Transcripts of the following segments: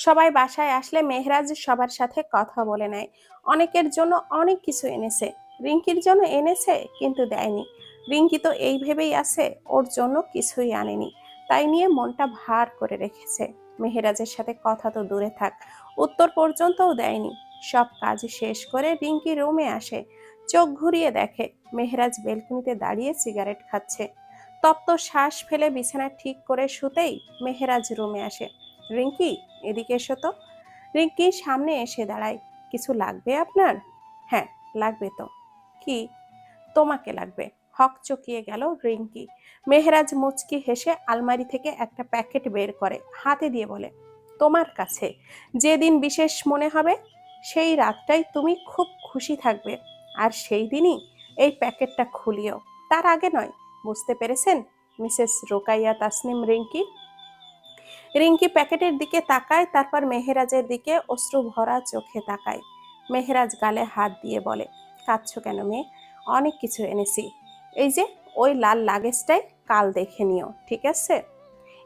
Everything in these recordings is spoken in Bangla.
সবাই বাসায় আসলে মেহরাজ সবার সাথে কথা বলে নেয়। অনেকের জন্য অনেক কিছু এনেছে। রিঙ্কির জন্য এনেছে কিন্তু দেয়নি। রিঙ্কি তো এই ভেবেই আছে ওর জন্য কিছুই আনেনি, তাই নিয়ে মনটা ভার করে রেখেছে। মেহেরাজের সাথে কথা তো দূরে থাক, উত্তর পর্যন্তও দেয়নি। সব কাজ শেষ করে রিঙ্কি রুমে আসে। চোখ ঘুরিয়ে দেখে মেহেরাজ বেলকনিতে দাঁড়িয়ে সিগারেট খাচ্ছে। তপ্ত শ্বাস ফেলে বিছানা ঠিক করে শুতেই মেহেরাজ রুমে আসে। রিঙ্কি, এদিকে এসো তো। রিঙ্কি সামনে এসে দাঁড়ায়। কিছু লাগবে আপনার? হ্যাঁ, লাগবে তো। কি? তোমাকে লাগবে। হকচকিয়ে গেল রিঙ্কি। মেহেরাজ মুচকি হেসে আলমারি থেকে একটা প্যাকেট বের করে হাতে দিয়ে বলে, তোমার কাছে যেদিন বিশেষ মনে হবে সেই রাতটাই তুমি খুব খুশি থাকবে, আর সেই দিনই এই প্যাকেটটা খুলিও, তার আগে নয়। বুঝতে পেরেছেন মিসেস রোকাইয়া তাসনিম রিঙ্কি? রিঙ্কি প্যাকেটের দিকে তাকায়, তারপর মেহেরাজের দিকে অশ্রু ভরা চোখে তাকায়। মেহেরাজ গালে হাত দিয়ে বলে, কাঁদছো কেন মেয়ে? অনেক কিছু এনেছি। এই যে ওই লাল লাগেজটাই কাল দেখে নিও, ঠিক আছে?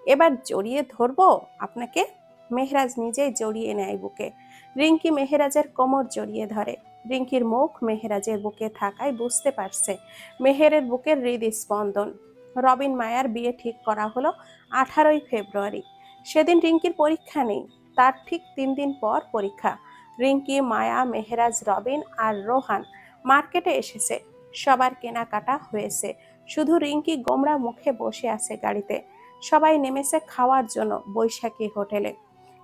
এবার জড়িয়ে ধরবো আপনাকে। মেহেরাজ নিজেই জড়িয়ে নেয় বুকে। রিঙ্কি মেহেরাজের কোমর জড়িয়ে ধরে। রিঙ্কির মুখ মেহেরাজের বুকে থাকায় বুঝতে পারছে মেহেরের বুকের হৃদস্পন্দন। রবিন মায়ার বিয়ে ঠিক করা হলো 18ই ফেব্রুয়ারি। সেদিন রিঙ্কির পরীক্ষা নেই, তার ঠিক 3 দিন পর পরীক্ষা। রিঙ্কি, মায়া, মেহেরাজ, রবিন আর রোহান মার্কেটে এসেছে। সবার কেনাকাটা হয়েছে, শুধু রিঙ্কি গোমড়া মুখে বসে আছে গাড়িতে। সবাই নেমেছে খাওয়ার জন্য বৈশাখী হোটেলে,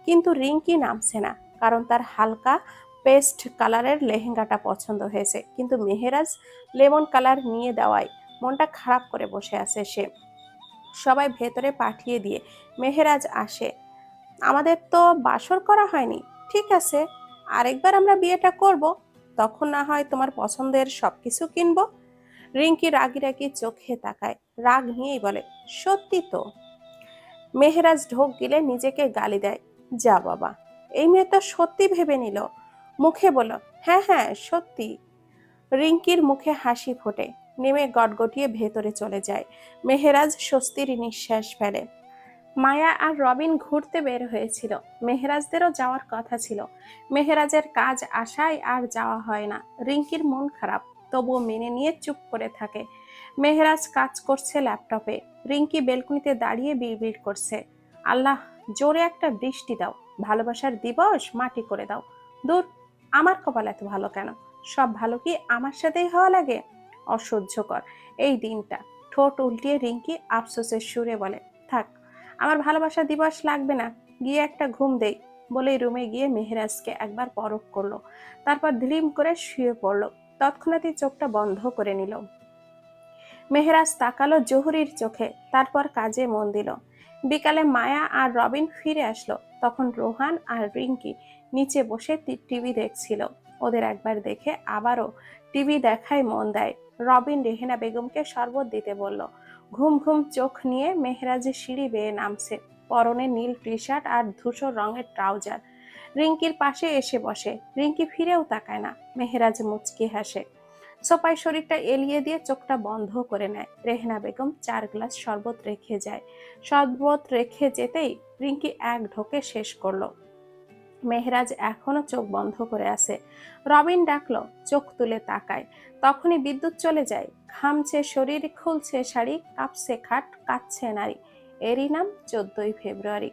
কিন্তু রিঙ্কি নামছে না, কারণ তার হালকা পেস্ট কালারের লেহেঙ্গাটা পছন্দ হয়েছে, কিন্তু মেহেরাজ লেমন কালার নিয়ে দেওয়ায় মনটা খারাপ করে বসে আছে সে। সবাই ভেতরে পাঠিয়ে দিয়ে মেহেরাজ আসে। আমাদের তো বাসর করা হয়নি। ঠিক আছে, আরেকবার আমরা বিয়েটা করব, তখন না হয় তোমার পছন্দের সবকিছু কিনবো। রিঙ্কি রাগি রাগি চোখে তাকায়, রাগ নিয়েই বলে, সত্যি তো? মেহেরাজ ঢোক গিলে নিজেকে গালি দেয়। যা বাবা, এই মেয়ে তো সত্যি ভেবে নিল। মুখে বলল, হ্যাঁ হ্যাঁ সত্যি। রিঙ্কির মুখে হাসি ফোটে, নেমে গটগটিয়ে ভেতরে চলে যায়। মেহেরাজ স্বস্তির নিঃশ্বাস ফেলে। মায়া আর রবিন ঘুরতে বের হয়েছিল, মেহেরাজদেরও যাওয়ার কথা ছিল। মেহেরাজের কাজ আসায় আর যাওয়া হয় না। রিঙ্কির মন খারাপ, তবুও মেনে নিয়ে চুপ করে থাকে। মেহেরাজ কাজ করছে ল্যাপটপে। রিঙ্কি বেলকনিতে দাঁড়িয়ে বিড়বিড় করছে, আল্লাহ, জোরে একটা বৃষ্টি দাও, ভালোবাসার দিবস মাটি করে দাও। দূর, আমার কপাল এত ভালো কেন? সব ভালো কি আমার সাথেই হওয়া লাগে? অসহ্যকর এই দিনটা। ঠোঁট উল্টিয়ে রিঙ্কি আফসোসের সুরে বলে, থাক, আমার ভালোবাসা দিবস লাগবে না, গিয়ে একটা ঘুম দেই। বলেই রুমে গিয়ে মেহেরাজকে একবার পরখ করলো, তারপর ধিলিম করে শুয়ে পড়লো। তৎক্ষণাৎই চোখটা বন্ধ করে নিল। মেহেরাজ তাকালো জহুরির চোখে, তারপর কাজে মন দিল। বিকালে মায়া আর রবিন ফিরে আসলো, তখন রোহান আর রিঙ্কি নিচে বসে টিভি দেখছিল। ওদের একবার দেখে আবারও টিভি দেখায় মন দেয়। রবিন রেহেনা বেগমকে শরবত দিতে বলল। ঘুম ঘুম চোখ নিয়ে মেহেরাজ সিঁড়ি বেয়ে নামছে, পরনে নীল টি শার্ট আর ধূসর রঙের ট্রাউজার। রিঙ্কির পাশে এসে বসে। রিঙ্কি ফিরেও তাকায় না। মেহেরাজ মুচকি হাসে, সোফায় শরীরটা এলিয়ে দিয়ে চোখটা বন্ধ করে নেয়। রেহেনা বেগম 4 গ্লাস শরবত রেখে যায়। শরবত রেখে যেতেই রিঙ্কি এক ঢোকে শেষ করলো। মেহেরাজ এখনো চোখ বন্ধ করে আছে। রবিন ডাকলো, চোখ তুলে তাকায়। তখনই বিদ্যুৎ চলে যায়। ঘামছে শরীর, খুলছে শাড়ি, কাঁপছে খাট, কাঁদছে নারী। এরই নাম 14ই ফেব্রুয়ারি।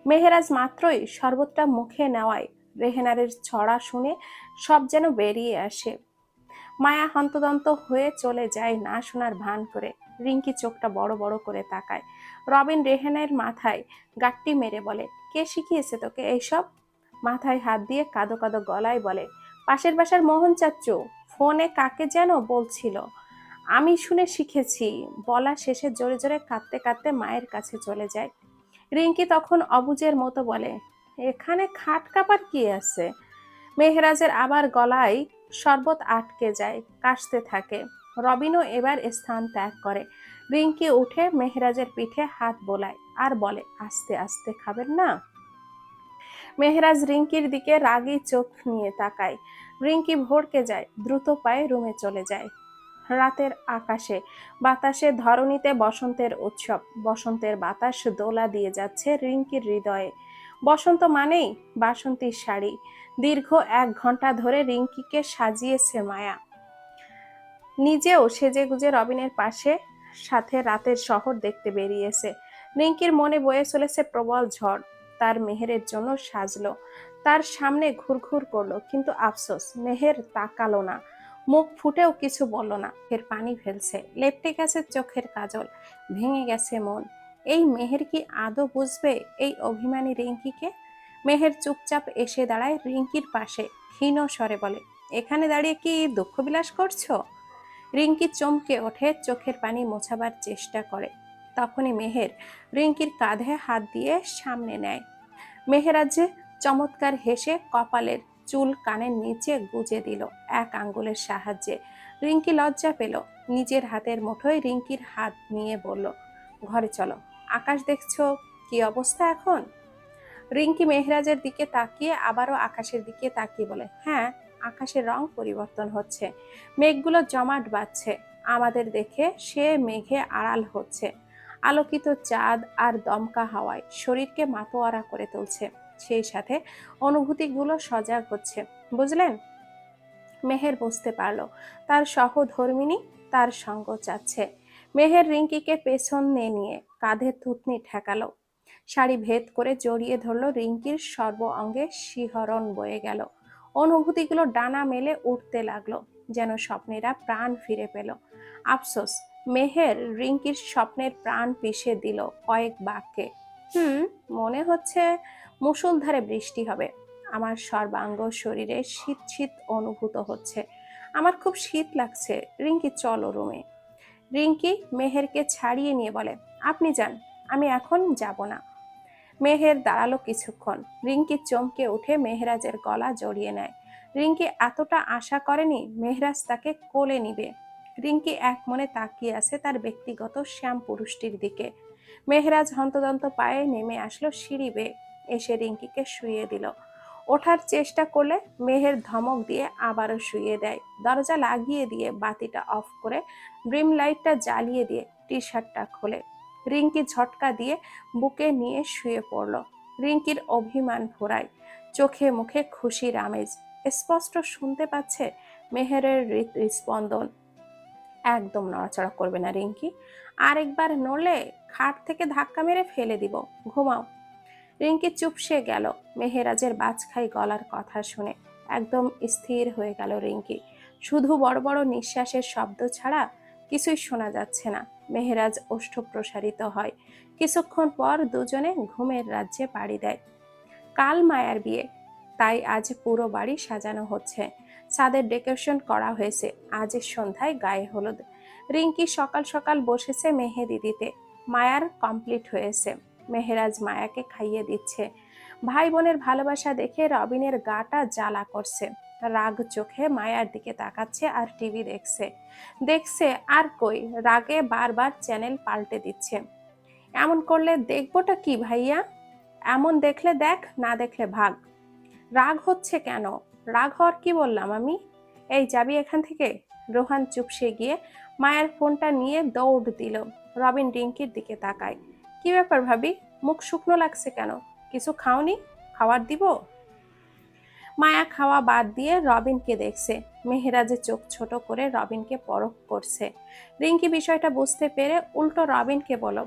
মেহেরাজ মাত্রই শরবতটা মুখে নেওয়ায় রেহেনারের ছড়া শুনে সব যেন বেরিয়ে আসে। মায়া হন্তদন্ত হয়ে চলে যায় না শোনার ভান করে। রিঙ্কি চোখটা বড় বড় করে তাকায়। রবিন রেহানের মাথায় গাঁটটি মেরে বলে, কে শিখিয়েছে তোকে এইসব? মাথায় হাত দিয়ে কাঁদো কাঁদো গলায় বলে, পাশের বাসার মোহন চাচ্চু ফোনে কাকে যেন বলছিল, আমি শুনে শিখেছি। বলা শেষে জোরে জোরে কাঁদতে কাঁদতে মায়ের কাছে চলে যায়। রিঙ্কি তখন অবুঝের মতো বলে, এখানে খাট কাঁপার কি আছে? মেহেরাজের আবার গলায় শরবত আটকে যায়, কাশতে থাকে। রবিনও এবার স্থান ত্যাগ করে। রিঙ্কি উঠে মেহেরাজের পিঠে হাত বোলায় আর বলে, আস্তে আস্তে খাবেন না? মেহেরাজ রিঙ্কির দিকে রাগী চোখ নিয়ে তাকায়। রিঙ্কি ভড়কে যায়, দ্রুত পায়ে রুমে চলে যায়। রাতের আকাশে বাতাসে ধরণীতে বসন্তের উৎসব। বসন্তের বাতাস দোলা দিয়ে যাচ্ছে রিঙ্কির হৃদয়ে। বসন্ত মানেই বাসন্তীর শাড়ি। দীর্ঘ 1 ঘন্টা ধরে রিঙ্কিকে সাজিয়েছে মায়া, নিজেও সেজেগুজে রবিনের পাশে সাথে রাতের শহর দেখতে বেরিয়েছে। রিঙ্কির মনে বয়ে চলেছে প্রবল ঝড়। তার মেহেরের জন্য সাজলো, তার সামনে ঘুরঘুর করলো, কিন্তু আফসোস মেহের তাকালো না, মুখ ফুটেও কিছু বলল না। ফের পানি ফেলছে, লেপটে গেছে চোখের কাজল, ভেঙে গেছে মন। এই মেহের কি আদৌ বুঝবে এই অভিমানী রিঙ্কিকে? মেহের চুপচাপ এসে দাঁড়ায় রিঙ্কির পাশে, ক্ষীণ স্বরে বলে, এখানে দাঁড়িয়ে কি দুঃখ বিলাস করছো? রিঙ্কি চমকে ওঠে, চোখের পানি মোছাবার চেষ্টা করে। তখনই মেহের রিঙ্কির কাঁধে হাত দিয়ে সামনে নেয়। মেহেরাজ চমৎকার হেসে কপালের চুল কানের নিচে গুজে দিল এক আঙ্গুলের সাহায্যে। রিঙ্কি লজ্জা পেল, নিজের হাতের মুঠোয় রিঙ্কির হাত নিয়ে বলল, ঘরে চলো, আকাশ দেখছো কি অবস্থা এখন? রিঙ্কি মেহরাজের দিকে তাকিয়ে আবারও আকাশের দিকে তাকিয়ে বলে, হ্যাঁ, আকাশের রং পরিবর্তন হচ্ছে, মেঘগুলো জমাট বাঁধছে, আমাদের দেখে সে মেঘে আড়াল হচ্ছে। আলোকিত চাঁদ আর দমকা হাওয়ায় শরীরকে মাতোয়ারা করে তুলছে, সেই সাথে অনুভূতিগুলো সজাগ হচ্ছে। বুঝলেন? মেহের বুঝতে পারলো তার সহধর্মিণী তার সঙ্গ চাচ্ছে। মেহের রিঙ্কিকে পেছনে নিয়ে কাঁধে থুতনি ঠেকালো, শাড়ি ভেদ করে জড়িয়ে ধরলো। রিঙ্কির সর্ব অঙ্গে শিহরণ বয়ে গেল, অনুভূতিগুলো ডানা মেলে উঠতে লাগলো, যেন স্বপ্নেরা প্রাণ ফিরে পেল। আফসোস, মেহের রিঙ্কির স্বপ্নের প্রাণ পিষে দিল কয়েক বাক্যে। মনে হচ্ছে মুষলধারে বৃষ্টি হবে, আমার সর্বাঙ্গ শরীরে শীত শীত অনুভূত হচ্ছে, আমার খুব শীত লাগছে, রিঙ্কি চলো রুমে। রিঙ্কি মেহেরকে ছাড়িয়ে নিয়ে বলে, আপনি যান, আমি এখন যাব না। মেহের দাঁড়ালো কিছুক্ষণ। রিঙ্কি চমকে উঠে মেহরাজের গলা জড়িয়ে নেয়। রিঙ্কি এতটা আশা করেনি মেহরাজ তাকে কোলে নিবে। রিঙ্কি এক মনে তাকিয়ে আছে তার ব্যক্তিগত শ্যাম পুরুষটির দিকে। মেহরাজ হন্তদন্ত পায়ে নেমে আসলো সিঁড়ি বেয়ে, এসে রিঙ্কিকে শুইয়ে দিল। ওঠার চেষ্টা করলে মেহের ধমক দিয়ে আবারও শুইয়ে দেয়। দরজা লাগিয়ে দিয়ে বাতিটা অফ করে ড্রিম লাইটটা জ্বালিয়ে দিয়ে টি শার্টটা খোলে। রিঙ্কি ঝটকা দিয়ে বুকে নিয়ে শুয়ে পড়ল। রিঙ্কির অভিমান ভোরায়, চোখে মুখে খুশির আমেজ। স্পষ্ট শুনতে পাচ্ছে মেহেরের হৃদস্পন্দন। একদম নড়াচড়া করবে না রিঙ্কি, আরেকবার নড়লে খাট থেকে ধাক্কা মেরে ফেলে দিব, ঘুমাও। রিঙ্কি চুপসে গেল মেহেরাজের বাজখাই গলার কথা শুনে। একদম স্থির হয়ে গেল রিঙ্কি, শুধু বড় বড় নিঃশ্বাসের শব্দ ছাড়া কিছুই শোনা যাচ্ছে না। মেহেরাজ ওষ্ঠ প্রসারিত হয়। কিছুক্ষণ পর দুজনে ঘুমের রাজ্যে পাড়ি দেয়। কাল মায়ার বিয়ে, তাই আজ পুরো বাড়ি সাজানো হচ্ছে, ছাদের ডেকোরেশন করা হয়েছে। আজ সন্ধ্যায় গায়ে হলুদ। রিঙ্কি সকাল সকাল বসেছে মেহেদি দিতে। মায়ার কমপ্লিট হয়েছে, মেহেরাজ মায়াকে খাইয়ে দিচ্ছে। ভাই বোনের ভালোবাসা দেখে রবিনের গাটা জ্বালা করছে, রাগ চোখে মায়ার দিকে তাকাচ্ছে আর টিভি দেখছে। দেখছে আর কই, রাগে বারবার চ্যানেল পাল্টে দিচ্ছে। এমন করলে দেখবোটা কি ভাইয়া? এমন দেখলে দেখ, না দেখলে ভাগ। রাগ হচ্ছে কেন? রাগ হওয়ার কি বললাম আমি? এই যাবি এখান থেকে। রোহান চুপসে গিয়ে মায়ের ফোনটা নিয়ে দৌড় দিল। রবিন রিঙ্কির দিকে তাকায়, কি ব্যাপার ভাবি, মুখ শুকনো লাগছে কেন? কিছু খাওনি? খাবার দিব? মায়া খাওয়া বাদ দিয়ে রবিনকে দেখছে। মেহেরাজের চোখ ছোট করে রবিনকে পরখ করছে। রিঙ্কি বিষয়টা বুঝতে পেরে উল্টো রবিনকে বলল,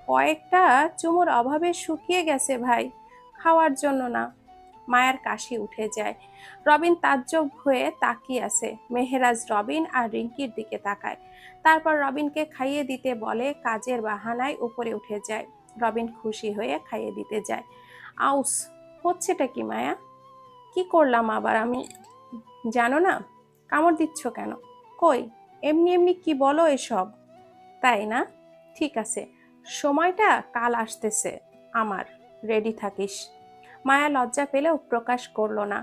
কয়েকটা চুমুর অভাবে শুকিয়ে গেছে ভাই, খাওয়ার জন্য না। মায়ার কাশি উঠে যায়। রবিন তাজ্জব হয়ে তাকিয়ে আছে। মেহেরাজ রবিন আর রিঙ্কির দিকে তাকায়, তারপর রবিনকে খাইয়ে দিতে বলে, কাজের বাহানায় উপরে উঠে যায়। রবিন খুশি হয়ে খাইয়ে দিতে যায়। আউস, হচ্ছেটা কি মায়া? কি করলাম আবার আমি? জানো না? কামড় দিচ্ছ কেন? কই, এমনি এমনি কি বলো এসব? তাই না? ঠিক আছে, সময়টা কাল আসতেছে আমার, রেডি থাকিস। মায়া লজ্জা পেলেও প্রকাশ করলো না।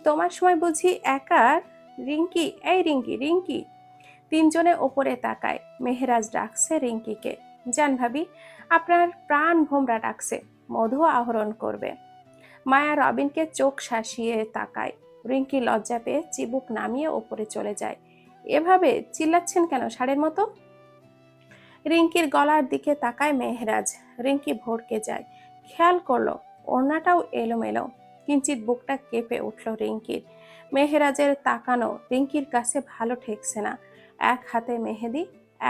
তোমার সময় বুঝি একার? রিঙ্কি, এই রিঙ্কি, রিঙ্কি। তিনজনে ওপরে তাকায়। মেহেরাজ ডাকছে রিঙ্কিকে, জান ভাবি, আপনার প্রাণ ভোমরা ডাকছে, মধু আহরণ করবে। মায়া রবিনকে চোখ শাসিয়ে তাকায়। রিঙ্কি লজ্জা পেয়ে চিবুক নামিয়ে ওপরে চলে যায়। এভাবে চিল্লাচ্ছেন কেন ষাঁড়ের মতো? রিঙ্কির গলার দিকে তাকায় মেহরাজ। রিঙ্কি ভড়কে যায়, খেয়াল করলো ওড়নাটাও এলোমেলো। কিঞ্চিত বুকটা কেঁপে উঠল রিঙ্কির। মেহেরাজের তাকানো রিঙ্কির কাছে ভালো ঠেকছে না। এক হাতে মেহেদি,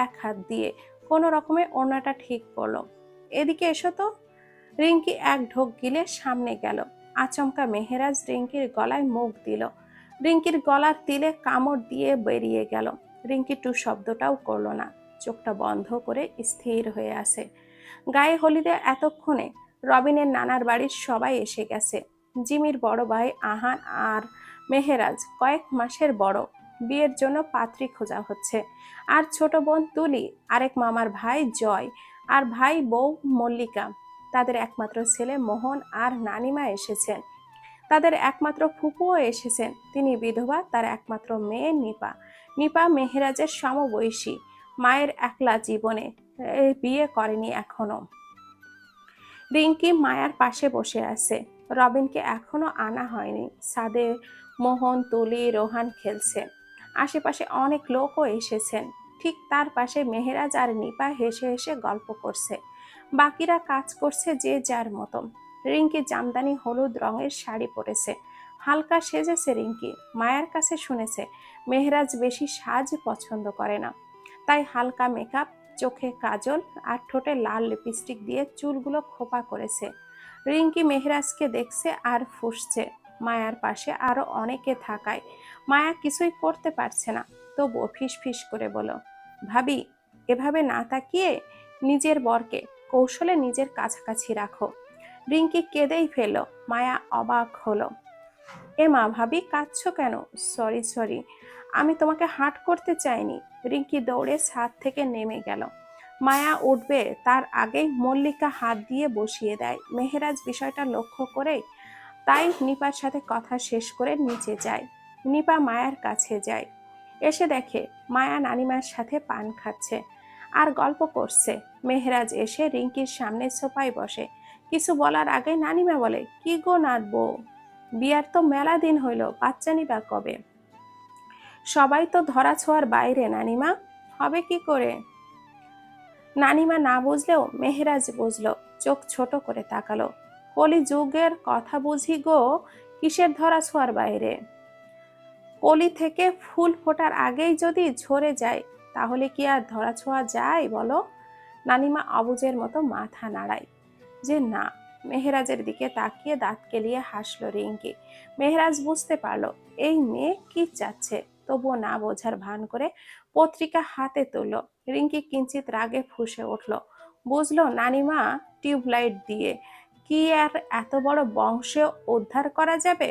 এক হাত দিয়ে কোনো রকমে ওড়নাটা ঠিক করলো। এদিকে এসো তো। রিঙ্কি এক ঢোক গিলে সামনে গেল। আচমকা মেহেরাজ রিঙ্কির গলায় মুখ দিল। রিঙ্কির গলার তিলে কামড় দিয়ে বেরিয়ে গেল। রিঙ্কি টু শব্দটাও করলো না, চোখটা বন্ধ করে স্থির হয়ে আছে। গায়ে হলিদে এতক্ষণে রবিনের নানার বাড়ির সবাই এসে গেছে। জিমির বড় ভাই আহান আর মেহেরাজ কয়েক মাসের বড়, বিয়ের জন্য পাত্রী খোঁজা হচ্ছে। আর ছোট বোন তুলি, আরেক মামার ভাই জয়, আর ভাই বউ মল্লিকা, তাদের একমাত্র ছেলে মোহন, আর নানিমা এসেছেন। তাদের একমাত্র ফুপুও এসেছেন, তিনি বিধবা। তার একমাত্র মেয়ে নিপা। নিপা মেহেরাজের সমবয়সী। মায়ের একলা জীবনে, বিয়ে করেনি এখনো। রিঙ্কি মায়ার পাশে বসে আছে। রবিনকে এখনো আনা হয়নি। ছাদে মোহন, তুলি, রোহান খেলছে। আশেপাশে অনেক লোকও এসেছেন। ঠিক তার পাশে মেহেরাজ আর নিপা হেসে হেসে গল্প করছে। বাকিরা কাজ করছে যে যার মতো। রিঙ্কি জামদানি হলুদ রঙের শাড়ি পরেছে। হালকা সেজেছে রিঙ্কি। মায়ের কাছে শুনেছে মেহেরাজ বেশি সাজ পছন্দ করে না, তাই হালকা মেকআপ, চোখে কাজল আর ঠোঁটে লাল লিপস্টিক দিয়ে চুলগুলো খোপা করেছে। রিঙ্কি মেহেরাজকে দেখছে আর ফুঁসছে। মায়ার পাশে আরো অনেকে থাকায় মায়া কিছুই করতে পারছে না, তবুও ফিস ফিস করে বলো, ভাবি, এভাবে না তাকিয়ে নিজের বরকে কৌশলে নিজের কাছাকাছি রাখো। রিঙ্কি কেঁদেই ফেলল। মায়া অবাক হলো। এ মা, ভাবি কাঁদছো কেন? সরি সরি, আমি তোমাকে হার্ট করতে চাইনি। রিঙ্কি দৌড়ে ছাদ থেকে নেমে গেল। মায়া উঠবে তার আগেই মল্লিকা হাত দিয়ে বসিয়ে দেয়। মেহেরাজ বিষয়টা লক্ষ্য করে তাই নিপার সাথে কথা শেষ করে নিচে যায়। নিপা মায়ার কাছে যায়। এসে দেখে মায়া নানিমার সাথে পান খাচ্ছে আর গল্প করছে। মেহেরাজ এসে রিঙ্কির সামনে সোফায় বসে। কিছু বলার আগে নানিমা বলে, কি গো নাতবো, বিয়ার তো মেলা দিন হইল, বাচ্চা নিবা কবে? সবাই তো ধরা ছোঁয়ার বাইরে নানিমা, হবে কি করে? নানিমা না বুঝলেও মেহেরাজ বুঝলো। চোখ ছোট করে তাকালো। কলি যুগের কথা বুঝি গো, কিসের ধরা ছোঁয়ার বাইরে? কলি থেকে ফুল ফোটার আগেই যদি ঝরে যায়, তাহলে কি আর ধরা ছোঁয়া যায় বলো? নানিমা অবুঝের মতো মাথা নাড়ায় যে না। মেহেরাজের দিকে তাকিয়ে দাঁত কেলিয়ে হাসলো রিঙ্কি। মেহেরাজ বুঝতে পারলো এই মেয়ে কি চাচ্ছে, তবুও না বোঝার ভান করে পত্রিকা হাতে তুললো। রিঙ্কি কিঞ্চিত রাগে ফুঁসে উঠল। বুঝলো নানিমা টিউবলাইট দিয়ে কি আর এত বড় বংশ উদ্ধার করা যাবে?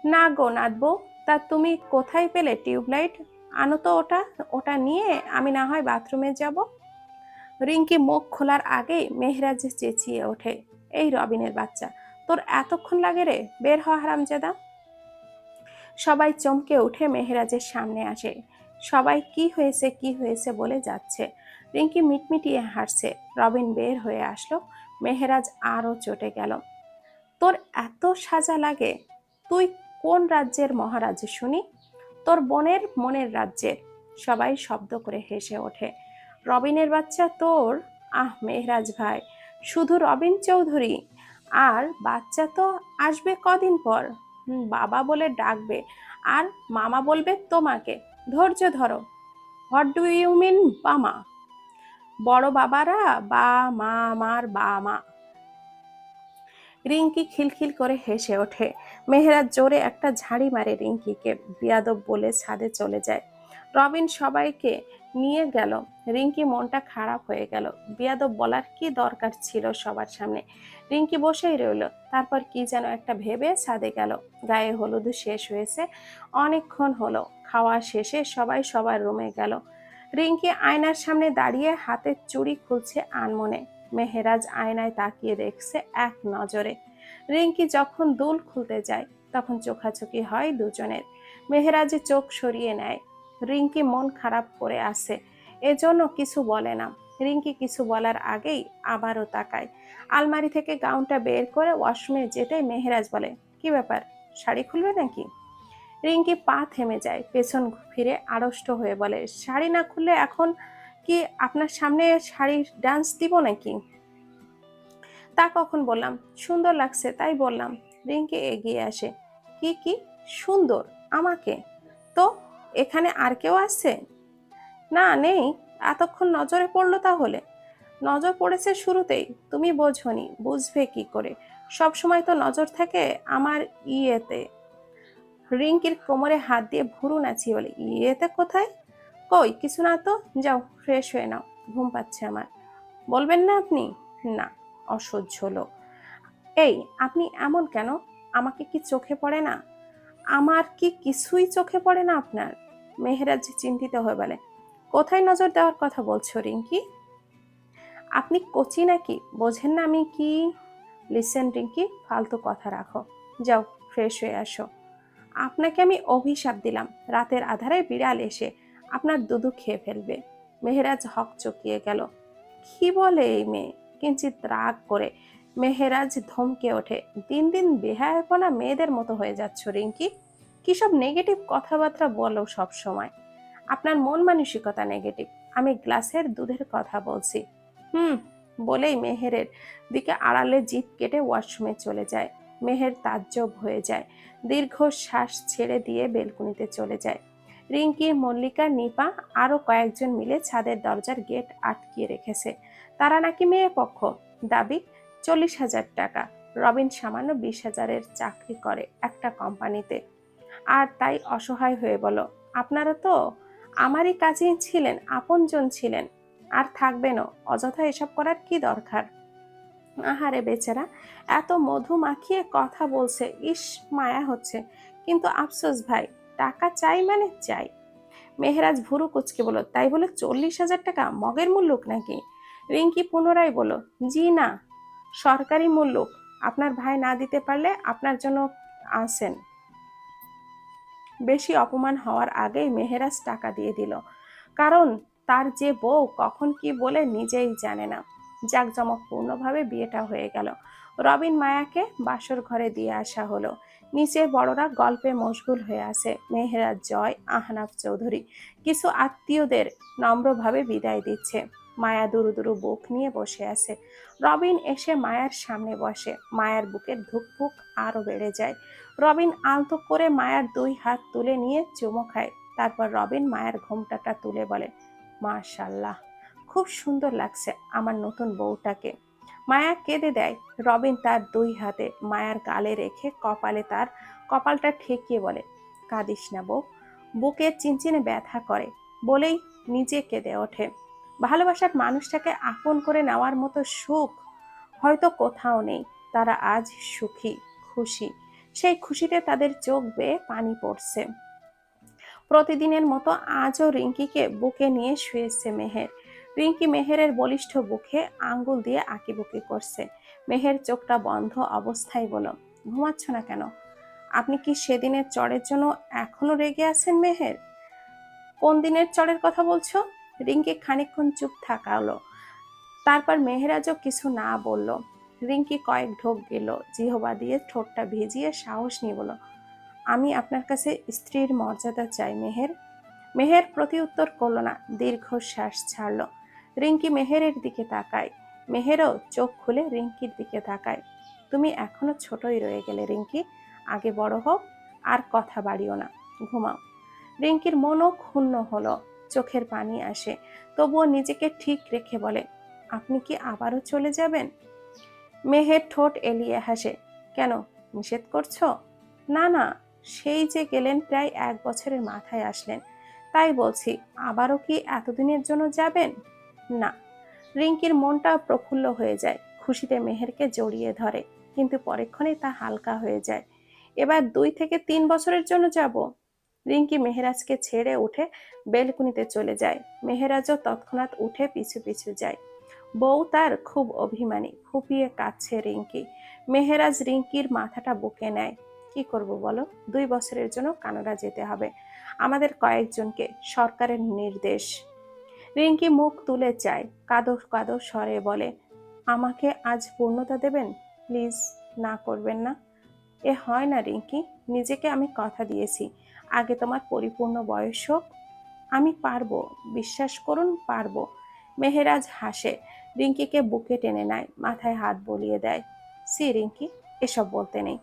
না গো নাতবউ, তা তুমি কোথায় পেলে টিউবলাইট? আনো তো ওটা, ওটা নিয়ে আমি না হয় বাথরুমে যাব। রিঙ্কি মুখ খোলার আগেই মেহেরাজ চেঁচিয়ে ওঠে, এই রবিনের বাচ্চা, তোর এতক্ষণ লাগে রে, বের হ হারামজাদা। সবাই চমকে উঠে মেহেরাজের সামনে আসে। সবাই কি হয়েছে কি হয়েছে বলে যাচ্ছে। রিঙ্কি মিটমিটিয়ে হাসছে। রবিন বের হয়ে আসলো। মেহেরাজ আরো চটে গেল। তোর এত সাজা লাগে? তুই কোন রাজ্যের মহারাজ শুনি? তোর বোনের মনের রাজ্যের। সবাই শব্দ করে হেসে ওঠে। রবিনের বাচ্চা তোর? আহ মেহরাজ ভাই, শুধু রবিন চৌধুরী? আর বাচ্চা তো আসবে কদিন পর। বাবা বলে ডাকবে আর মামা বলবে তোমাকে। ধৈর্য ধরো। হোয়াট ডু ইউ মিন বামা? বড় বাবারা বা মা, আমার বা মা। রিঙ্কি খিলখিল করে হেসে ওঠে। মেহেরাজ জোরে একটা ঝাড়ি মারে রিঙ্কিকে। বিয়াদব বলে ছাদে চলে যায়। রবিন সবাইকে নিয়ে গেল। রিঙ্কি মনটা খারাপ হয়ে গেল। বিয়াদব বলার কি দরকার ছিল সবার সামনে? রিঙ্কি বসেই রইল। তারপর কি যেন একটা ভেবে ছাদে গেল। গায়ে হলুদ শেষ হয়েছে, অনেকক্ষণ হলো। খাওয়া শেষে সবাই সবার রুমে গেল। রিঙ্কি আয়নার সামনে দাঁড়িয়ে হাতের চুড়ি খুলছে আনমনে। মেহেরাজ আয়নায় তাকিয়ে দেখছে এক নজরে। রিঙ্কি যখন দুল খুলতে যায় তখন চোখাচোখি হয় দুজনের। মেহেরাজ চোখ সরিয়ে নেয়। রিঙ্কি মন খারাপ করে আছে, এজন্য কিছু বলে না। রিঙ্কি কিছু বলার আগেই আবারও তাকায়। আলমারি থেকে গাউনটা বের করে ওয়াশরুমে যেতেই মেহেরাজ বলে, কি ব্যাপার, শাড়ি খুলবে নাকি? রিঙ্কি পা থেমে যায়, পেছন ফিরে আড়ষ্ট হয়ে বলে, শাড়ি না খুললে এখন কি আপনার সামনে শাড়ির ডান্স দিব নাকি? তা কখন বললাম? সুন্দর লাগছে তাই বললাম। রিঙ্কি এগিয়ে আসে। কি কি সুন্দর? আমাকে? তো এখানে আর কেউ আছে? না নেই। এতক্ষণ নজরে পড়লো তাহলে? নজর পড়েছে শুরুতেই, তুমি বোঝনি, বুঝবে কি করে? সব সময় তো নজর থাকে আমার ইয়েতে। রিঙ্কির কোমরে হাত দিয়ে ভুরু নাচিয়ে বলে, ইয়েতে কোথায়? কই কিছু না তো। যাও ফ্রেশ হয়ে নাও, ঘুম পাচ্ছে আমার। বলবেন না আপনি? না। অসহ্য লোক। এই আপনি এমন কেন? আমাকে কি চোখে পড়ে না? আমার কি কিছুই চোখে পড়ে না আপনার? মেহেরাজ চিন্তিত হয়ে বলে, কোথায় নজর দেওয়ার কথা বলছো রিঙ্কি? আপনি কচি নাকি, বোঝেন না আমি কি? লিসেন রিঙ্কি, ফালতু কথা রাখো। যাও ফ্রেশ হয়ে আসো। আপনাকে আমি অভিশাপ দিলাম, রাতের আধারে বিড়াল এসে আপনার দুধু খেয়ে ফেলবে। মেহেরাজ হক চকিয়ে গেল। কি বলে এই মেয়ে? কিঞ্চিত রাগ করে মেহেরাজ ধমকে ওঠে, দিন দিন বেহায়াপনা মেয়েদের মতো হয়ে যাচ্ছ রিঙ্কি। কি সব নেগেটিভ কথাবার্তা বলো সব সময়? আপনার মন মানসিকতা নেগেটিভ। আমি গ্লাসের দুধের কথা বলছি। হুম। বলেই মেহেরের দিকে আড়ালে জিভ কেটে ওয়াশরুমে চলে যায়। মেহের তাজ্জব হয়ে যায়, দীর্ঘ শ্বাস ছেড়ে দিয়ে বেলকুনিতে চলে যায়। রিঙ্কি, মল্লিকা, নিপা আরো কয়েকজন মিলে ছাদের দরজার গেট আটকিয়ে রেখেছে। তারা নাকি মেয়ে পক্ষ, দাবি 40,000 টাকা। রবিন সামান্য 20,000-এর চাকরি করে একটা কোম্পানিতে, আর তাই অসহায় হয়ে বলল, আপনারা তো আমারই কাজিন ছিলেন, আপনজন ছিলেন, আর থাকবেনও। অযথা এসব করার কি দরকার? আহারে বেচারা, এত মধু মাখিয়ে কথা বলছে, ইস মায়া হচ্ছে। কিন্তু আফসোস ভাই, টাকা চাই মানে চাই। মেহরাজ ভুরু কুচকে বলল, তাই বলে 40,000 টাকা মগের মুল্লুক নাকি? রিঙ্কি পুনরায় বলল, জি না, সরকারি মুল্লুক। আপনার ভাই না দিতে পারলে আপনার জন্য আসেন। বেশি অপমান হওয়ার আগেই মেহেরাজ টাকা দিয়ে দিল, কারণ তার যে বউ কখন কি বলে নিজেই জানে না। জাঁকজমকপূর্ণভাবে বিয়েটা হয়ে গেল। রবিন মায়াকে বাসর ঘরে দিয়ে আসা হলো। নিচে বড়রা গল্পে মশগুল হয়ে আছে। মেহেরাজ, জয়, আহনাফ চৌধুরী কিছু আত্মীয়দের নম্রভাবে বিদায় দিচ্ছে। মায়া দুরু দুরু বুক নিয়ে বসে আছে। রবিন এসে মায়ার সামনে বসে। মায়ার বুকের ধুকপুক আরো বেড়ে যায়। রবিন আলতো করে মায়ার 2 হাত তুলে নিয়ে চুমো খায়। তারপর রবিন মায়ের ঘোমটাটা তুলে বলে, মাশাআল্লাহ, খুব সুন্দর লাগছে আমার নতুন বউটাকে। মায়া কেঁদে দেয়। রবিন তার 2 হাতে মায়ার গালে রেখে কপালে তার কপালটা ঠেকিয়ে বলে, কাঁদিস না বউ, বুকে চিনচিনে ব্যথা করে। বলেই নিজে কেঁদে ওঠে। ভালোবাসার মানুষটাকে আপন করে নেওয়ার মতো সুখ হয়তো কোথাও নেই। তারা আজ সুখী, খুশি। সেই খুশিতে তাদের চোখ বেয়ে পানি পড়ছে। প্রতিদিনের মতো আজও রিঙ্কিকে বুকে নিয়ে শুয়েছে মেহের। রিঙ্কি মেহেরের বলিষ্ঠ বুকে আঙ্গুল দিয়ে আঁকিবুকি করছে। মেহের চোখটা বন্ধ অবস্থায় বলল, ঘুমাচ্ছ না কেন? আপনি কি সেদিনের চড়ের জন্য এখনো রেগে আছেন মেহের? কোন দিনের চড়ের কথা বলছো? রিঙ্কি খানিকক্ষণ চুপ থাকালো। তারপর মেহেরাজও কিছু না বলল। রিঙ্কি কয়েক ঢোক গেল, জিহবা দিয়ে ঠোঁটটা ভিজিয়ে সাহস নিয়ে বলল, আমি আপনার কাছে স্ত্রীর মর্যাদা চাই মেহের। মেহের প্রতি উত্তর করল না, দীর্ঘ শ্বাস ছাড়ল। রিঙ্কি মেহেরের দিকে তাকায়। মেহেরও চোখ খুলে রিঙ্কির দিকে তাকায়। তুমি এখনো ছোটই রয়ে গেলে রিঙ্কি, আগে বড় হও, আর কথা বাড়িও না, ঘুমাও। রিঙ্কির মনও ক্ষুণ্ণ হলো, চোখের পানি আসে, তবুও নিজেকে ঠিক রেখে বলে, আপনি কি আবারও চলে যাবেন? মেহের ঠোঁট এলিয়ে হাসে, কেন, নিষেধ করছো? না না, সেই যে গেলেন প্রায় 1 বছরের মাথায় আসলেন, তাই বলছি, আবারও কি এতদিনের জন্য যাবেন? না। রিঙ্কির মনটা প্রফুল্ল হয়ে যায়, খুশিতে মেহেরকে জড়িয়ে ধরে, কিন্তু পরেক্ষণেই তা হালকা হয়ে যায়। এবার 2 থেকে 3 বছরের জন্য যাব। রিঙ্কি মেহেরাজকে ছেড়ে উঠে বেলকুনিতে চলে যায়। মেহেরাজও তৎক্ষণাৎ উঠে পিছু পিছু যায়। বউ তার খুব অভিমানী, ফুপিয়ে কাঁদছে রিঙ্কি। মেহেরাজ রিঙ্কির মাথাটা বুকে নেয়। কি করব বলো, 2 বছরের জন্য কানাডা যেতে হবে আমাদের কয়েকজনকে, সরকারের নির্দেশ। রিঙ্কি মুখ তুলে চায়, কাঁদো কাঁদো স্বরে বলে, আমাকে আজ পূর্ণতা দেবেন প্লিজ, না করবেন না। এ হয় না রিঙ্কি, নিজেকে আমি কথা দিয়েছি, আগে তোমার পরিপূর্ণ বয়স হোক। আমি পারবো, বিশ্বাস করুন পারবো। মেহেরাজ হাসে। রিঙ্কিকে বুকে টেনে নেয়, মাথায় হাত বলিয়ে দেয়। সি রিঙ্কি, এসব বলতে নেই,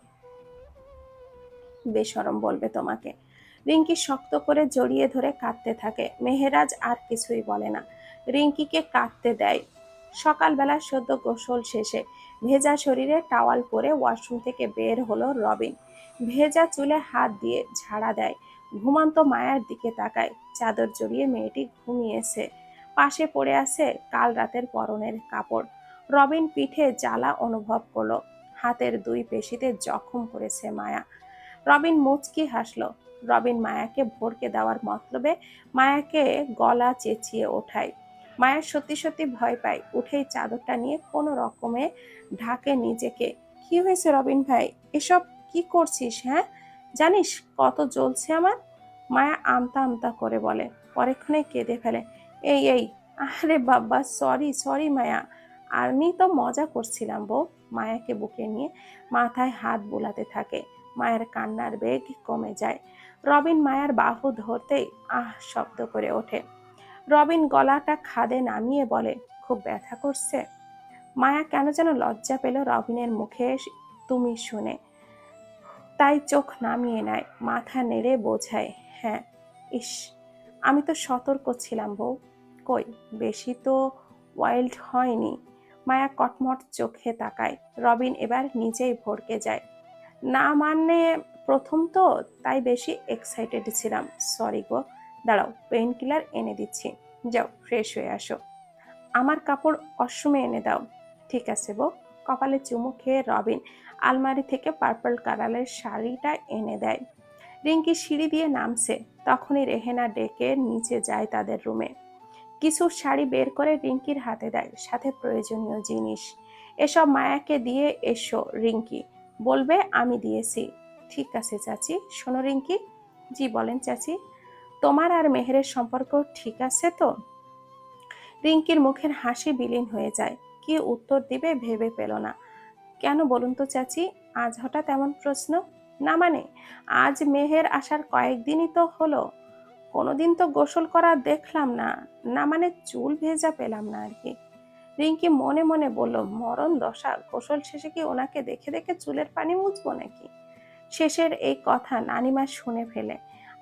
বেশরম বলবে তোমাকে। রিঙ্কি শক্ত করে জড়িয়ে ধরে কাঁদতে থাকে। মেহেরাজ আর কিছুই বলে না, রিঙ্কিকে কাঁদতে দেয়। সকালবেলা সদ্য গোসল শেষে ভেজা শরীরে টাওয়াল পরে ওয়াশরুম থেকে বের হলো রবিন। ভেজা চুলে হাত দিয়ে ঝাড়া দেয়, ঘুমন্ত মায়ার দিকে তাকায়। চাদর জড়িয়ে মেয়েটি ঘুমিয়েছে, পাশে পড়ে আছে কাল রাতের পরনের কাপড়। রবিন পিঠে জ্বালা অনুভব করলো, হাতের দুই পেশিতে জখম করেছে মায়া। রবিন মুচকি হাসলো। রবিন মায়াকে ভরকে দেওয়ার মতলবে মায়াকে গলা চেঁচিয়ে ওঠায়। মায়া সত্যি সত্যি ভয় পায়, উঠেই চাদরটা নিয়ে কোনো রকমে ঢাকে নিজেকে। কি হয়েছে রবিন ভাই, এসব কি করছিস? হ্যাঁ, জানিস কত জ্বলছে আমার? মায়া আমতা আমতা করে বলে, পরেক্ষণে কেঁদে ফেলে। এই এই, আরে বাবা, সরি সরি মায়া, আমি তো মজা করছিলাম বউ। মায়াকে বুকে নিয়ে মাথায় হাত বুলাতে থাকে। মায়ের কান্নার বেগ কমে যায়। রবিন মায়ার বাহু ধরতেই আহ শব্দ করে ওঠে। রবিন গলাটা খাদে নামিয়ে বলে, খুব ব্যথা করছে? মায়া কেন যেন লজ্জা পেল রবিনের মুখে তুমি শুনে, তাই চোখ নামিয়ে নেয়, মাথা নেড়ে বোঝায়, হ্যাঁ। ইস, আমি তো সতর্ক ছিলাম বউ। কই, বেশি তো ওয়াইল্ড হয়নি। মায়া কটমট চোখে তাকায়। রবিন এবার নিজেই ভড়কে যায়। না মানে, প্রথম তো, তাই বেশি এক্সাইটেড ছিলাম, সরি গো। দাঁড়াও, পেইন কিলার এনে দিচ্ছি, যাও ফ্রেশ হয়ে আসো। আমার কাপড় ওয়াশরুমে এনে দাও। ঠিক আছে বউ। কপালে চুমু খেয়ে রবিন আলমারি থেকে পার্পল কালারের শাড়িটা এনে দেয়। রিঙ্কি সিঁড়ি দিয়ে নামছে, তখনই রেহেনা ডেকে নিচে যায় তাদের রুমে। কিছু শাড়ি বের করে রিঙ্কির হাতে দেয়, সাথে প্রয়োজনীয় জিনিস। এসব মায়াকে দিয়ে এসো রিঙ্কি, বলবে আমি দিয়েছি। ঠিক আছে চাচি। শোনো রিঙ্কি। জি বলেন চাচি। তোমার আর মেহেরের সম্পর্ক ঠিক আছে তো? রিঙ্কির মুখের হাসি বিলীন হয়ে যায়, কি উত্তর দিবে ভেবে পেল না। কেন বলুন তো চাচি, আজ হঠাৎ এমন প্রশ্ন? না মানে, আজ মেহের আসার কয়েকদিনই তো হলো, কোনোদিন তো গোসল করা দেখলাম না। না মানে চুল ভেজা পেলাম না আর কি। রিঙ্কি মনে মনে বলল, মরণ দশা, গোসল শেষে কি ওনাকে দেখে দেখে চুলের পানি মুছবো নাকি? শেষের এই কথা নানিমা শুনে ফেলে,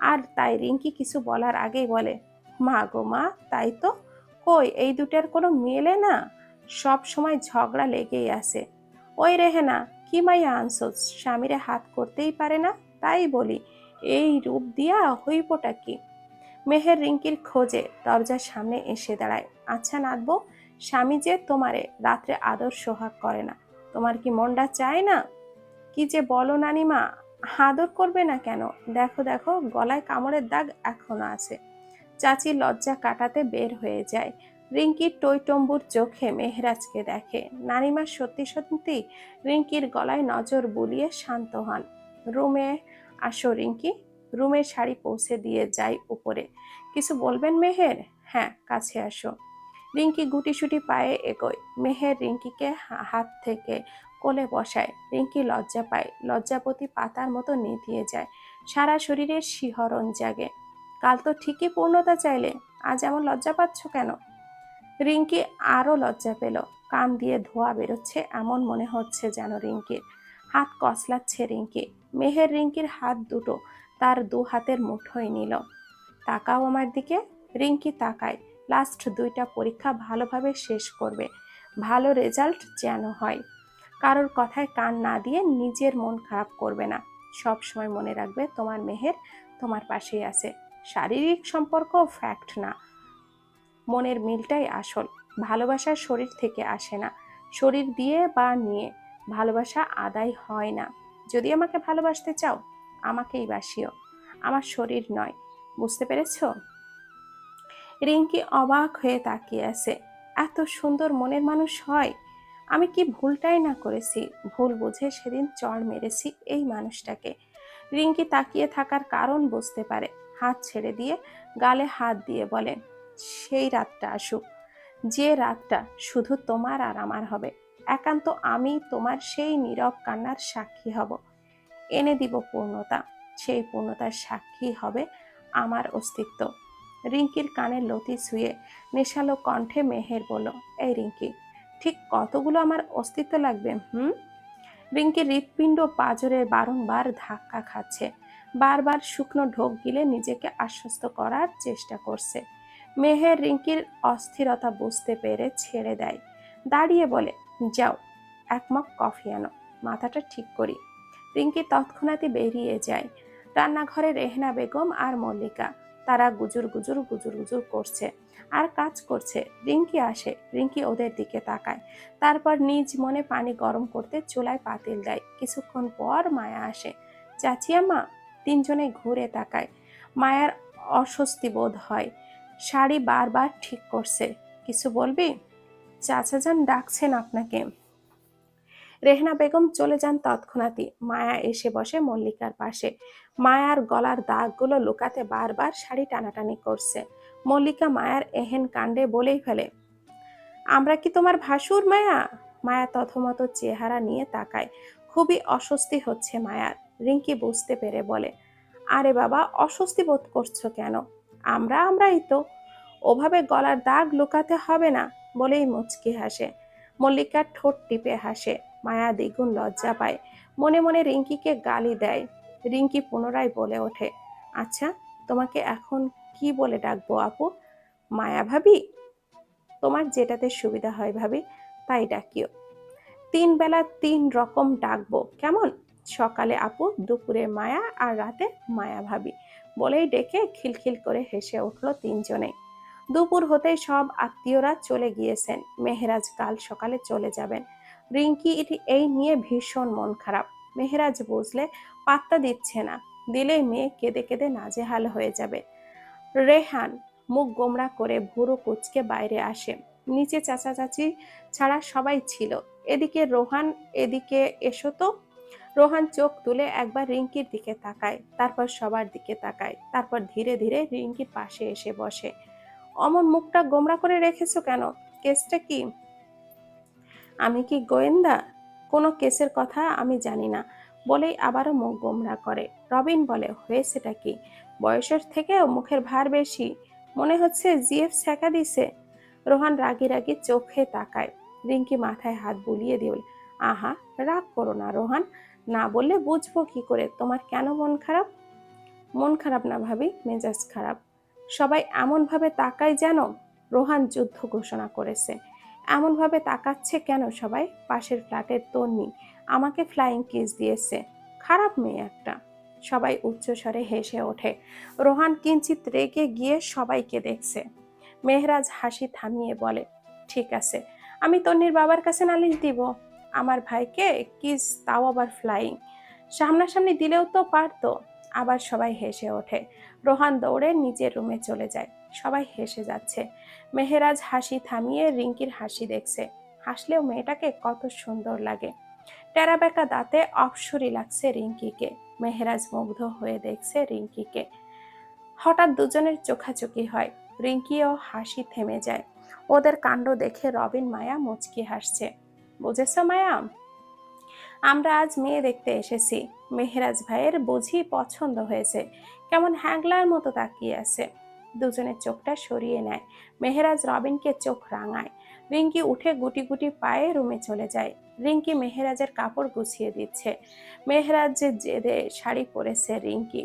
আর তাই রিঙ্কি কিছু বলার আগেই বলে, মা গো মা, তাই তো। কই, এই দুটার কোনো মেলে না, সব সময় ঝগড়া লেগেই আছে। ওই রেহেনা, কি মাইয়া আনছোস, স্বামীরে হাত করতেই পারে না, তাই বলি এই রূপ দিয়া হইবটা কি? মেহের রিঙ্কির খোঁজে দরজার সামনে এসে দাঁড়ায়। আচ্ছা নাতবো, স্বামী যে তোমারে রাত্রে আদর সোহাগ করে না, তোমার কি মনটা চায় না? কি যে বলো নানিমা, আদর করবে না কেন? দেখো দেখো, গলায় কামড়ের দাগ এখনো আছে। চাচি লজ্জা কাটাতে বের হয়ে যায়। রিঙ্কির টইটম্বুর চোখে মেহরাজকে দেখে। নানিমা সত্যি সত্যি রিঙ্কির গলায় নজর বুলিয়ে শান্ত হন। রুমে আসো রিঙ্কি। রুমের শাড়ি পৌঁছে দিয়ে যাই উপরে। কিছু বলবেন মেহের? হ্যাঁ, কাছে আসো। রিঙ্কি গুটিসুটি পায়ে এগোয়। মেহের রিঙ্কিকে হাত থেকে কোলে বসায়। রিঙ্কি লজ্জা পায়, লজ্জাপতি পাতার মতো নিভিয়ে যায়। সারা শরীরের শিহরণ জাগে। কাল তো ঠিকই পূর্ণতা চাইলে, আজ এমন লজ্জা পাচ্ছ কেন? রিঙ্কি আরো লজ্জা পেল। কান দিয়ে ধোঁয়া বেরোচ্ছে এমন মনে হচ্ছে যেন রিঙ্কির। হাত কসলাচ্ছে রিঙ্কি। মেহের রিঙ্কির হাত দুটো তার দু হাতের মুঠোয় নিল। তাকাও আমার দিকে। রিঙ্কি তাকায়। লাস্ট দুইটা পরীক্ষা ভালোভাবে শেষ করবে, ভালো রেজাল্ট যেন হয়। কারোর কথায় কান না দিয়ে নিজের মন খারাপ করবে না। সব সময় মনে রাখবে তোমার মেহের তোমার পাশেই আছে। শারীরিক সম্পর্ক ফ্যাক্ট না, মনের মিলটাই আসল। ভালোবাসা শরীর থেকে আসে না, শরীর দিয়ে বা নিয়ে ভালোবাসা আদায় হয় না। যদি আমাকে ভালোবাসতে চাও, আমাকেই বাসিও, আমার শরীর নয়। বুঝতে পেরেছো? রিঙ্কি অবাক হয়ে তাকিয়ে আছে। এত সুন্দর মনের মানুষ হয়? আমি কি ভুলটাই না করেছি? ভুল বুঝে সেদিন চড় মেরেছি এই মানুষটাকে। রিঙ্কি তাকিয়ে থাকার কারণ বুঝতে পারে। হাত ছেড়ে দিয়ে গালে হাত দিয়ে বলে, সেই রাতটা আসুক, যে রাতটা শুধু তোমার আর আমার হবে। একান্ত আমি তোমার সেই নীরব কান্নার সাক্ষী হব, এনে দিব পূর্ণতা। সেই পূর্ণতার সাক্ষী হবে আমার অস্তিত্ব। রিঙ্কির কানে লতি ছুঁয়ে নেশালো কণ্ঠে মেহের বলল, এই রিঙ্কি, ঠিক কতগুলো আমার অস্তিত্ব লাগবে? রিঙ্কির হৃৎপিণ্ড পাঁজরে বারংবার ধাক্কা খাচ্ছে, বারবার শুকনো ঢোক গিলে নিজেকে আশ্বস্ত করার চেষ্টা করছে। মেহের রিঙ্কির অস্থিরতা বুঝতে পেরে ছেড়ে দেয়, দাঁড়িয়ে বলে, যাও, এক মগ কফি আনো, মাথাটা ঠিক করি। রিঙ্কি তৎক্ষণাৎই বেরিয়ে যায়। রান্নাঘরে রেহনা বেগম আর মল্লিকা, তারা গুজুর গুজুর গুজুর গুজুর করছে আর কাজ করছে। রিঙ্কি আসে, রিঙ্কি ওদের দিকে তাকায়, তারপর নিজ মনে পানি গরম করতে চুলায় পাতিল দেয়। কিছুক্ষণ পর মায়া আসে। চাচি আম্মা। তিনজনে ঘুরে তাকায়। মায়ার অস্বস্তি বোধ হয়, শাড়ি বারবার ঠিক করছে। কিছু বলবি? চাচা যান ডাকছেন আপনাকে। রেহনা বেগম চলে যান তৎক্ষণাৎই। মায়া এসে বসে মল্লিকার পাশে। মায়ার গলার দাগগুলো লুকাতে বারবার শাড়ি টানাটানি করছে। মল্লিকা মায়ার এহেন কাণ্ডে বলেই ফেলে, আমরা কি তোমার ভাসুর মায়া? মায়া তথমত চেহারা নিয়ে তাকায়। খুবই অস্বস্তি হচ্ছে মায়ার। রিঙ্কি বুঝতে পেরে বলে, আরে বাবা, অস্বস্তি বোধ করছো কেন? আমরাই তো। ওভাবে গলার দাগ লুকাতে হবে না, বলেই মুচকি হাসে। মল্লিকার ঠোঁট টিপে হাসে। মায়া দ্বিগুণ লজ্জা পায়, মনে মনে রিঙ্কিকে গালি দেয়। রিঙ্কি পুনরায় বলে ওঠে, আচ্ছা, তোমাকে এখন কি বলে ডাকবো আপু? মায়া ভাবি? তোমার যেটাতে সুবিধা হয় ভাবি, তাই ডাকিও। 3 বেলা 3 রকম ডাকবো, কেমন? সকালে আপু, দুপুরে মায়া, আর রাতে মায়া ভাবি, বলেই ডেকে খিলখিল করে হেসে উঠল তিনজনে। দুপুর হতেই সব আত্মীয়রা চলে গিয়েছেন। মেহেরাজ কাল সকালে চলে যাবেন। রিঙ্কি এই নিয়ে ভীষণ মন খারাপ। মেহেরাজ বুঝলে পাত্তা দিচ্ছে না, দিলেই মেয়ে কেঁদে কেঁদে নাজেহাল হয়ে যাবে। রেহান মুখ গোমড়া করে ভুরু কুঁচকে বাইরে আসে। নিচে চাচা চাচি ছাড়া সবাই ছিল। এদিকে রোহান, এদিকে এসো তো। রোহান চোখ তুলে একবার রিঙ্কির দিকে তাকায়, তারপর সবার দিকে তাকায়, তারপর ধীরে ধীরে রিঙ্কির পাশে এসে বসে। অমন মুখটা গোমড়া করে রেখেছো কেন? কেসটা কি? আমি কি গোয়েন্দা? কোনো কেসের কথা আমি জানি না, বলেই আবারও মুখ গোমড়া করে। রবিন বলে, হয়েছেটা কি? বয়সের থেকেও মুখের ভার বেশি, মনে হচ্ছে জিএফ ছ্যাঁকা দিছে। রোহান রাগি রাগি চোখে তাকায়। রিঙ্কি মাথায় হাত বুলিয়ে দিয়ে বলে, আহা, রাগ করো না রোহান, না বললে বুঝবো কি করে তোমার কেন মন খারাপ? মন খারাপ না ভাবি, মেজাজ খারাপ। সবাই এমনভাবে তাকায় যেন রোহান যুদ্ধ ঘোষণা করেছে। এমনভাবে তাকাচ্ছে কেন সবাই? পাশের ফ্ল্যাটের তন্নি আমাকে ফ্লাইং কিস দিয়েছে, খারাপ মেয়ে একটা। সবাই উচ্চস্বরে হেসে ওঠে। রোহান কিঞ্চিত রেগে গিয়ে সবাইকে দেখছে। মেহরাজ হাসি থামিয়ে বলে, ঠিক আছে, আমি তন্নির বাবার কাছে নালিশ দিব। আমার ভাইকে কিস, তাও আবার ফ্লাইং। সামনাসামনি দিলেও তো পারতো। আবার সবাই হেসে ওঠে। রোহান দৌড়ে নিজের রুমে চলে যায়। সবাই হেসে যাচ্ছে। মেহেরাজ হাসি থামিয়ে রিঙ্কির হাসি দেখছে। হাসলেও মেয়েটাকে কত সুন্দর লাগে। টেরা বেঁকা দাঁতে অপসরী লাগছে রিঙ্কিকে। মেহেরাজ মুগ্ধ হয়ে দেখছে রিঙ্কিকে। হঠাৎ দুজনের চোখাচোখি হয়। রিঙ্কিও হাসি থেমে যায়। ওদের কাণ্ড দেখে রবিন মায়া মুচকি হাসছে। বুঝেছ মায়া, আমরা আজ মেয়ে দেখতে এসেছি। মেহেরাজ ভাইয়ের বুঝি পছন্দ হয়েছে? কেমন হ্যাংলার মতো তাকিয়ে আছে। দুজনের চোখটা সরিয়ে নেয়। মেহেরাজ রবিনকে চোখ রাঙায়। রিঙ্কি উঠে গুটি গুটি পায়ে রুমে চলে যায়। রিঙ্কি মেহেরাজের কাপড় গুছিয়ে দিচ্ছে। মেহেরাজ যে জেদে শাড়ি পরেছে রিঙ্কি।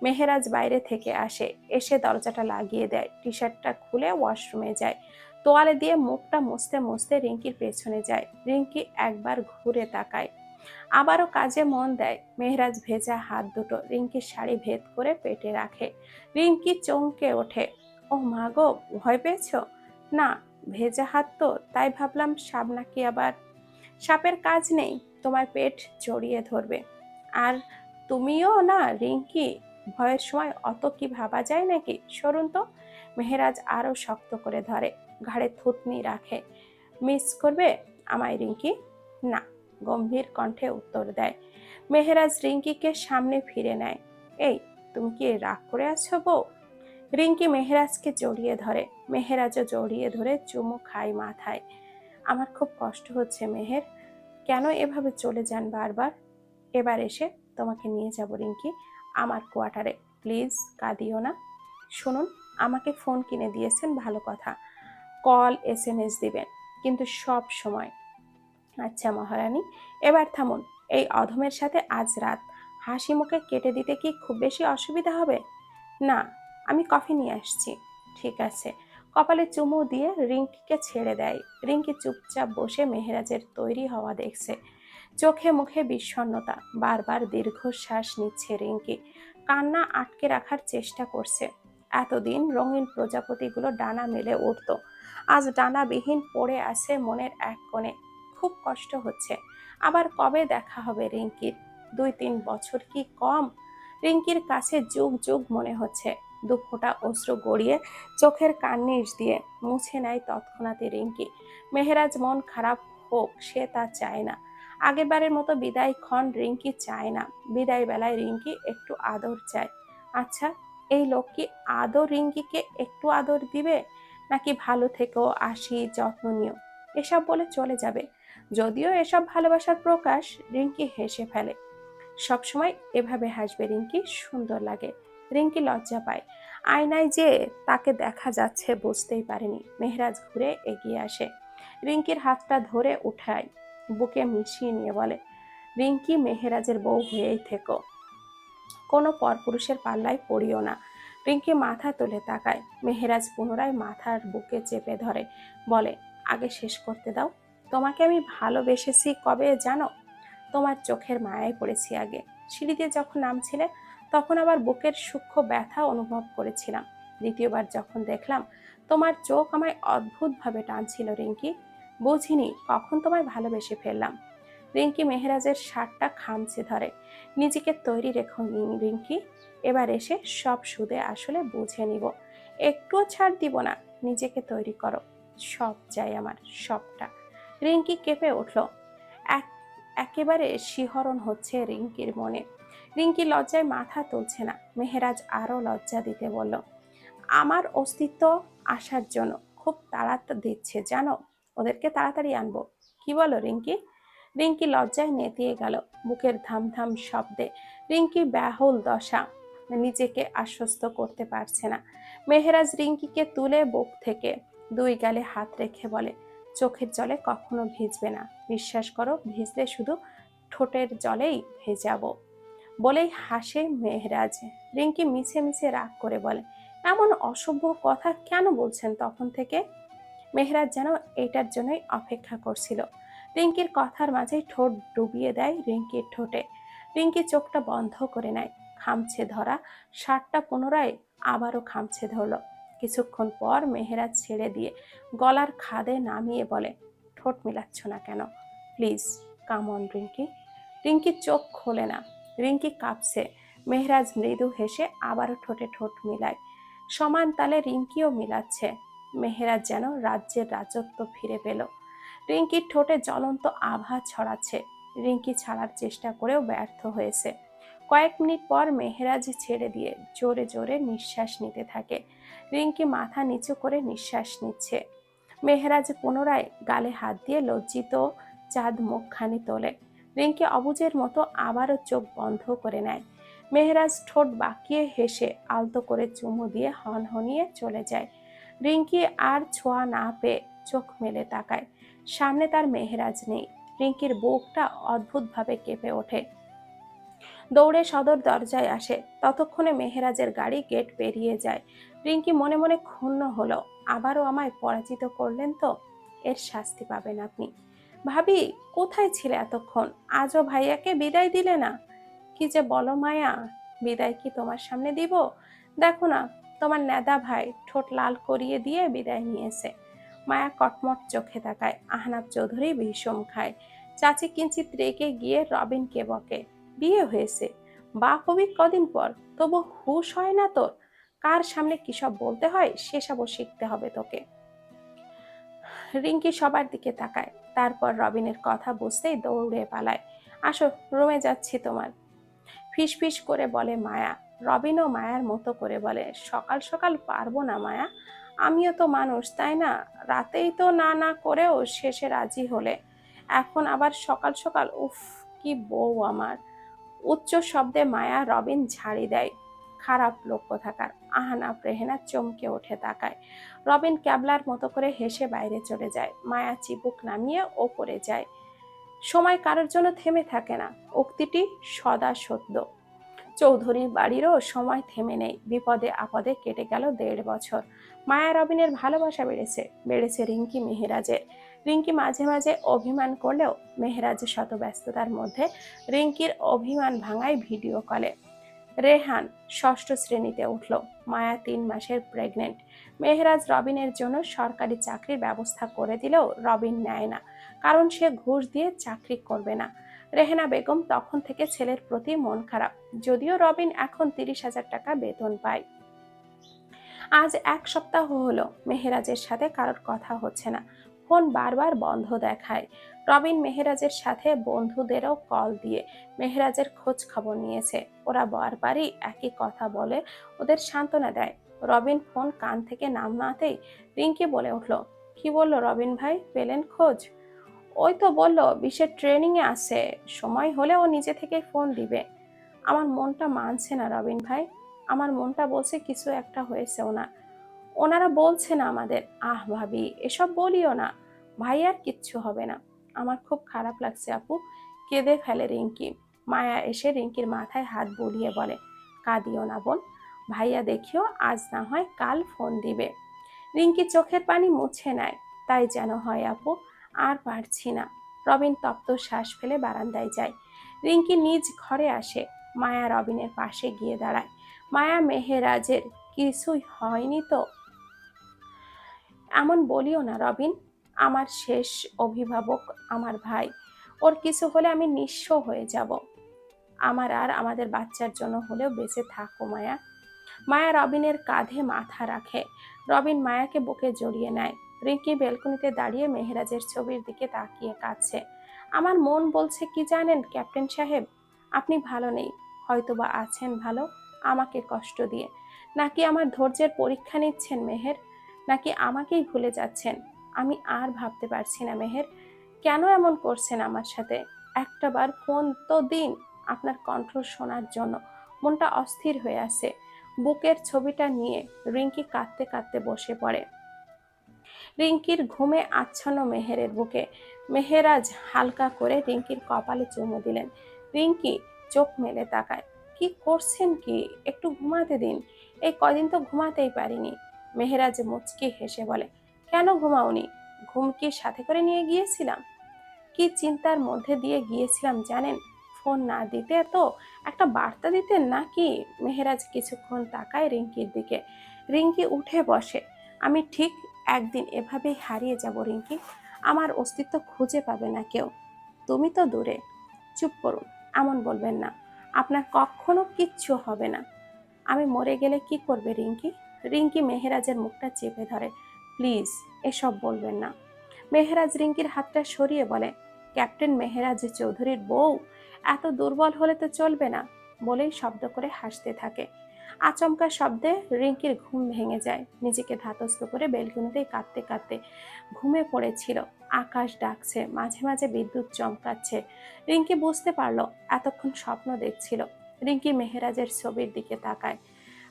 মেহেরাজ বাইরে থেকে আসে, এসে দরজাটা লাগিয়ে দেয়, টি শার্টটা খুলে ওয়াশরুমে যায়। তোয়ালে দিয়ে মুখটা মুছতে মুছতে রিঙ্কির পেছনে যায়। রিঙ্কি একবার ঘুরে তাকায়, আবারও কাজে মন দেয়। মেহরাজ ভেজা হাত দুটো রিঙ্কির শাড়ি ভেদ করে পেটে রাখে। রিঙ্কি চমকে ওঠে, ও মা গো, ভয় পেয়েছ? না, ভেজা হাত তো, তাই ভাবলাম সাপ নাকি আবার। সাপের কাজ নেই, তোমার পেট জড়িয়ে ধরবে। আর তুমিও না রিঙ্কি, ভয়ের সময় অত কি ভাবা যায় নাকি? সরুন তো। মেহেরাজ আরো শক্ত করে ধরে, ঘাড়ে থুতনি রাখে। মিস করবে আমায় রিঙ্কি? না, গম্ভীর কণ্ঠে উত্তর দেয়। মেহেরাজ রিঙ্কিকে সামনে ফিরে নেয়। এই, তুমি কি রাগ করে আছো বউ? রিঙ্কি মেহেরাজকে জড়িয়ে ধরে। মেহেরাজও জড়িয়ে ধরে চুমু খায় মাথায়। আমার খুব কষ্ট হচ্ছে মেহের, কেন এভাবে চলে যান বারবার? এবার এসে তোমাকে নিয়ে যাব রিঙ্কি, আমার কোয়ার্টারে। প্লিজ কাঁদিও না। শুনুন, আমাকে ফোন কিনে দিয়েছেন ভালো কথা, কল SMS দিবেন, কিন্তু সব সময়। আচ্ছা মহারানী, এবার থামুন। এই অধমের সাথে আজ রাত হাসি মুখে কেটে দিতে কি খুব বেশি অসুবিধা হবে? না, আমি কফি নিয়ে আসছি। ঠিক আছে। কপালে চুমু দিয়ে রিঙ্কিকে ছেড়ে দেয়। রিঙ্কি চুপচাপ বসে মেহেরাজের তৈরি হওয়া দেখছে। চোখে মুখে বিষণ্ণতা, বারবার দীর্ঘশ্বাস নিচ্ছে রিঙ্কি। কান্না আটকে রাখার চেষ্টা করছে। এতদিন রঙিন প্রজাপতিগুলো ডানা মেলে উঠত, আজ ডানাবিহীন পড়ে আছে মনের এক কোণে। খুব কষ্ট হচ্ছে। আবার কবে দেখা হবে রিঙ্কির? 2-3 বছর কি কম? রিঙ্কির কাছে যুগ যুগ মনে হচ্ছে। দুফোঁটা অশ্রু গড়িয়ে চোখের কার্নিশ দিয়ে মুছে নেয় তৎক্ষণাৎই রিঙ্কি। মেহেরাজ মন খারাপ হোক, সে তা চায় না। আগেরবারের মতো বিদায় ক্ষণ রিঙ্কি চায় না। বিদায় বেলায় রিঙ্কি একটু আদর চায়। আচ্ছা, এই লোক কি আদর রিঙ্কিকে একটু আদর দিবে, নাকি ভালো থেকো, আসি, যত্ন নিও এসব বলে চলে যাবে? যদিও এসব ভালোবাসার প্রকাশ, রিঙ্কি হেসে ফেলে। সবসময় এভাবে হাসবে রিঙ্কি, সুন্দর লাগে। রিঙ্কি লজ্জা পায়। আয়নায় যে তাকে দেখা যাচ্ছে বুঝতেই পারেনি। মেহরাজ ঘুরে এগিয়ে আসে, রিঙ্কির হাতটা ধরে উঠায়, বুকে মিশিয়ে নিয়ে বলে, রিঙ্কি, মেহেরাজের বউ হয়েই থেকো, কোনো পরপুরুষের পাল্লায় পড়িও না। রিঙ্কি মাথা তুলে তাকায়। মেহেরাজ পুনরায় মাথার বুকে চেপে ধরে, বলে, আগে শেষ করতে দাও। তোমাকে আমি ভালোবেসেছি কবে জানো? তোমার চোখের মায়ায় পড়েছি আগে। সিঁড়িতে যখন নামছিলে তখন আবার বুকের সূক্ষ্ম ব্যথা অনুভব করেছিলাম। দ্বিতীয়বার যখন দেখলাম তোমার চোখ আমায় অদ্ভুতভাবে টানছিল রিঙ্কি, বুঝিনি কখন তোমায় ভালোবেসে ফেললাম। রিঙ্কি মেহেরাজের শার্টটা খামচে ধরে। নিজেকে তৈরি রেখো রিঙ্কি, এবার এসে সব সুদে আসলে বুঝে নিব। একটুও ছাড় দিব না। নিজেকে তৈরি করো। সব চাই আমার, সবটা। রিঙ্কি কেঁপে উঠল। এক একেবারে শিহরণ হচ্ছে রিঙ্কির মনে। রিঙ্কি লজ্জায় মাথা তুলছে না। মেহেরাজ আরো লজ্জা দিতে বলল, আমার অস্তিত্ব আসার জন্য খুব তাড়া দিচ্ছে জানো, ওদেরকে তাড়াতাড়ি আনবো। কি বলো রিঙ্কি? রিঙ্কি লজ্জায় নেতিয়ে গেল। বুকের ধামধাম শব্দে রিঙ্কি ব্যাহুল দশা, নিজেকে আশ্বস্ত করতে পারছে না। মেহেরাজ রিঙ্কিকে তুলে বুক থেকে 2 গালে হাত রেখে বলে, চোখের জলে কখনো ভিজবে না, বিশ্বাস করো, ভিজলে শুধু ঠোঁটের জলেই ভেজাবো। বলেই হাসে মেহেরাজ। রিঙ্কি মিছে মিছে রাগ করে বলে, এমন অসভ্য কথা কেন বলছেন তখন থেকে? মেহেরাজ যেন এটার জন্যই অপেক্ষা করছিল। রিঙ্কির কথার মাঝে ঠোঁট ডুবিয়ে দেয় রিঙ্কির ঠোঁটে। রিঙ্কি চোখটা বন্ধ করে নেয়। খামছে ধরা শার্টটা পুনরায় আবারও খামছে ধরল। কিছুক্ষণ পর মেহেরাজ ছেড়ে দিয়ে গলার খাদে নামিয়ে বলে, ঠোঁট মিলাচ্ছ না কেন? Please come on Rinki. Rinki চোখ খোলে না। রিঙ্কি কাঁপছে। মেহেরাজ মৃদু হেসে আবারও ঠোঁটে ঠোঁট মিলায়। সমান তালে রিঙ্কিও মিলাচ্ছে। মেহেরাজ যেন রাজ্যের রাজত্ব ফিরে পেল। রিঙ্কির ঠোঁটে জ্বলন্ত আভা ছড়াচ্ছে। রিঙ্কি ছাড়ার চেষ্টা করেও ব্যর্থ হয়েছে। কয়েক মিনিট পর মেহেরাজ ছেড়ে দিয়ে জোরে জোরে নিঃশ্বাস নিতে থাকে। রিঙ্কি মাথা নিচু করে নিঃশ্বাস নিচ্ছে। মেহেরাজ পুনরায় গালে হাত দিয়ে লজ্জিত চাঁদ মুখখানি তোলে। রিঙ্কি অবুঝের মতো আবারও চোখ বন্ধ করে নেয়। মেহেরাজ ঠোঁট বাঁকিয়ে হেসে আলতো করে চুমু দিয়ে হনহনিয়ে চলে যায়। রিঙ্কি আর ছোঁয়া না পেয়ে চোখ মেলে তাকায়। সামনে তার মেহেরাজ নেই। রিঙ্কির বুকটা অদ্ভুতভাবে কেঁপে ওঠে। দৌড়ে সদর দরজায় আসে। ততক্ষণে মেহেরাজের গাড়ি গেট পেরিয়ে যায়। রিঙ্কি মনে মনে ক্ষুণ্ণ হলো, আবারও আমায় পরাজিত করলেন তো, এর শাস্তি পাবেন আপনি। ভাবি, কোথায় ছিলে এতক্ষণ? আজও ভাইয়াকে বিদায় দিলে না? কি যে বলো মায়া, বিদায় কি তোমার সামনে দিব? দেখো না, তোমার নেদা ভাই ঠোঁট লাল করিয়ে দিয়ে বিদায় নিয়েছে। মায়া কটমট চোখে তাকায়। আহনাব চৌধুরী বিষম খায়। চাচি কিঞ্চিত রেগে গিয়ে রবিনকে বকে, বিয়ে হয়েছে, বাপ হবি কদিন পর, তবু হুঁশ হয় না তোর? কার সামনে কিসব বলতে হয় সেসবও শিখতে হবে তোকে। রিঙ্কি সবার দিকে তাকায়, তারপর রবিনের কথা বুঝতেই দৌড়ে পালায়। আসো, রুমে যাচ্ছি তোমার। ফিস ফিস করে বলে মায়া। রবিনও মায়ার মতো করে বলে, সকাল সকাল পারবো না মায়া, আমিও তো মানুষ তাই না? রাতেই তো না না করেও শেষে রাজি হলে, এখন আবার সকাল সকাল, উফ, কি বউ আমার। উচ্চ শব্দে মায়া রবিন ঝাড়ি দেয়। খারাপ লোক কোথাকার। আহনাফ রেহেনা চমকে ওঠে তাকায়। রবিন ক্যাবলার মতো করে হেসে বাইরে চলে যায়। মায়া চিবুক নামিয়ে ওপরে যায়। সময় কারোর জন্য থেমে থাকে না, উক্তিটি সদা সত্য। চৌধুরীর বাড়িরও সময় থেমে নেই। বিপদে আপদে কেটে গেল 1.5 বছর। মায়া রবিনের ভালোবাসা বেড়েছে, বেড়েছে রিঙ্কি মেহেরাজের। রিঙ্কি মাঝে মাঝে অভিমান করলেও মেহেরাজের শত ব্যস্ততার মধ্যে রিঙ্কির অভিমান ভাঙায় ভিডিও কলে। রেহান 6ষ্ঠ শ্রেণীতে উঠল। মায়া 3 মাসের প্রেগনেন্ট। মেহেরাজ রবিনের জন্য সরকারি চাকরির ব্যবস্থা করে দিলেও রবিন নেয় না, কারণ সে ঘুষ দিয়ে চাকরি করবে না। রেহেনা বেগম তখন থেকে ছেলের প্রতি মন খারাপ, যদিও রবিন এখন 30,000 টাকা বেতন পায়। আজ 1 সপ্তাহ হলো মেহেরাজের সাথে কারোর কথা হচ্ছে না। ফোন বারবার বন্ধ দেখায়। রবিন মেহেরাজের সাথে বন্ধুদেরও কল দিয়ে মেহেরাজের খোঁজ খবর নিয়েছে। ওরা বারবারই একই কথা বলে ওদের সান্ত্বনা দেয়। রবিন ফোন কান থেকে নামাতেই রিঙ্কি বলে উঠল, কি বললো রবিন ভাই, পেলেন খোঁজ? ওই তো বললো বিশেষ ট্রেনিং এ আছে, সময় হলে ও নিজে থেকে ফোন দিবে। আমার মনটা মানছে না রবিন ভাই, আমার মনটা বলছে কিছু একটা হয়েছে ওনারা বলছে না আমাদের। আহ ভাবি, এসব বলিও না, ভাইয়ার কিচ্ছু হবে না। আমার খুব খারাপ লাগছে আপু, কেঁদে ফেলে রিঙ্কি। মায়া এসে রিঙ্কির মাথায় হাত বুলিয়ে বলে, কাঁদিও না বোন, ভাইয়া দেখিও আজ না হয় কাল ফোন দিবে। রিঙ্কি চোখের পানি মুছে নেয়। তাই যেন হয় আপু, আর পারছি না। রবিন তপ্ত শ্বাস ফেলে বারান্দায় যায়। রিঙ্কি নিজ ঘরে আসে। মায়া রবিনের পাশে গিয়ে দাঁড়ায়। মায়া, মেহেরাজের কিছুই হয়নি তো? এমন বলিও না রবিন, আমার শেষ অভিভাবক আমার ভাই, ওর কিছু হলে আমি নিঃস্ব হয়ে যাব। আমার আর আমাদের বাচ্চার জন্য হলেও বেঁচে থাকো মায়া। মায়া রবিনের কাঁধে মাথা রাখে। রবিন মায়াকে বুকে জড়িয়ে নেয়। রিঙ্কি বেলকনিতে দাঁড়িয়ে মেহেরাজের ছবির দিকে তাকিয়ে কাঁদছে। আমার মন বলছে কি জানেন ক্যাপ্টেন সাহেব, আপনি ভালো নেই, হয়তোবা আছেন ভালো আমাকে কষ্ট দিয়ে। নাকি আমার ধৈর্যের পরীক্ষা নিচ্ছেন মেহের, নাকি আমাকেই ভুলে যাচ্ছেন? আমি আর ভাবতে পারছি না মেহের, কেন এমন করছেন আমার সাথে? একটাবার ফোন তো দিন আপনার কণ্ঠ শোনার জন্য, মনটা অস্থির হয়ে আছে। বুকের ছবিটা নিয়ে রিঙ্কি কাঁদতে কাঁদতে বসে পড়ে। রিঙ্কির ঘুমে আচ্ছন্ন মেহেরের বুকে। মেহেরাজ হালকা করে রিঙ্কির কপালে চুমু দিলেন। রিঙ্কি চোখ মেলে তাকায়। কি করছেন কি, একটু ঘুমাতে দিন, এই কদিন তো ঘুমাতেই পারিনি। মেহেরাজ মুচকি হেসে বলে, কেন ঘুমাওনি? ঘুম কি সাথে করে নিয়ে গিয়েছিলাম? কি চিন্তার মধ্যে দিয়ে গিয়েছিলাম জানেন? ফোন না দিতে তো একটা বার্তা দিতেন নাকি? মেহেরাজ কিছুক্ষণ তাকায় রিঙ্কির দিকে। রিঙ্কি উঠে বসে। আমি ঠিক একদিন এভাবেই হারিয়ে যাব রিঙ্কি, আমার অস্তিত্ব খুঁজে পাবে না কেউ। তুমি তো দূরে। চুপ করুন, এমন বলবেন না, আপনার কখনো কিচ্ছু হবে না। আমি মরে গেলে কি করবে রিঙ্কি? রিঙ্কি মেহেরাজের মুখটা চেপে ধরে। প্লিজ এসব বলবেন না। মেহেরাজ রিঙ্কির হাতটা সরিয়ে বলে, ক্যাপ্টেন মেহেরাজ চৌধুরীর বউ এত দুর্বল হলে তো চলবে না, বলেই শব্দ করে হাসতে থাকে। আচমকা শব্দে রিঙ্কির ঘুম ভেঙে যায়। নিজেকে ধাতস্থ করে বেলকনিতেই কাঁদতে কাঁদতে ঘুমে পড়েছিল। আকাশ ডাকছে, মাঝে মাঝে বিদ্যুৎ চমকাচ্ছে। রিঙ্কি বুঝতে পারলো এতক্ষণ স্বপ্ন দেখছিল। রিঙ্কি মেহেরাজের ছবির দিকে তাকায়।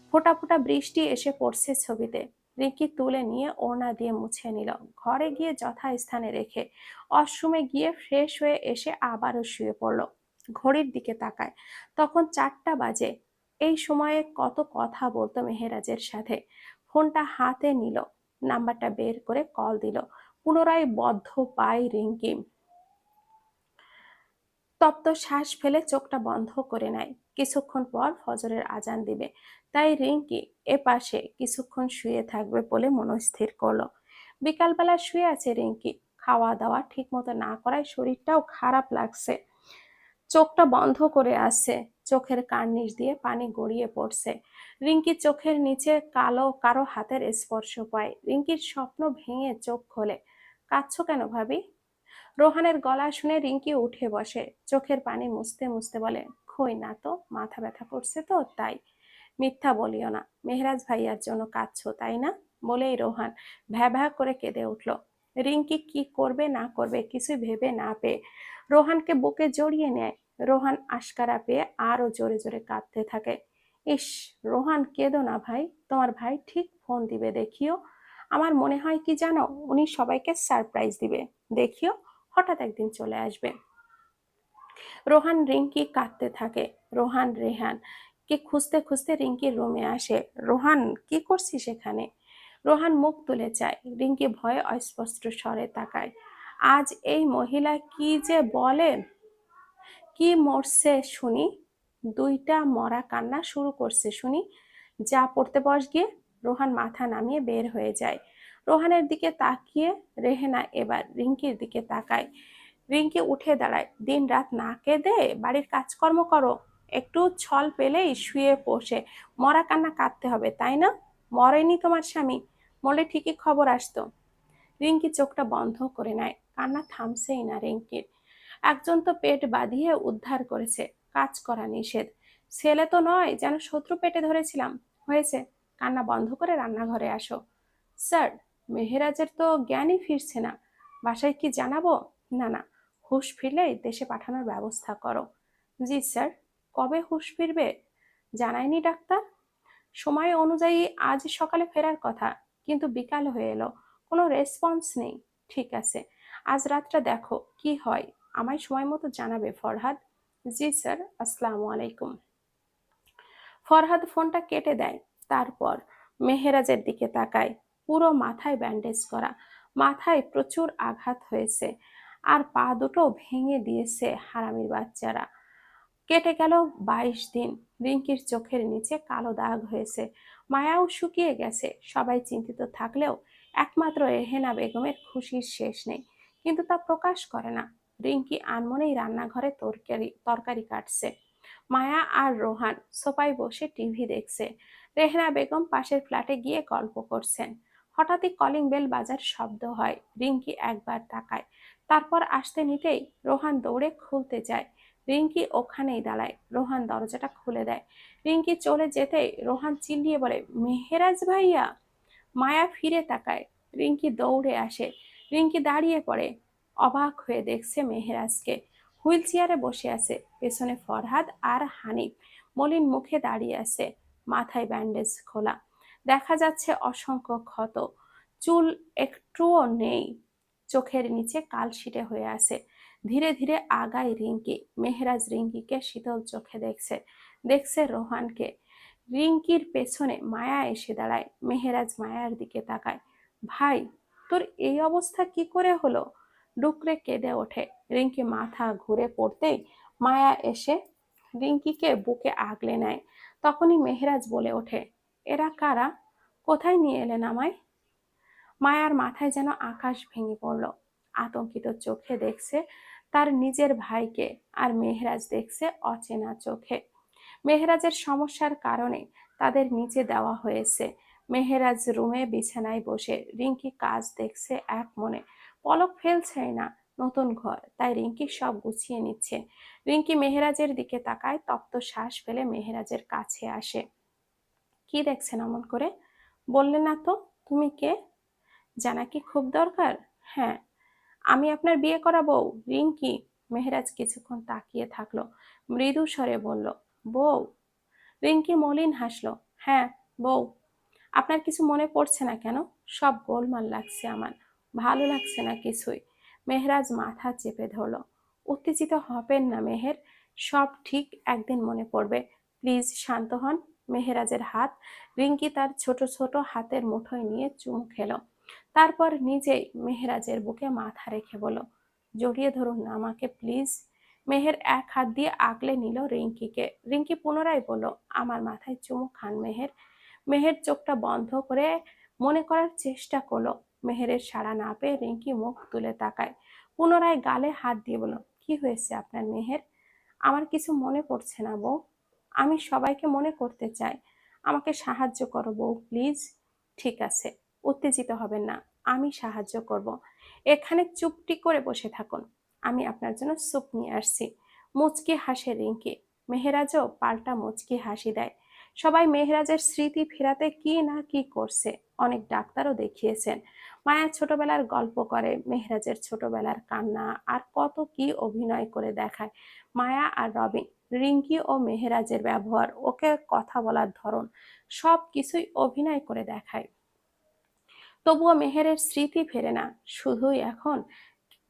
ফোঁটা ফোঁটা বৃষ্টি এসে পড়ছে ছবিতে। রিঙ্কি তুলে নিয়ে ওড়না দিয়ে মুছে নিল। ঘরে গিয়ে যথাস্থানে রেখে ওয়াশরুমে গিয়ে ফ্রেশ হয়ে এসে আবারও শুয়ে পড়ল। ঘড়ির দিকে তাকায়, তখন 4টা বাজে। এই সময়ে কত কথা বলতো মেহেরাজের সাথে। ফোনটা হাতে নিল, নাম্বারটা বের করে কল দিল। পুনরায় বদ্ধ পায় রিঙ্কি। তপ্ত শ্বাস ফেলে চোখটা বন্ধ করে নেয়। কিছুক্ষণ পর ফজরের আজান দিবে, তাই রিঙ্কি এপাশে কিছুক্ষণ শুয়ে থাকবে বলে মনস্থির করলো। বিকালবেলা শুয়ে আছে রিঙ্কি। খাওয়া দাওয়া ঠিক মতো না করায় শরীরটাও খারাপ লাগছে। চোখটা বন্ধ করে আছে, চোখের কার্নিশ দিয়ে পানি গড়িয়ে পড়ছে। রিঙ্কি চোখের নিচে কালো কারো হাতের স্পর্শ পায়। রিঙ্কির স্বপ্ন ভেঙে চোখ খোলে। কাঁদছো কেন ভাবি? রোহানের গলা শুনে রিঙ্কি উঠে বসে। চোখের পানি মুছতে মুছতে বলে, কই না তো, মাথা ব্যথা করছে তো তাই। মিথ্যা বলিও না, মেহরাজ ভাইয়ার জন্য কাঁদছো তাই না? বলেই রোহান ভ্যা ভ্যা করে কেঁদে উঠল। রিঙ্কি কি করবে না করবে কিছুই ভেবে না পেয়ে রোহানকে বুকে জড়িয়ে নেয়। রোহান আশকারা পেয়ে আরো জোরে জোরে কাঁদতে থাকে। ইস, রোহান কেঁদো না ভাই, তোমার ভাই ঠিক ফোন দিবে দেখিও। আমার মনে হয় কি জানো, উনি সবাইকে সারপ্রাইজ দিবে, দেখিও হঠাৎ একদিন চলে আসবে। রোহান রিঙ্কি কাঁদতে থাকে। রোহান রেহান কে খুঁজতে খুঁজতে রিঙ্কির রুমে আসে। রোহান, কি করছিস এখানে? রোহান মুখ তুলে চায়। রিঙ্কি ভয়ে অস্পষ্ট স্বরে তাকায়। আজ এই মহিলা কি যে বলে! কি মরছে শুনি? দুইটা মরা কান্না শুরু করছে শুনি। যা পড়তে বস গিয়ে। রোহান মাথা নামিয়ে বের হয়ে যায়। রোহানের দিকে তাকিয়ে রেহেনা এবার রিঙ্কির দিকে তাকায়। রিঙ্কি উঠে দাঁড়ায়। দিন রাত না কেঁদে বাড়ির কাজকর্ম করো, একটু ছল পেলেই শুয়ে বসে মরা কান্না কাঁদতে হবে তাই না? মরেনি তোমার স্বামী, মরলে ঠিকই খবর আসতো। রিঙ্কি চোখটা বন্ধ করে নেয়। কান্না থামছেই না রিঙ্কির। একজন তো পেট বাঁধিয়ে উদ্ধার করেছে, কাজ করা নিষেধ। ছেলে তো নয় যেন শত্রু পেটে ধরেছিলাম। হয়েছে, কান্না বন্ধ করে রান্নাঘরে আসো। স্যার, মেহেরাজের তো জ্ঞানই ফিরছে না, বাসায় কি জানাবো? না না, হুঁশ ফিরলেই দেশে পাঠানোর ব্যবস্থা করো। জি স্যার। কবে হুঁশ ফিরবে জানায়নি ডাক্তার? সময় অনুযায়ী আজ সকালে ফেরার কথা, কিন্তু বিকাল হয়ে এলো, কোনো রেসপন্স নেই। ঠিক আছে, আজ রাতটা দেখো কি হয়, আমায় সময় মতো জানাবে ফরহাদ। জি স্যার, আসসালামু আলাইকুম। ফরহাদ ফোনটা কেটে দেয়। তারপর মেহেরাজের দিকে তাকায়। পুরো মাথায় ব্যান্ডেজ করা, মাথায় প্রচুর আঘাত হয়েছে, আর পা দুটো ভেঙে দিয়েছে হারামির বাচ্চারা। কেটে গেল 22 দিন। রিঙ্কির চোখের নিচে কালো দাগ হয়েছে, মায়াও শুকিয়ে গেছে। সবাই চিন্তিত থাকলেও একমাত্র রেহেনা বেগমের খুশির শেষ নেই, কিন্তু তা প্রকাশ করে না। রিঙ্কি আনমনেই রান্নাঘরে তরকারি তরকারি কাটছে। মায়া আর রোহান সোফায় বসে টিভি দেখছে। রেহেনা বেগম পাশের ফ্ল্যাটে গিয়ে গল্প করছেন। হঠাৎই কলিং বেল বাজার শব্দ হয়। রিঙ্কি একবার তাকায়, তারপর আসতে নিতেই রোহান দৌড়ে খুলতে যায়। রিঙ্কি ওখানেই দাঁড়ায়। রোহান দরজাটা খুলে দেয়। রিঙ্কি চলে যেতেই রোহান চিল্লিয়ে বলে, মেহেরাজ ভাইয়া! মায়া ফিরে তাকায়। রিঙ্কি দৌড়ে আসে। রিঙ্কি দাঁড়িয়ে পড়ে, অবাক হয়ে দেখছে মেহেরাজকে। হুইল চেয়ারে বসে আছে, পেছনে ফরহাদ আর হানিফ মলিন মুখে দাঁড়িয়ে আছে, মাথায় ব্যান্ডেজ খোলা, দেখা যাচ্ছে অসংখ্য ক্ষত, চুল একটুও নেই, চোখের নিচে কালশিটে হয়ে আছে। ধীরে ধীরে আগায় রিঙ্কি। মেহেরাজ রিঙ্কিকে শীতল চোখে দেখছে, দেখছে রোহানকে। রিঙ্কির পেছনে মায়া এসে দাঁড়ায়। মেহেরাজ মায়ার দিকে তাকায়। ভাই, তোর এই অবস্থা কি করে হলো? ডুকরে কেঁদে ওঠে। রিঙ্কি মাথা ঘুরে পড়তেই মায়া এসে রিঙ্কিকে বুকে আগলে নেয়। তখনই মেহেরাজ বলে ওঠে, এরা কারা? কোথায় নিয়ে এলেন আমায়? মায়ার মাথায় যেন আকাশ ভেঙে পড়ল। আতঙ্কিত চোখে দেখছে তার নিজের ভাইকে, আর মেহেরাজ দেখছে অচেনা চোখে। মেহেরাজের সমস্যার কারণে তাদের নিচে দেওয়া হয়েছে। মেহেরাজ রুমে বিছানায় বসে রিঙ্কি কাজ দেখছে এক মনে, পলক ফেলছেই না। নতুন ঘর, তাই রিঙ্কি সব গুছিয়ে নিচ্ছে। রিঙ্কি মেহেরাজের দিকে তাকায়, তপ্ত শ্বাস ফেলে মেহেরাজের কাছে আসে। কি দেখছেন অমন করে? বললেন না তো তুমি কে? জানা কি খুব দরকার? হ্যাঁ, আমি আপনার বিয়ে করা বউ, রিঙ্কি। মেহেরাজ কিছুক্ষণ তাকিয়ে থাকলো, মৃদু স্বরে বলল, বউ? রিঙ্কি মলিন হাসলো। হ্যাঁ, বউ। আপনার কিছু মনে পড়ছে না কেন? সব গোলমাল লাগছে আমার, ভালো লাগছে না কিছুই। মেহরাজ মাথা চেপে ধরলো। উত্তেজিত হবেন না মেহের, সব ঠিক একদিন মনে পড়বে। প্লিজ শান্ত হন। মেহেরাজের হাত রিঙ্কি তার ছোট ছোট হাতের মুঠোয় নিয়ে চুমু খেলো। তারপর নিজেই মেহেরাজের বুকে মাথা রেখে বলল, জড়িয়ে ধরুন না আমাকে প্লিজ। মেহের এক হাত দিয়ে আগলে নিল রিঙ্কিকে। রিঙ্কি পুনরায় বলল, আমার মাথায় চুমু খান মেহের। মেহের চোখটা বন্ধ করে মনে করার চেষ্টা করলো। মেহেরের সাড়া না পেয়ে রিঙ্কি মুখ তুলে তাকায়। পুনরায় গালে হাত দিয়ে বলল, কি হয়েছে আপনার মেহের? আমার কিছু মনে পড়ছে না বউ, আমি সবাইকে মনে করতে চাই, আমাকে সাহায্য করো বউ প্লিজ। ঠিক আছে, উত্তেজিত হবেন না, আমি সাহায্য করব। এখানে চুপটি করে বসে থাকুন, আমি আপনার জন্য স্যুপ নিয়ে আসছি। মুচকি হাসে রিঙ্কি। মেহেরাজও পাল্টা মুচকি হাসি দেয়। সবাই মেহেরাজের স্মৃতি ফেরাতে কি না কি করছে, অনেক ডাক্তারও দেখিয়েছেন। মায়া ছোটবেলার গল্প করে, মেহেরাজের ছোটবেলার কান্না, আর কত কি অভিনয় করে দেখায় মায়া আর রবিন। রিঙ্কি ও মেহেরাজের ব্যবহার, ওকে কথা বলার ধরন, সব কিছুই অভিনয় করে দেখায়। তবুও মেহেরের স্মৃতি ফেরে না, শুধুই এখন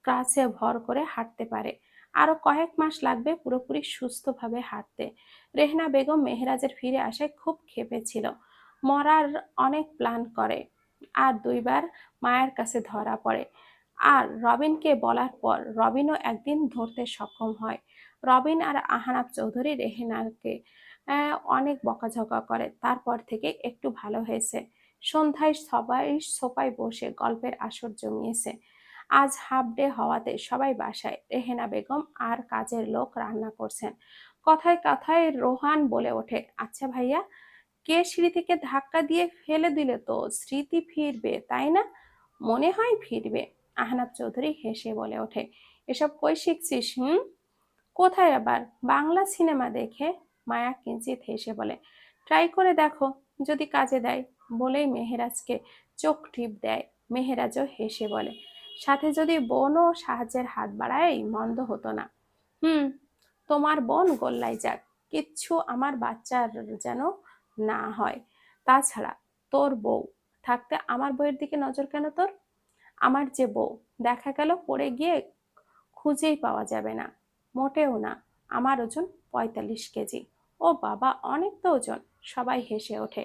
ক্রাচে ভর করে হাঁটতে পারে। আরো কয়েক মাস লাগবে পুরোপুরি সুস্থভাবে হাঁটতে। রেহনা বেগম মেহেরাজের ফিরে আসায় খুব ক্ষেপেছিল, মরার অনেক প্ল্যান করে, আর দুইবার মায়ের কাছে ধরা পড়ে। আর রবিনকে বলার পর রবিনও একদিন ধরতে সক্ষম হয়। রবিন আর আহনাব চৌধুরী রেহেনাকে অনেক বকাঝকা করে, তারপর থেকে একটু ভালো হয়েছে। সন্ধ্যায় সবাই সোফায় বসে গল্পের আসর জমিয়েছে। আজ হাফ ডে হওয়াতে সবাই বাসায়। রেহেনা বেগম আর কাজের লোক রান্না করছেন। কথায় কথায় রোহান বলে ওঠে, আচ্ছা ভাইয়া, কে সিঁড়ি থেকে ধাক্কা দিয়ে ফেলে দিলে তো স্মৃতি ফিরবে, তাই না? মনে হয় ফিরবে। আহনাব চৌধুরী হেসে বলে ওঠে, এসব কই শিখছিস? কোথায় আবার? বাংলা সিনেমা দেখে। মায়া কিঞ্চিত হেসে বলে, ট্রাই করে দেখো, যদি কাজে দেয়। বলেই মেহেরাজকে চোখ টিপ দেয়। মেহেরাজও হেসে বলে, সাথে যদি বোনও সাহায্যের হাত বাড়ায় মন্দ হতো না। হুম, তোমার বোন গোল্লাই যাক, কিচ্ছু আমার বাচ্চার যেন না হয়। তাছাড়া তোর বউ থাকতে আমার বউয়ের দিকে নজর কেন তোর? আমার যে বউ, দেখা গেল পড়ে গিয়ে খুঁজেই পাওয়া যাবে না। মোটেও না, আমার ওজন 45 কেজি। ও বাবা, অনেক তো ওজন। সবাই হেসে ওঠে।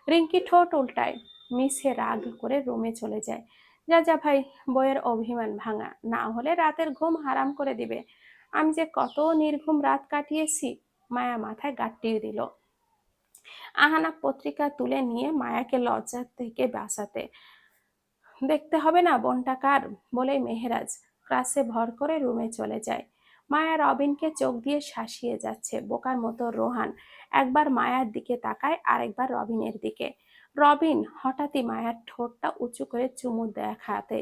রিঙ্কি ঠোঁট উল্টায়, মিছে রাগ করে রুমে চলে যায়। যা যা ভাই, বইয়ের অভিমান ভাঙা, না হলে রাতের ঘুম হারাম করে দিবে। আমি যে কত নির্ঘুম রাত কাটিয়েছি। মায়া মাথায় গাঁট্টিয়ে দিল। আহানা পত্রিকা তুলে নিয়ে মায়াকে লজ্জা থেকে বাঁচাতে, দেখতে হবে না বোনটা কার, বলেই মেহেরাজ ক্লাসে ভর করে রুমে চলে যায়। মায়া রবিনকে চোখ দিয়ে শাসিয়ে যাচ্ছে। বোকার মতো রোহান একবার মায়ার দিকে তাকায়, আরেকবার রবিনের দিকে। রবিন হঠাৎই মায়ার ঠোঁটটা উঁচু করে চুমু দেখাতে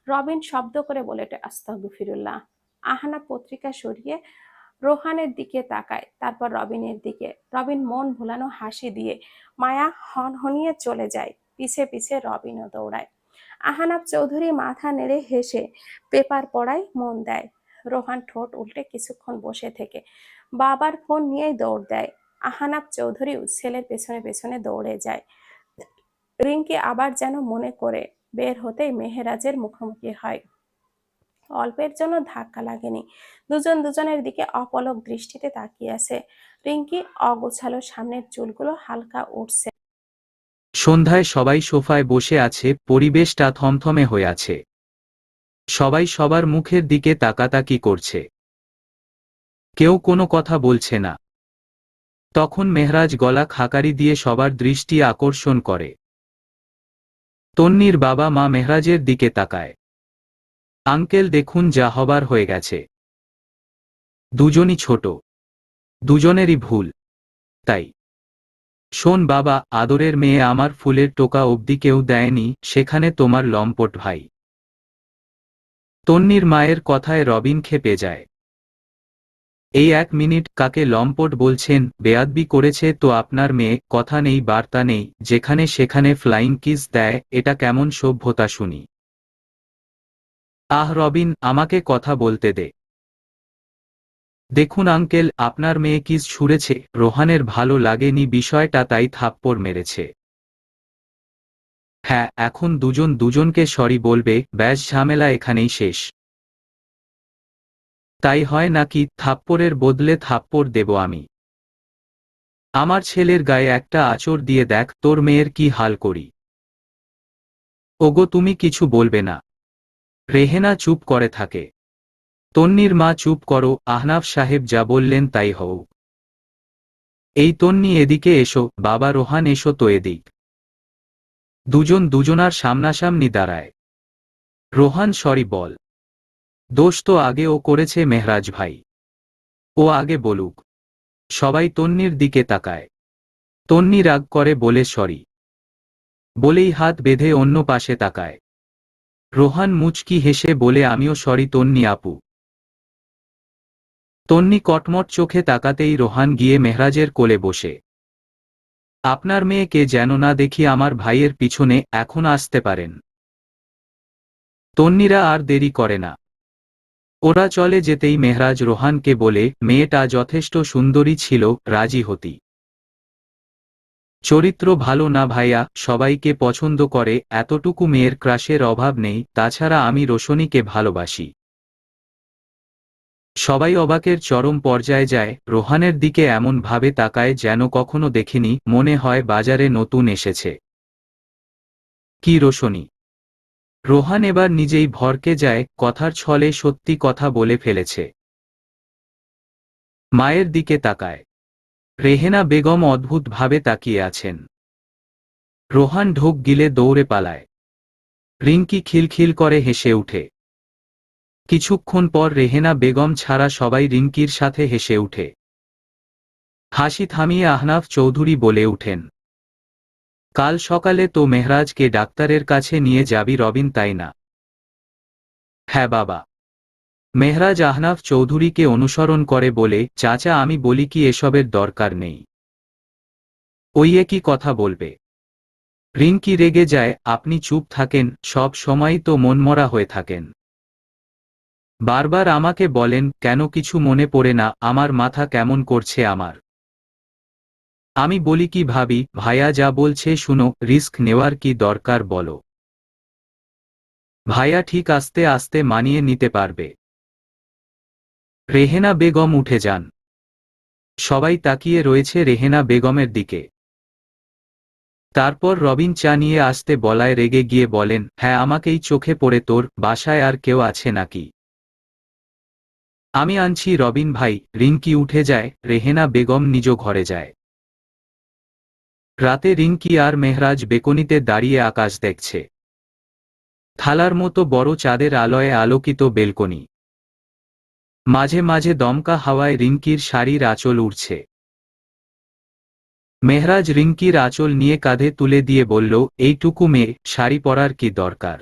রবিন শব্দ করে বলে ওঠে, আস্তাগফিরুল্লাহ। আহানা পত্রিকা সরিয়ে রোহানের দিকে তাকায়, তারপর রবিনের দিকে। রবিন মন ভোলানো হাসি দিয়ে মায়া হনহনিয়ে চলে যায়। পিছে পিছে রবিনও দৌড়ায়। আহনাব চৌধুরী মাথা নেড়ে হেসে পেপার পড়ায় মন দেয়। রোহান ঠোঁট উল্টে কিছুক্ষণ বসে থেকে বাবার ফোন নিয়েই দৌড় দেয়। আহনাব চৌধুরীও ছেলের পেছনে পেছনে দৌড়ে যায়। রিঙ্কি আবার যেন মনে করে বের হতেই মেহেরাজের মুখোমুখি হয়। অল্পের জন্য ধাক্কা লাগেনি, দুজন দুজনের দিকে অপলক দৃষ্টিতে তাকিয়ে আছে। রিঙ্কি অগোছালো সামনের চুলগুলো হালকা উঠছে। সন্ধ্যায় সবাই সোফায় বসে আছে, পরিবেশটা থমথমে হয়ে আছে। সবাই সবার মুখের দিকে তাকাতাকি করছে, কেউ কোনো কথা বলছে না। তখন মেহরাজ গলা খাকারি দিয়ে সবার দৃষ্টি আকর্ষণ করে। তন্নির বাবা মা মেহরাজের দিকে তাকায়। আঙ্কেল, দেখুন, যা হবার হয়ে গেছে। দুজনই ছোট, দুজনেরই ভুল। তাই শোন বাবা, আদরের মেয়ে আমার ফুলের টোকা অবধি কেউ দেয়নি, সেখানে তোমার লম্পট ভাই। তন্নির মায়ের কথায় রবিন ক্ষেপে যায়। এই 1 মিনিট, কাকে লম্পট বলছেন? বেয়াদবি করেছে তো আপনার মেয়ে? কথা নেই বার্তা নেই, যেখানে সেখানে ফ্লাইং কিস দেয়, এটা কেমন সভ্যতা শুনি? আহ রবিন, আমাকে কথা বলতে দে। দেখুন আঙ্কেল, আপনার মেয়ে কিস ছুঁড়েছে, রোহানের ভালো লাগেনি বিষয়টা, তাই থাপ্পড় মেরেছে। হ্যাঁ, এখন দুজন দুজনকে সরি বলবে, ব্যাস, ঝামেলা এখানেই শেষ। তাই হয় নাকি? থাপ্পড়ের বদলে থাপ্পড় দেব আমি। আমার ছেলের গায়ে একটা আঁচড় দিয়ে দেখ তোর মেয়ের কি হাল করি। ওগো, তুমি কিছু বলবে না? রেহেনা চুপ করে থাকে। তন্নির মা, চুপ করো, আহনাফ সাহেব যা বললেন তাই হোক। এই তন্নি, এদিকে এসো। বাবা রোহান, এসো তো এদিক। দুজন দুজনার সামনাসামনি দাঁড়ায়। রোহান, সরি বল। দোষ তো আগে ও করেছে মেহরাজ ভাই, ও আগে বলুক। সবাই তন্নির দিকে তাকায়। তন্নি রাগ করে বলে সরি বলেই হাত বেঁধে অন্য পাশে তাকায়। রোহান মুচকি হেসে বলে, আমিও সরি তন্নি আপু। তন্নি কটমট চোখে তাকাতেই রোহান গিয়ে মেহরাজের কোলে বসে। আপনার মেয়েকে যেন না দেখি আমার ভাইয়ের পিছনে, এখন আসতে পারেন। তন্নিরা আর দেরি করে না। ওরা চলে যেতেই মেহরাজ রোহানকে বলে, মেয়েটা যথেষ্ট সুন্দরী ছিল, রাজি হতি। চরিত্র ভালো না ভাইয়া, সবাইকে পছন্দ করে, এতটুকু মেয়ের ক্রাশের অভাব নেই, তাছাড়া আমি রোশনীকে ভালোবাসি। সবাই অবাকের চরম পর্যায়ে যায়, রোহানের দিকে এমন ভাবে তাকায় যেন কখনো দেখিনি, মনে হয় বাজারে নতুন এসেছে। কি রোশনী? রোহান এবার নিজেই ভরকে যায়, কথার ছলে সত্যি কথা বলে ফেলেছে। মায়ের দিকে তাকায়। রেহেনা বেগম অদ্ভুতভাবে তাকিয়ে আছেন। রোহান ঢোক গিলে দৌড়ে পালায়। রিঙ্কি খিলখিল করে হেসে উঠে। কিছুক্ষণ পর রেহেনা বেগম ছাড়া সবাই রিঙ্কির সাথে হেসে উঠে। হাসি থামিয়ে আহনাফ চৌধুরী বলে উঠেন, কাল সকালে তো মেহরাজকে ডাক্তারের কাছে নিয়ে যাবি রবিন, তাই না? হ্যাঁ বাবা। মেহরাজ আহনাফ চৌধুরীকে অনুসরণ করে বলে, চাচা আমি বলি কি এসবের দরকার নেই। ওই একই কথা বলবে। রিঙ্কি রেগে যায়, আপনি চুপ থাকেন, সব সময়ই তো মনমরা হয়ে থাকেন। বারবার আমাকে বলেন, কেন কিছু মনে পড়ে না, আমার মাথা কেমন করছে আমার। আমি বলি কি ভাবি, ভাইয়া যা বলছে শুনো, রিস্ক নেওয়ার কি দরকার বলো। ভাইয়া ঠিক আস্তে আস্তে মানিয়ে নিতে পারবে। রেহেনা বেগম উঠে যান। সবাই তাকিয়ে রয়েছে রেহেনা বেগমের দিকে। তারপর রবিন চা নিয়ে আসতে বলায় রেগে গিয়ে বলেন, হ্যাঁ আমাকেই চোখে পড়ে, তোর বাসায় আর কেউ আছে নাকি? আমি আনছি রবিন ভাই। রিঙ্কি উঠে যায়, রেহেনা বেগম নিজ ঘরে যায়। রাতে রিঙ্কি আর মেহরাজ বেকনিতে দাঁড়িয়ে আকাশ দেখছে। থালার মতো বড় চাঁদের আলোয় আলোকিত বেলকনি। মাঝে মাঝে দমকা হাওয়ায় রিঙ্কির শাড়ির আঁচল উড়ছে। মেহরাজ রিঙ্কির আঁচল নিয়ে কাঁধে তুলে দিয়ে বলল, এইটুকু মেয়ে, শাড়ি পরার কি দরকার?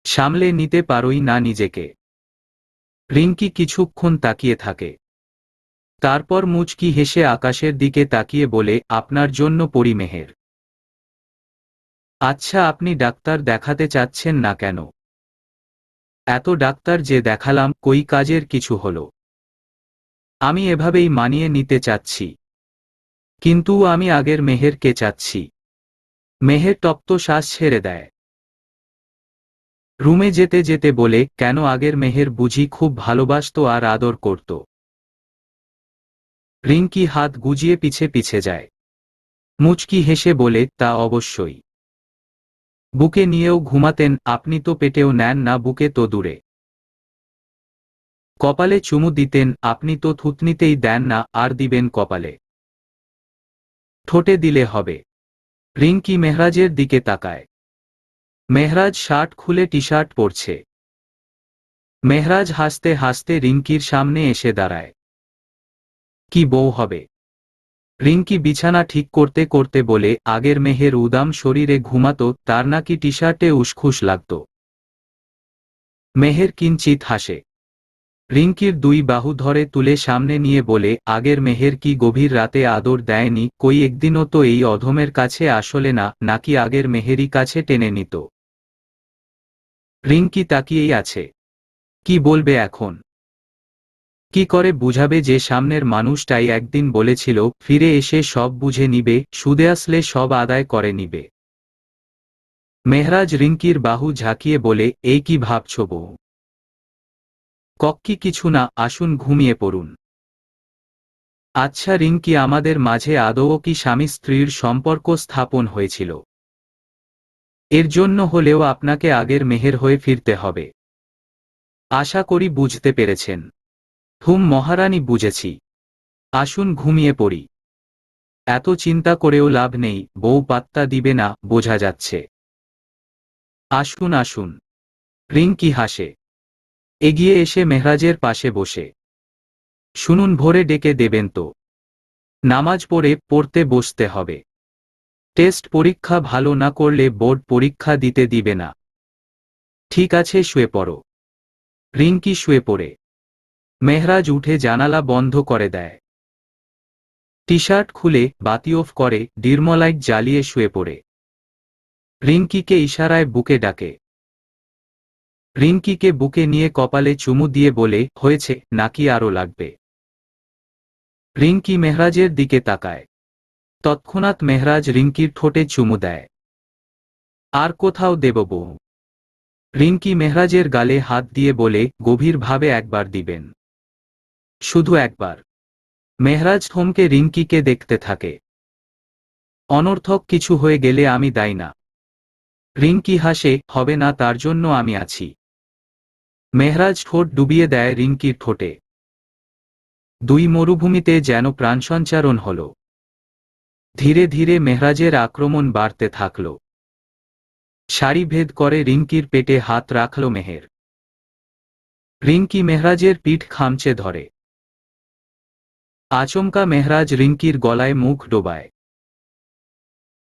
সামলে নিতে পারোই না নিজেকে? রিঙ্কি কিছুক্ষণ তাকিয়ে থাকে। তারপর মুচকি হেসে আকাশের দিকে তাকিয়ে বলে, আপনার জন্য পরি মেহের। আচ্ছা আপনি ডাক্তার দেখাতে চাচ্ছেন না কেন? এত ডাক্তার যে দেখালাম, কই কাজের কিছু হলো? আমি এভাবেই মানিয়ে নিতে চাচ্ছি। কিন্তু আমি আগের মেহেরকে চাচ্ছি। মেহের তপ্ত শ্বাস ছেড়ে দেয়। রুমে যেতে যেতে বলে, কেন আগের মেহের বুঝি খুব ভালোবাসতো আর আদর করত? রিঙ্কি হাত গুজিয়ে পিছে পিছে যায়। মুচকি হেসে বলে, তা অবশ্যই। বুকে নিয়েও ঘুমাতেন, আপনি তো পেটেও নেন না, বুকে তো দূরে। কপালে চুমু দিতেন, আপনি তো থুতনিতেই দেন না, আর দিবেন কপালে? ঠোঁটে দিলে হবে। রিঙ্কি মেহরাজের দিকে তাকায়। মেহরাজ শার্ট খুলে টি শার্ট পরছে। মেহরাজ হাসতে হাসতে রিঙ্কির সামনে এসে দাঁড়ায়। কি বউ হবে? রিঙ্কি বিছানা ঠিক করতে করতে বলে, আগের মেহের উদাম শরীরে ঘুমাতো, তার নাকি টি শার্টে উসখুস লাগত। মেহের কিঞ্চিত হাসে। রিঙ্কির দুই বাহু ধরে তুলে সামনে নিয়ে বলে, আগের মেহের কি গভীর রাতে আদর দেয়নি? কই একদিনও তো এই অধমের কাছে আসলে না, নাকি আগের মেহেরই কাছে টেনে নিত? রিঙ্কি তাকিয়েই আছে। কি বলবে এখন? কি করে বুঝাবে যে সামনের মানুষটাই একদিন বলেছিল, ফিরে এসে সব বুঝে নিবে, সুদে আসলে সব আদায় করে নিবে। মেহরাজ রিঙ্কির বাহু ঝাঁকিয়ে বলে, এই কি ভাবছ বউ? কক্কি কিছু না, আসুন ঘুমিয়ে পড়ুন। আচ্ছা রিঙ্কি, আমাদের মাঝে আদৌ কি স্বামী স্ত্রীর সম্পর্ক স্থাপন হয়েছিল? এর জন্য হলেও আপনাকে আগের মেহের হয়ে ফিরতে হবে। আশা করি বুঝতে পেরেছেন। হুম মহারানী, বুঝেছি। আসুন ঘুমিয়ে পড়ি। এত চিন্তা করেও লাভ নেই, বউ পাত্তা দিবে না, বোঝা যাচ্ছে। আসুন আসুন। রিঙ্কি হাসে। এগিয়ে এসে মেহরাজের পাশে বসে। শুনুন, ভোরে ডেকে দেবেন তো? নামাজ পড়তে বসতে হবে। টেস্ট পরীক্ষা ভালো না করলে বোর্ড পরীক্ষা দিতে দিবে না। ঠিক আছে, শুয়ে পড়ো। রিঙ্কি শুয়ে পড়ে। মেহরাজ উঠে জানালা বন্ধ করে দেয়। টি শার্ট খুলে বাতি অফ করে, ডিরমলাইট জ্বালিয়ে শুয়ে পড়ে। রিঙ্কিকে ইশারায় বুকে ডাকে। রিঙ্কিকে বুকে নিয়ে কপালে চুমু দিয়ে বলে, হয়েছে নাকি আরও লাগবে? রিঙ্কি মেহরাজের দিকে তাকায়। তৎক্ষণাৎ মেহরাজ রিঙ্কির ঠোঁটে চুমু দেয়। আর কোথাও দেব বউ? রিঙ্কি মেহরাজের গালে হাত দিয়ে বলে, গভীরভাবে একবার দিবেন, শুধু একবার। মেহরাজ থমকে রিঙ্কিকে দেখতে থাকে। অনর্থক কিছু হয়ে গেলে আমি দায়ী না। রিঙ্কি হাসে, হবে না, তার জন্য আমি আছি। মেহরাজ ঠোঁট ডুবিয়ে দেয় রিঙ্কির ঠোঁটে। দুই মরুভূমিতে যেন প্রাণসঞ্চারণ হল। ধীরে ধীরে মেহরাজের আক্রমণ বাড়তে থাকল। সারি ভেদ করে রিঙ্কির পেটে হাত রাখল মেহের। রিঙ্কি মেহরাজের পিঠ খামচে ধরে। আচমকা মেহরাজ রিঙ্কির গলায় মুখ ডোবায়।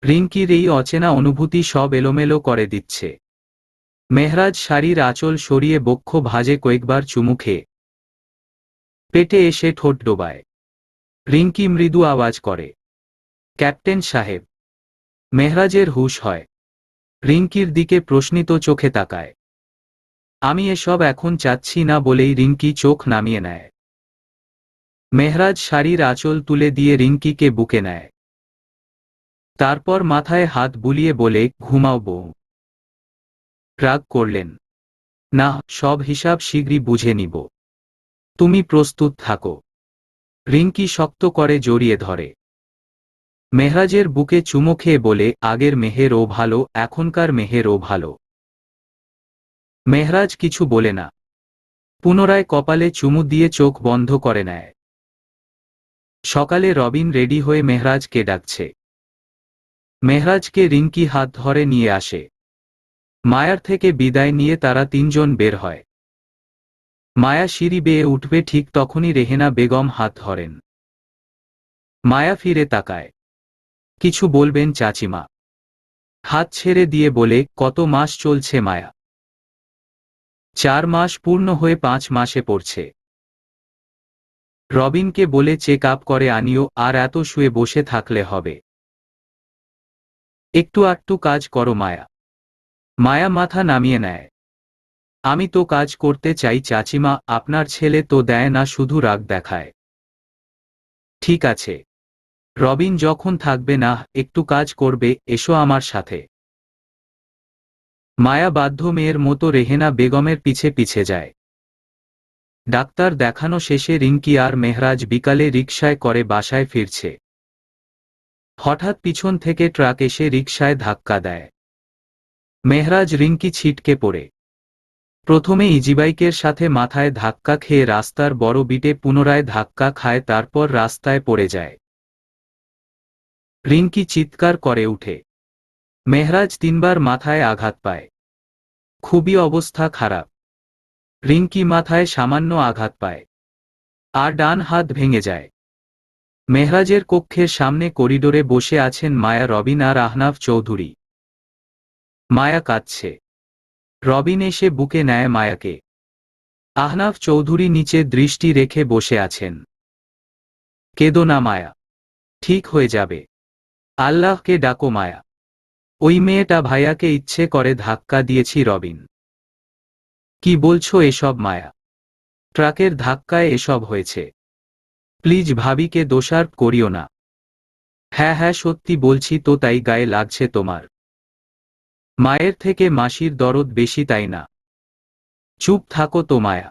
রিঙ্কির এই অচেনা অনুভূতি সব এলোমেলো করে দিচ্ছে। মেহরাজ শাড়ির আঁচল সরিয়ে বক্ষ ভাঁজে কয়েকবার চুমু খেয়ে পেটে এসে ঠোঁট ডোবায়। রিঙ্কি মৃদু আওয়াজ করে, ক্যাপ্টেন সাহেব। মেহরাজের হুঁশ হয়। রিঙ্কির দিকে প্রশ্নিত চোখে তাকায়। আমি এসব এখন চাচ্ছি না বলেই রিঙ্কি চোখ নামিয়ে নেয়। মেহরাজ শাড়ির আঁচল তুলে দিয়ে রিঙ্কিকে বুকে নেয়। তারপর মাথায় হাত বুলিয়ে বলে, ঘুমাও বউ। রাগ করলেন না, সব হিসাব শীঘ্রই বুঝে নিব। তুমি প্রস্তুত থাকো। রিঙ্কি শক্ত করে জড়িয়ে ধরে। মেহরাজের বুকে চুমো খেয়ে বলে, আগের মেহের ও ভালো, এখনকার মেহের ও ভালো। মেহরাজ কিছু বলে না। পুনরায় কপালে চুমু দিয়ে চোখ বন্ধ করে নেয়। সকালে রবিন রেডি হয়ে মেহরাজকে ডাকছে। মেহরাজকে রিঙ্কি হাত ধরে নিয়ে আসে। মায়ার থেকে বিদায় নিয়ে তারা তিনজন বের হয়। মায়া সিঁড়ি বেয়ে উঠবে ঠিক তখনই রেহেনা বেগম হাত ধরেন। মায়া ফিরে তাকায়। কিছু বলবেন চাচিমা? হাত ছেড়ে দিয়ে বলে, কত মাস চলছে মায়া? 4 মাস পূর্ণ হয়ে 5 মাসে পড়ছে। রবিনকে বলে চেক আপ করে আনিও, আর এত শুয়ে বসে থাকলে হবে। একটু আটটু কাজ করো মায়া। মায়া মাথা নামিয়ে নেয়। আমি তো কাজ করতে চাই চাচিমা, আপনার ছেলে তো দেয় না, শুধু রাগ দেখায়। ঠিক আছে, রবিন যখন থাকবে না, একটু কাজ করবে, এসো আমার সাথে। মায়া বাধ্য মেয়ের মতো রেহেনা বেগমের পিছে পিছে যায়। ডাক্তার দেখানো শেষে রিঙ্কি আর মেহরাজ বিকালে রিকশায় করে বাসায় ফিরছে। হঠাৎ পিছন থেকে ট্রাক এসে রিকশায় ধাক্কা দেয়। মেহরাজ রিঙ্কি ছিটকে পড়ে। প্রথমে ইজিবাইকের সাথে মাথায় ধাক্কা খেয়ে রাস্তার বড় বিটে পুনরায় ধাক্কা খায়, তারপর রাস্তায় পড়ে যায়। রিঙ্কি চিৎকার করে উঠে। মেহরাজ 3 বার মাথায় আঘাত পায়। খুবই অবস্থা খারাপ। রিঙ্কি মাথায় সামান্য আঘাত পায়, আর ডান হাত ভেঙে যায়। মেহরাজের কক্ষের সামনে করিডোরে বসে আছেন মায়া, রবিন আর আহনাফ চৌধুরী। মায়া কাঁদছে। রবিন এসে বুকে নেয় মায়াকে। আহনাফ চৌধুরী নিচে দৃষ্টি রেখে বসে আছেন। কেঁদো না মায়া, ঠিক হয়ে যাবে। আল্লাহকে ডাকো মায়া। ওই মেয়েটা ভাইয়াকে ইচ্ছে করে ধাক্কা দিয়েছি রবিন। কি বলছো এসব মায়া? ট্রাকের ধাক্কায় এসব হয়েছে। প্লিজ ভাবিকে দোষারোপ করিও না। হ্যাঁ হ্যাঁ সত্যি বলছি তো, তাই গায়ে লাগছে তোমার। মায়ের থেকে মাসির দরদ বেশি, তাই না? চুপ থাকো তো মায়া।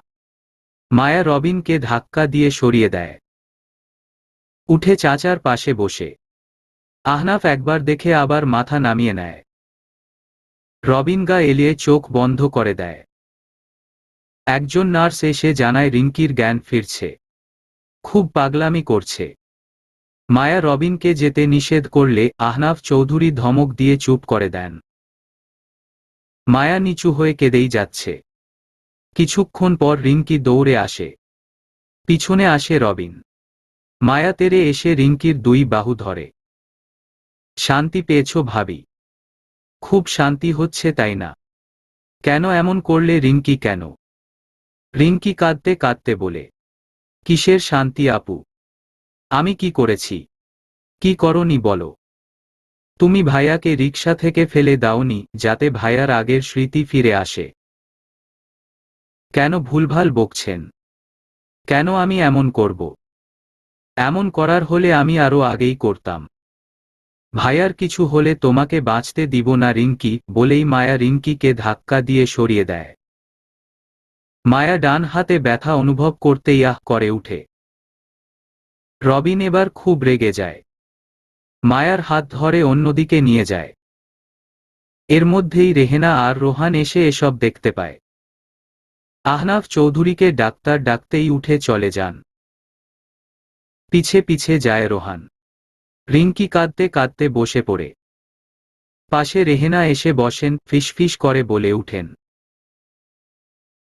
মায়া রবিনকে ধাক্কা দিয়ে সরিয়ে দেয়। উঠে চাচার পাশে বসে। আহনাফ একবার দেখে আবার মাথা নামিয়ে নেয়। রবিন গা এলিয়ে চোখ বন্ধ করে দেয়। একজন নার্স এসে জানায় রিঙ্কির জ্ঞান ফিরছে। খুব পাগলামি করছে। মায়া রবিনকে যেতে নিষেধ করলে আহনাফ চৌধুরী ধমক দিয়ে চুপ করে দেন। মায়া নিচু হয়ে কেঁদেই যাচ্ছে। কিছুক্ষণ পর রিঙ্কি দৌড়ে আসে। পিছনে আসে রবিন। মায়া তেড়ে এসে রিঙ্কির 2 বাহু ধরে। শান্তি পেয়েছো ভাবি? খুব শান্তি হচ্ছে তাই না? কেন এমন করলে রিঙ্কি, কেন? রিঙ্কি কাঁদতে কাঁদতে বলে, কিসের শান্তি আপু? আমি কি করেছি? কি করনি বলো? তুমি ভাইয়াকে রিকশা থেকে ফেলে দাওনি যাতে ভাইয়ার আগের স্মৃতি ফিরে আসে? কেন ভুলভাল বকছেন? কেন আমি এমন করব? এমন করার হলে আমি আরো আগেই করতাম। ভাইয়ার কিছু হলে তোমাকে বাঁচতে দিব না রিঙ্কি, বলেই মায়া রিঙ্কিকে ধাক্কা দিয়ে সরিয়ে দেয়। মায়া ডান হাতে ব্যথা অনুভব করতেই আহ করে উঠে। রবিন এবার খুব রেগে যায়। মায়ার হাত ধরে অন্যদিকে নিয়ে যায়। এর মধ্যেই রেহেনা আর রোহান এসে এসব দেখতে পায়। আহনাফ চৌধুরীকে ডাক্তার ডাকতেই উঠে চলে যান। পিছে পিছে যায় রোহান। রিঙ্কি কাঁদতে কাঁদতে বসে পড়ে। পাশে রেহেনা এসে বসেন, ফিসফিস করে বলে উঠেন,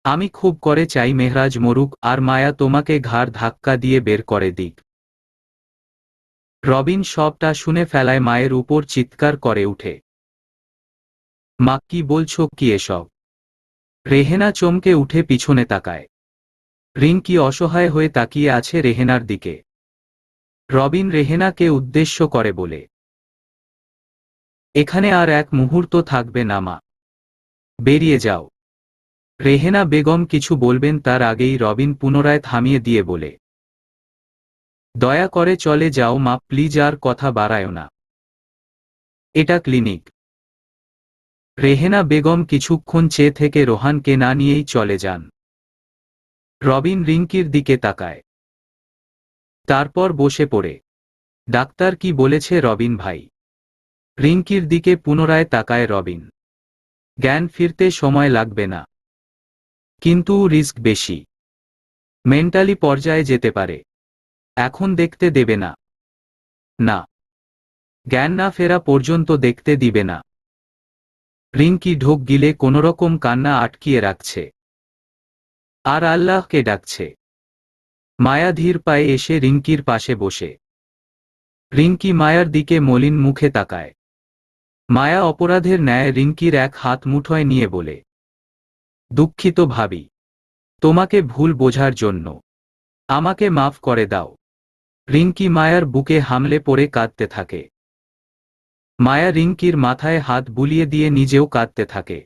আমি খুব করে চাই মেহরাজ মরুক আর মায়া তোমাকে ঘাড় ধাক্কা দিয়ে বের করে দিক। রবিন সবটা শুনে ফেলায় মায়ের উপর চিৎকার করে উঠে, মা কি বলছো কি এসব? রেহেনা চমকে উঠে পিছনে তাকায়। রিঙ্কি অসহায় হয়ে তাকিয়ে আছে রেহেনার দিকে। রবিন রেহেনাকে উদ্দেশ্য করে বলে, এখানে আর এক মুহূর্ত থাকবে না মা, বেরিয়ে যাও। রেহেনা বেগম কিছু বলবেন তার আগেই রবিন পুনরায় থামিয়ে দিয়ে বলে, দয়া করে চলে যাও মা, প্লিজ আর কথা বাড়ায়ো না, এটা ক্লিনিক। রেহেনা বেগম কিছুক্ষণ চেয়ে থেকে রোহানকে না নিয়েই চলে যান। রবিন রিঙ্কির দিকে তাকায়, তারপর বসে পড়ে, ডাক্তার কি বলেছে রবিন ভাই? রিঙ্কির দিকে পুনরায় তাকায় রবিন, জ্ঞান ফিরতে সময় লাগবে না, কিন্তু রিস্ক বেশি, মেন্টালি পর্যায়ে যেতে পারে, এখন দেখতে দেবে না। না, জ্ঞান না ফেরা পর্যন্ত দেখতে দিবে না। রিঙ্কি ঢোক গিলে কোনোরকম কান্না আটকিয়ে রাখছে আর আল্লাহকে ডাকছে। মায়া ধীর পায়ে এসে রিঙ্কির পাশে বসে। রিঙ্কি মায়ার দিকে মলিন মুখে তাকায়। মায়া অপরাধের ন্যায় রিঙ্কির এক হাত মুঠোয় নিয়ে বলে, দুঃখিত ভাবি, তোমাকে ভুল বোঝার জন্য, আমাকে মাফ করে দাও। রিঙ্কি মায়ার বুকে হামলে পড়ে কাঁদতে থাকে। মায়া রিঙ্কির মাথায় হাত বুলিয়ে দিয়ে নিজেও কাঁদতে থাকে।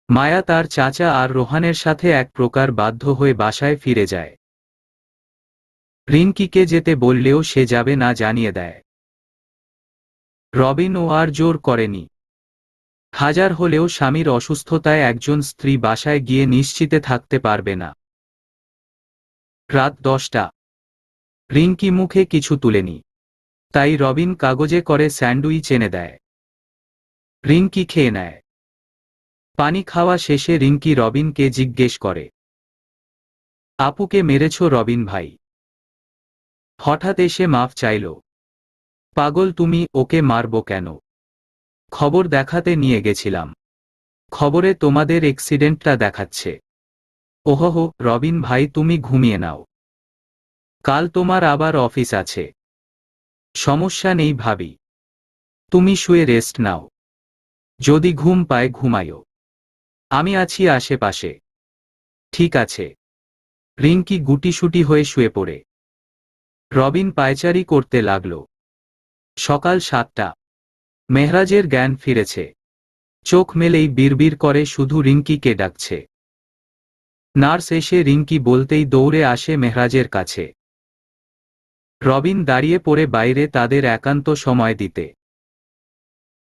মায়া তার চাচা আর রোহানের সাথে এক প্রকার বাধ্য হয়ে বাসায় ফিরে যায়। রিঙ্কিকে যেতে বললেও সে যাবে না জানিয়ে দেয়। রবিন ও আর জোর করেনি। হাজার হলেও স্বামীর অসুস্থতায় একজন স্ত্রী বাসায় গিয়ে নিশ্চিতে থাকতে পারবে না। রাত 10টা। রিঙ্কি মুখে কিছু তুলেনি, তাই রবিন কাগজে করে স্যান্ডউইচ এনে দেয়। রিঙ্কি খেয়ে নেয়। পানি খাওয়া শেষে রিঙ্কি রবিনকে জিজ্ঞেস করে, আপুকে মেরেছ রবিন ভাই? হঠাৎ এসে মাফ চাইল। পাগল তুমি, ওকে মারব কেন? খবর দেখাতে নিয়ে গেছিলাম, খবরে তোমাদের অ্যাক্সিডেন্টটা দেখাচ্ছে। ওহো রবিন ভাই, তুমি ঘুমিয়ে নাও, কাল তোমার আবার অফিস আছে। সমস্যা নেই ভাবি, তুমি শুয়ে রেস্ট নাও, যদি ঘুম পায় ঘুমায়ো, আমি আছি আশেপাশে। ঠিক আছে। রিঙ্কি গুটিসুটি হয়ে শুয়ে পড়ে। রবিন পায়চারি করতে লাগল। সকাল 7টা। মেহরাজের জ্ঞান ফিরেছে। চোখ মেলেই বিড়বিড় করে শুধু রিঙ্কিকে ডাকছে। নার্স এসে রিঙ্কি বলতেই দৌড়ে আসে মেহরাজের কাছে। রবিন দাঁড়িয়ে পড়ে বাইরে তাদের একান্ত সময় দিতে।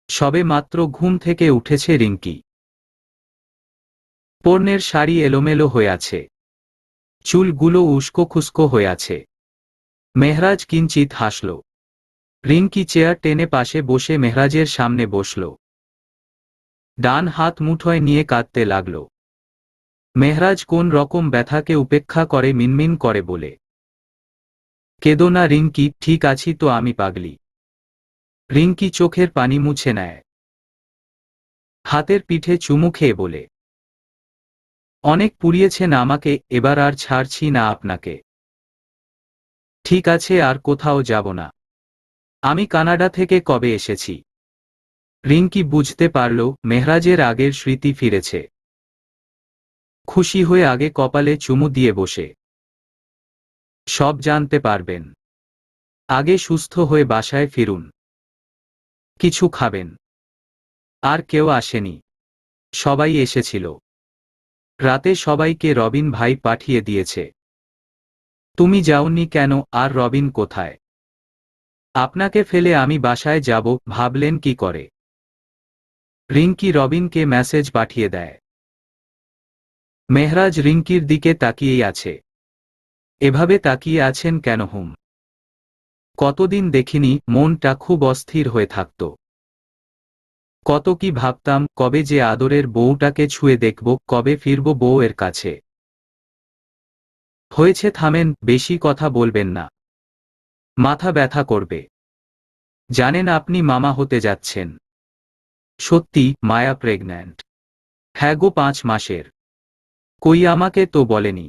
সবে মাত্র ঘুম থেকে উঠেছে রিঙ্কি। পর্নের শাড়ি এলোমেলো হয়ে আছে, চুলগুলো উস্কো খুস্কো হয়ে আছে। মেহরাজ কিঞ্চিত হাসল। রিঙ্কি চেয়ার টেনে পাশে বসে মেহরাজের সামনে বসল। ডান হাত মুঠোয় নিয়ে কাঁদতে লাগল। মেহরাজ কোন রকম ব্যথাকে উপেক্ষা করে মিনমিন করে বলে, কেঁদো না রিঙ্কি, ঠিক আছি তো আমি পাগলি। রিঙ্কি চোখের পানি মুছে নেয়। হাতের পিঠে চুমু খেয়ে বলে, অনেক পুড়িয়েছেন আমাকে, এবার আর ছাড়ছি না আপনাকে। ঠিক আছে, আর কোথাও যাব না। আমি কানাডা থেকে কবে এসেছি। রিঙ্কি বুঝতে পারল মেহরাজের আগের স্মৃতি ফিরেছে। খুশি হয়ে আগে কপালে চুমু দিয়ে বসে, সব জানতে পারবেন। আগে সুস্থ হয়ে বাসায় ফিরুন, কিছু খাবেন। আর কেউ আসেনি, সবাই এসেছিল। রাতে সবাইকে রবিন ভাই পাঠিয়ে দিয়েছে। তুমি যাওনি কেন? আর রবিন কোথায়? আপনাকে ফেলে আমি বাসায় যাব ভাবলেন কি করে? রিঙ্কি রবিনকে মেসেজ পাঠিয়ে দেয়। মেহরাজ রিঙ্কির দিকে তাকিয়েই আছে। এভাবে তাকিয়ে আছেন কেন? কতদিন দেখিনি, মনটা খুব অস্থির হয়ে থাকত। কত কি ভাবতাম, কবে যে আদরের বউটাকে ছুঁয়ে দেখব, কবে ফিরব বউয়ের কাছে। হয়েছে, থামেন, বেশি কথা বলবেন না, মাথা ব্যথা করবে। জানেন আপনি মামা হতে যাচ্ছেন? সত্যি? মায়া প্রেগন্যান্ট? হ্যাঁ গো, 5 মাসের। কই, আমাকে তো বলেনি।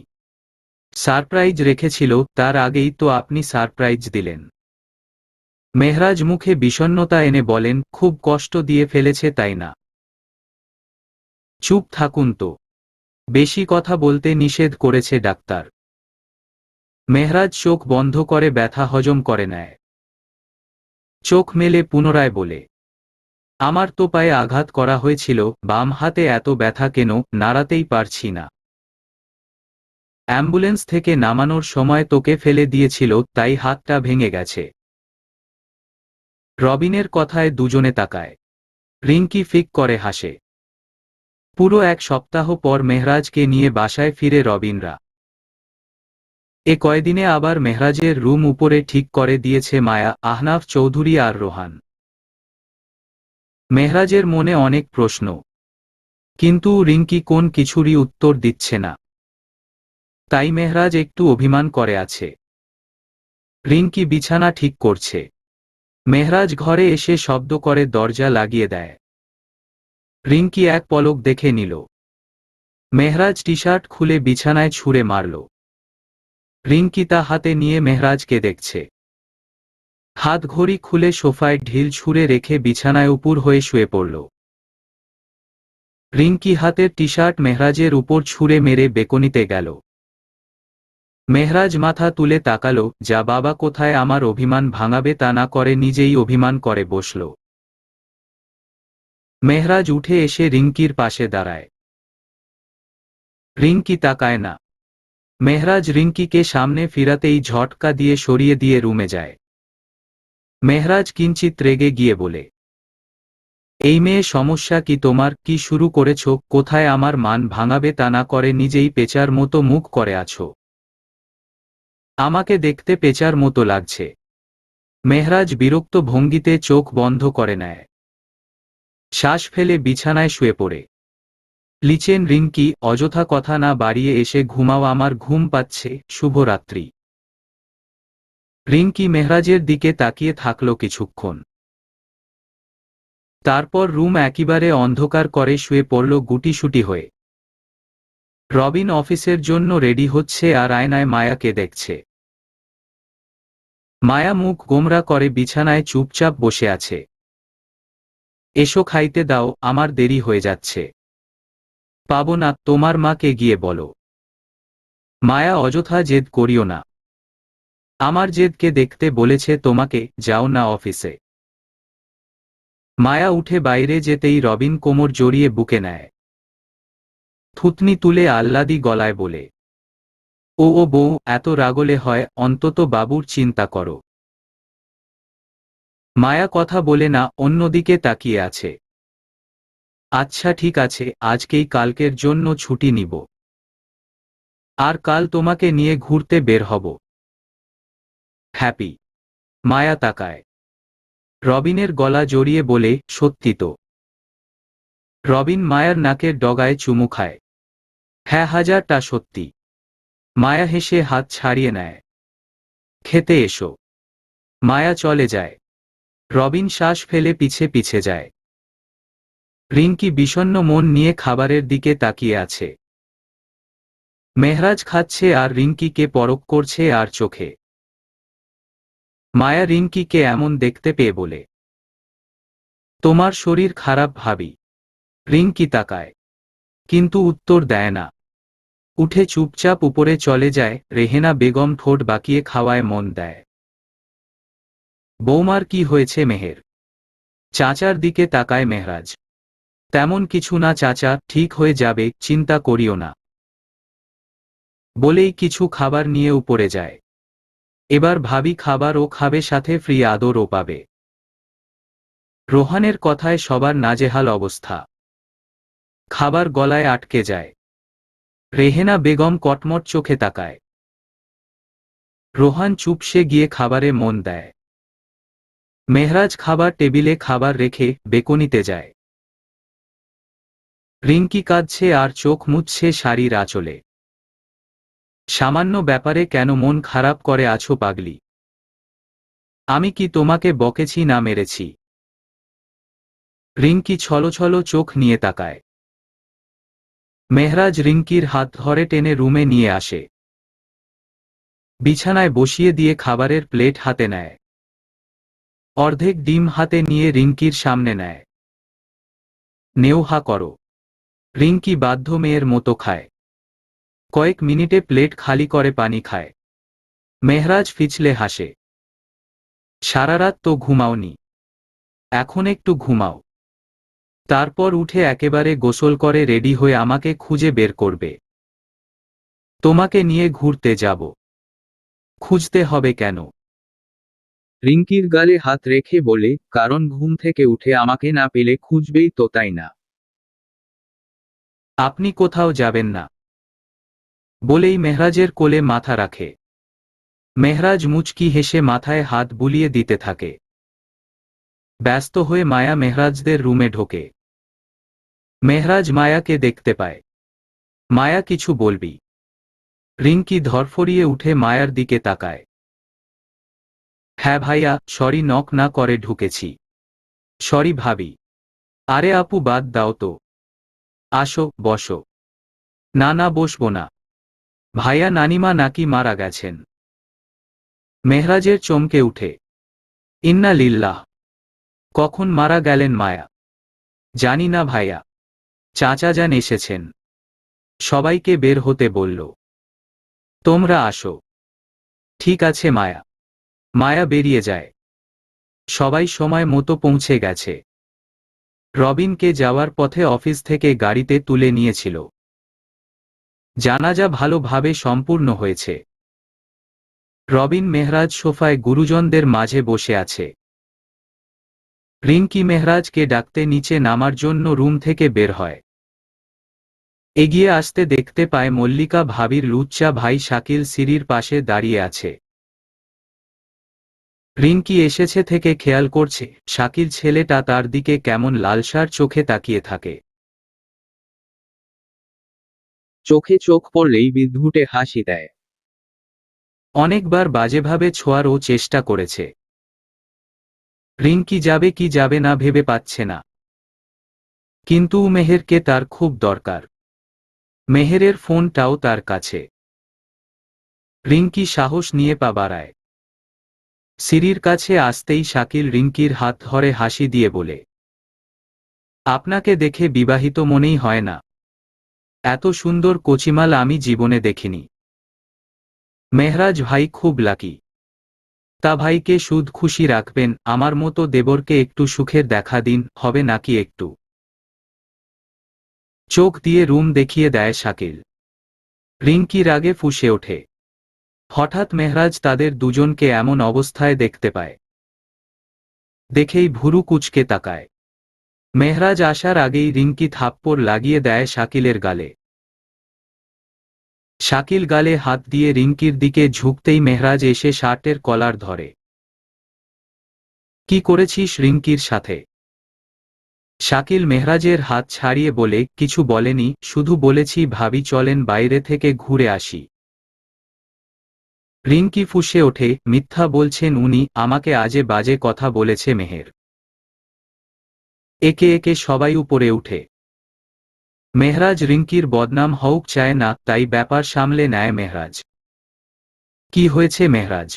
সারপ্রাইজ রেখেছিল, তার আগেই তো আপনি সারপ্রাইজ দিলেন। মেহরাজ মুখে বিষণ্ণতা এনে বলেন, খুব কষ্ট দিয়ে ফেলেছে তাই না? চুপ থাকুন তো, বেশি কথা বলতে নিষেধ করেছে ডাক্তার। মেহরাজ চোখ বন্ধ করে ব্যথা হজম করে নেয়। চোখ মেলে পুনরায় বলে, আমার তো পায়ে আঘাত করা হয়েছিল, বাম হাতে এত ব্যথা কেন, নাড়াতেই পারছি না। অ্যাম্বুলেন্স থেকে নামানোর সময় তোকে ফেলে দিয়েছিল, তাই হাতটা ভেঙে গেছে। রবিনের কথায় দুজনে তাকায়। রিঙ্কি ফিক করে হাসে। পুরো 1 সপ্তাহ পর মেহরাজকে নিয়ে বাসায় ফিরে রবিনরা। এ কয়দিনে আবার মেহরাজের রুম উপরে ঠিক করে দিয়েছে মায়া, আহনাফ চৌধুরী আর রোহান। মেহরাজের মনে অনেক প্রশ্ন, কিন্তু রিঙ্কি কোন কিছুরই উত্তর দিচ্ছে না। তাই মেহরাজ একটু অভিমান করে আছে। রিঙ্কি বিছানা ঠিক করছে। মেহরাজ ঘরে এসে শব্দ করে দরজা লাগিয়ে দেয়। রিঙ্কি এক পলক দেখে নিল। মেহরাজ টি শার্ট খুলে বিছানায় ছুঁড়ে মারল। রিঙ্কি তা হাতে নিয়ে মেহরাজকে দেখছে। হাত ঘড়ি খুলে সোফায় ঢিল ছুঁড়ে রেখে বিছানায় উপুর হয়ে শুয়ে পড়ল। রিঙ্কি হাতের টি শার্ট মেহরাজের উপর ছুঁড়ে মেরে বেকনিতে গেল। মেহরাজ মাথা তুলে তাকালো, যা বাবা, কোথায় আমার অভিমান ভাঙাবে তা না করে নিজেই অভিমান করে বসল। মেহরাজ উঠে এসে রিঙ্কির পাশে দাঁড়ায়। রিঙ্কি তাকায় না। মেহরাজ রিঙ্কিকে সামনে ফিরাতেই ঝটকা দিয়ে সরিয়ে দিয়ে রুমে যায়। মেহরাজ কিঞ্চিত রেগে গিয়ে বলে, এই মেয়ে সমস্যা কি তোমার? কি শুরু করেছ? কোথায় আমার মান ভাঙাবে তা না করে নিজেই পেঁচার মতো মুখ করে আছো। আমাকে দেখতে পেঁচার মতো লাগছে। মেহরাজ বিরক্ত ভঙ্গিতে চোখ বন্ধ করে নেয়। শ্বাস ফেলে বিছানায় শুয়ে পড়ে লিচেন রিঙ্কি, অযথা কথা না বাড়িয়ে এসে ঘুমাও, আমার ঘুম পাচ্ছে, শুভরাত্রি। রিঙ্কি মেহরাজের দিকে তাকিয়ে থাকল কিছুক্ষণ। তারপর রুম একেবারে অন্ধকার করে শুয়ে পড়ল গুটিসুটি হয়ে। রবিন অফিসের জন্য রেডি হচ্ছে আর আয়নায় মায়াকে দেখছে। মায়া মুখ গোমরা করে বিছানায় চুপচাপ বসে আছে। এসো খাইতে দাও, আমার দেরি হয়ে যাচ্ছে। পাবো না, তোমার মাকে গিয়ে বলো। মায়া, অযথা জেদ করিও না। আমার জেদকে দেখতে বলেছে তোমাকে, যাও না অফিসে। মায়া উঠে বাইরে যেতেই রবিন কোমর জড়িয়ে বুকে নেয়। থুতনি তুলে আহ্লাদি গলায় বলে, ও ও বউ, এত রাগলে হয়? অন্তত বাবুর চিন্তা করো। মায়া কথা বলে না, অন্যদিকে তাকিয়ে আছে। আচ্ছা ঠিক আছে, আজকেই কালকের জন্য ছুটি নিব, আর কাল তোমাকে নিয়ে ঘুরতে বের হব। হ্যাপি? মায়া তাকায়। রবিনের গলা জড়িয়ে বলে, সত্যি তো? রবিন মায়ার নাকের ডগায় চুমু খায়। হ্যাঁ, 1000টা সত্যি। মায়া হেসে হাত ছাড়িয়ে নেয়। খেতে এসো। মায়া চলে যায়। রবিন শ্বাস ফেলে পিছে পিছে যায়। রিঙ্কি বিষণ্ণ মন নিয়ে খাবারের দিকে তাকিয়ে আছে। মেহরাজ খাচ্ছে আর রিঙ্কিকে পরখ করছে আর চোখে। মায়া রিঙ্কিকে এমন দেখতে পেয়ে বলে, তোমার শরীর খারাপ ভাবি? রিঙ্কি তাকায়, কিন্তু উত্তর দেয় না। উঠে চুপচাপ উপরে চলে যায়। রেহেনা বেগম ঠোঁট বাঁকিয়ে খাওয়ায় মন দেয়। বৌমার কি হয়েছে মেহের? চাচার দিকে তাকায় মেহরাজ। তেমন কিছু না চাচা, ঠিক হয়ে যাবে, চিন্তা করিও না। বলেই কিছু খাবার নিয়ে উপরে যায়। এবার ভাবি খাবার ও খাবে, সাথে ফ্রি আদরও পাবে। রোহানের কথায় সবার নাজেহাল অবস্থা। খাবার গলায় আটকে যায়। রেহেনা বেগম কটমট চোখে তাকায়। রোহান চুপসে গিয়ে খাবারে মন দেয়। মেহরাজ খাবার টেবিলে খাবার রেখে বেকনিতে যায়। রিঙ্কি কাঁদছে আর চোখ মুছছে শাড়ির আঁচলে। সামান্য ব্যাপারে কেন মন খারাপ করে আছো পাগলি? আমি কি তোমাকে বকেছি না মেরেছি? রিঙ্কি ছলছল চোখ নিয়ে তাকায়। মেহরাজ রিঙ্কির হাত ধরে টেনে রুমে নিয়ে আসে। বিছানায় বসিয়ে দিয়ে খাবারের প্লেট হাতে নেয়। অর্ধেক ডিম হাতে নিয়ে রিঙ্কির সামনে নেয়। নেওহা করো। রিঙ্কি বাধ্য মেয়ের মতো খায়। কয়েক মিনিটে প্লেট খালি করে পানি খায়। মেহরাজ ফিচলে হাসে। সারা রাত তো ঘুমাওনি, এখন একটু ঘুমাও। তারপর উঠে একেবারে গোসল করে রেডি হয়ে আমাকে খুঁজে বের করবে। তোমাকে নিয়ে ঘুরতে যাব। খুঁজতে হবে কেন? রিঙ্কির গালে হাত রেখে বলে, কারণ ঘুম থেকে উঠে আমাকে না পেলে খুঁজবেই তো, তাই না? আপনি কোথাও যাবেন না, বলেই মেহরাজের কোলে মাথা রাখে। মেহরাজ মুচকি হেসে মাথায় হাত বুলিয়ে দিতে থাকে। ব্যস্ত হয়ে মায়া মেহরাজদের রুমে ঢোকে। মেহরাজ মায়াকে দেখতে পায়। মায়া কিছু বলবি? রিঙ্কি ধরফরিয়ে উঠে মায়ার দিকে তাকায়। হ্যাঁ ভাইয়া, সরি, নক না করে ঢুকেছি। সরি ভাবি। আরে আপু বাদ দাও তো। আসো, বসো। না না, বসবো না। ভাইয়া, নানিমা নাকি মারা গেছেন? মেহরাজের চমকে উঠে। ইন্না লিল্লাহ। কখন মারা গেলেন মায়া? জানি না ভাইয়া। চাচা যান এসেছেন, সবাইকে বের হতে বলল। তোমরা আসো। ঠিক আছে মায়া। মায়া বেরিয়ে যায়। সবাই সময় মতো পৌঁছে গেছে। রবিনকে যাওয়ার পথে অফিস থেকে গাড়িতে তুলে নিয়েছিল। জানাজা ভালোভাবে সম্পূর্ণ হয়েছে। রবিন মেহরাজ সোফায় গুরুজনদের মাঝে বসে আছে। রিঙ্কি মেহরাজকে ডাকতে নিচে নামার জন্য রুম থেকে বের হয়। এগিয়ে আসতে দেখতে পায় মল্লিকা ভাবির লুচ্চা ভাই শাকিল সিঁড়ির পাশে দাঁড়িয়ে আছে। রিঙ্কি এসেছে থেকে খেয়াল করছে শাকিল ছেলেটা তার দিকে কেমন লালসার চোখে তাকিয়ে থাকে। চোখে চোখ পড়লেই বিদ্ঘুটে হাসি দেয়। অনেকবার বাজেভাবে ছোঁয়ারও চেষ্টা করেছে। রিঙ্কি যাবে কি যাবে না ভেবে পাচ্ছে না। কিন্তু মেহেরকে তার খুব দরকার। মেহেরের ফোনটাও তার কাছে। রিঙ্কি সাহস নিয়ে পা বাড়ায়। সিঁড়ির কাছে আসতেই শাকিল রিঙ্কির হাত ধরে হাসি দিয়ে বলে, আপনাকে দেখে বিবাহিত মনেই হয় না। এত সুন্দর কচিমাল আমি জীবনে দেখিনি। মেহরাজ ভাই খুব লাকি। তা ভাইকে শুধ খুশি রাখবেন, আমার মতো দেবরকে একটু সুখের দেখা দিন, হবে নাকি একটু? চোখ দিয়ে রুম দেখিয়ে দেয় শাকিল। রিঙ্কি রাগে ফুঁসে ওঠে। হঠাৎ মেহরাজ তাদের দুজনকে এমন অবস্থায় দেখতে পায়। দেখেই ভুরু কুঁচকে তাকায়। মেহরাজ আসার আগেই রিঙ্কি থাপ্পড় লাগিয়ে দেয় শাকিলের গালে। শাকিল গালে হাত দিয়ে রিঙ্কির দিকে ঝুঁকতেই মেহরাজ এসে শার্টের কলার ধরে। কি করেছিস রিঙ্কির সাথে? শাকিল মেহরাজের হাত ছাড়িয়ে বলে, কিছু বলেনি, শুধু বলেছি ভাবি চলেন বাইরে থেকে ঘুরে আসি। রিঙ্কি ফুঁসে ওঠে, মিথ্যা বলছেন উনি, আমাকে আজে বাজে কথা বলেছে মেহের। একে একে সবাই উপরে উঠে। মেহরাজ রিঙ্কির বদনাম হউক চায় না, তাই ব্যাপার সামলে নেয় মেহরাজ। কি হয়েছে মেহরাজ?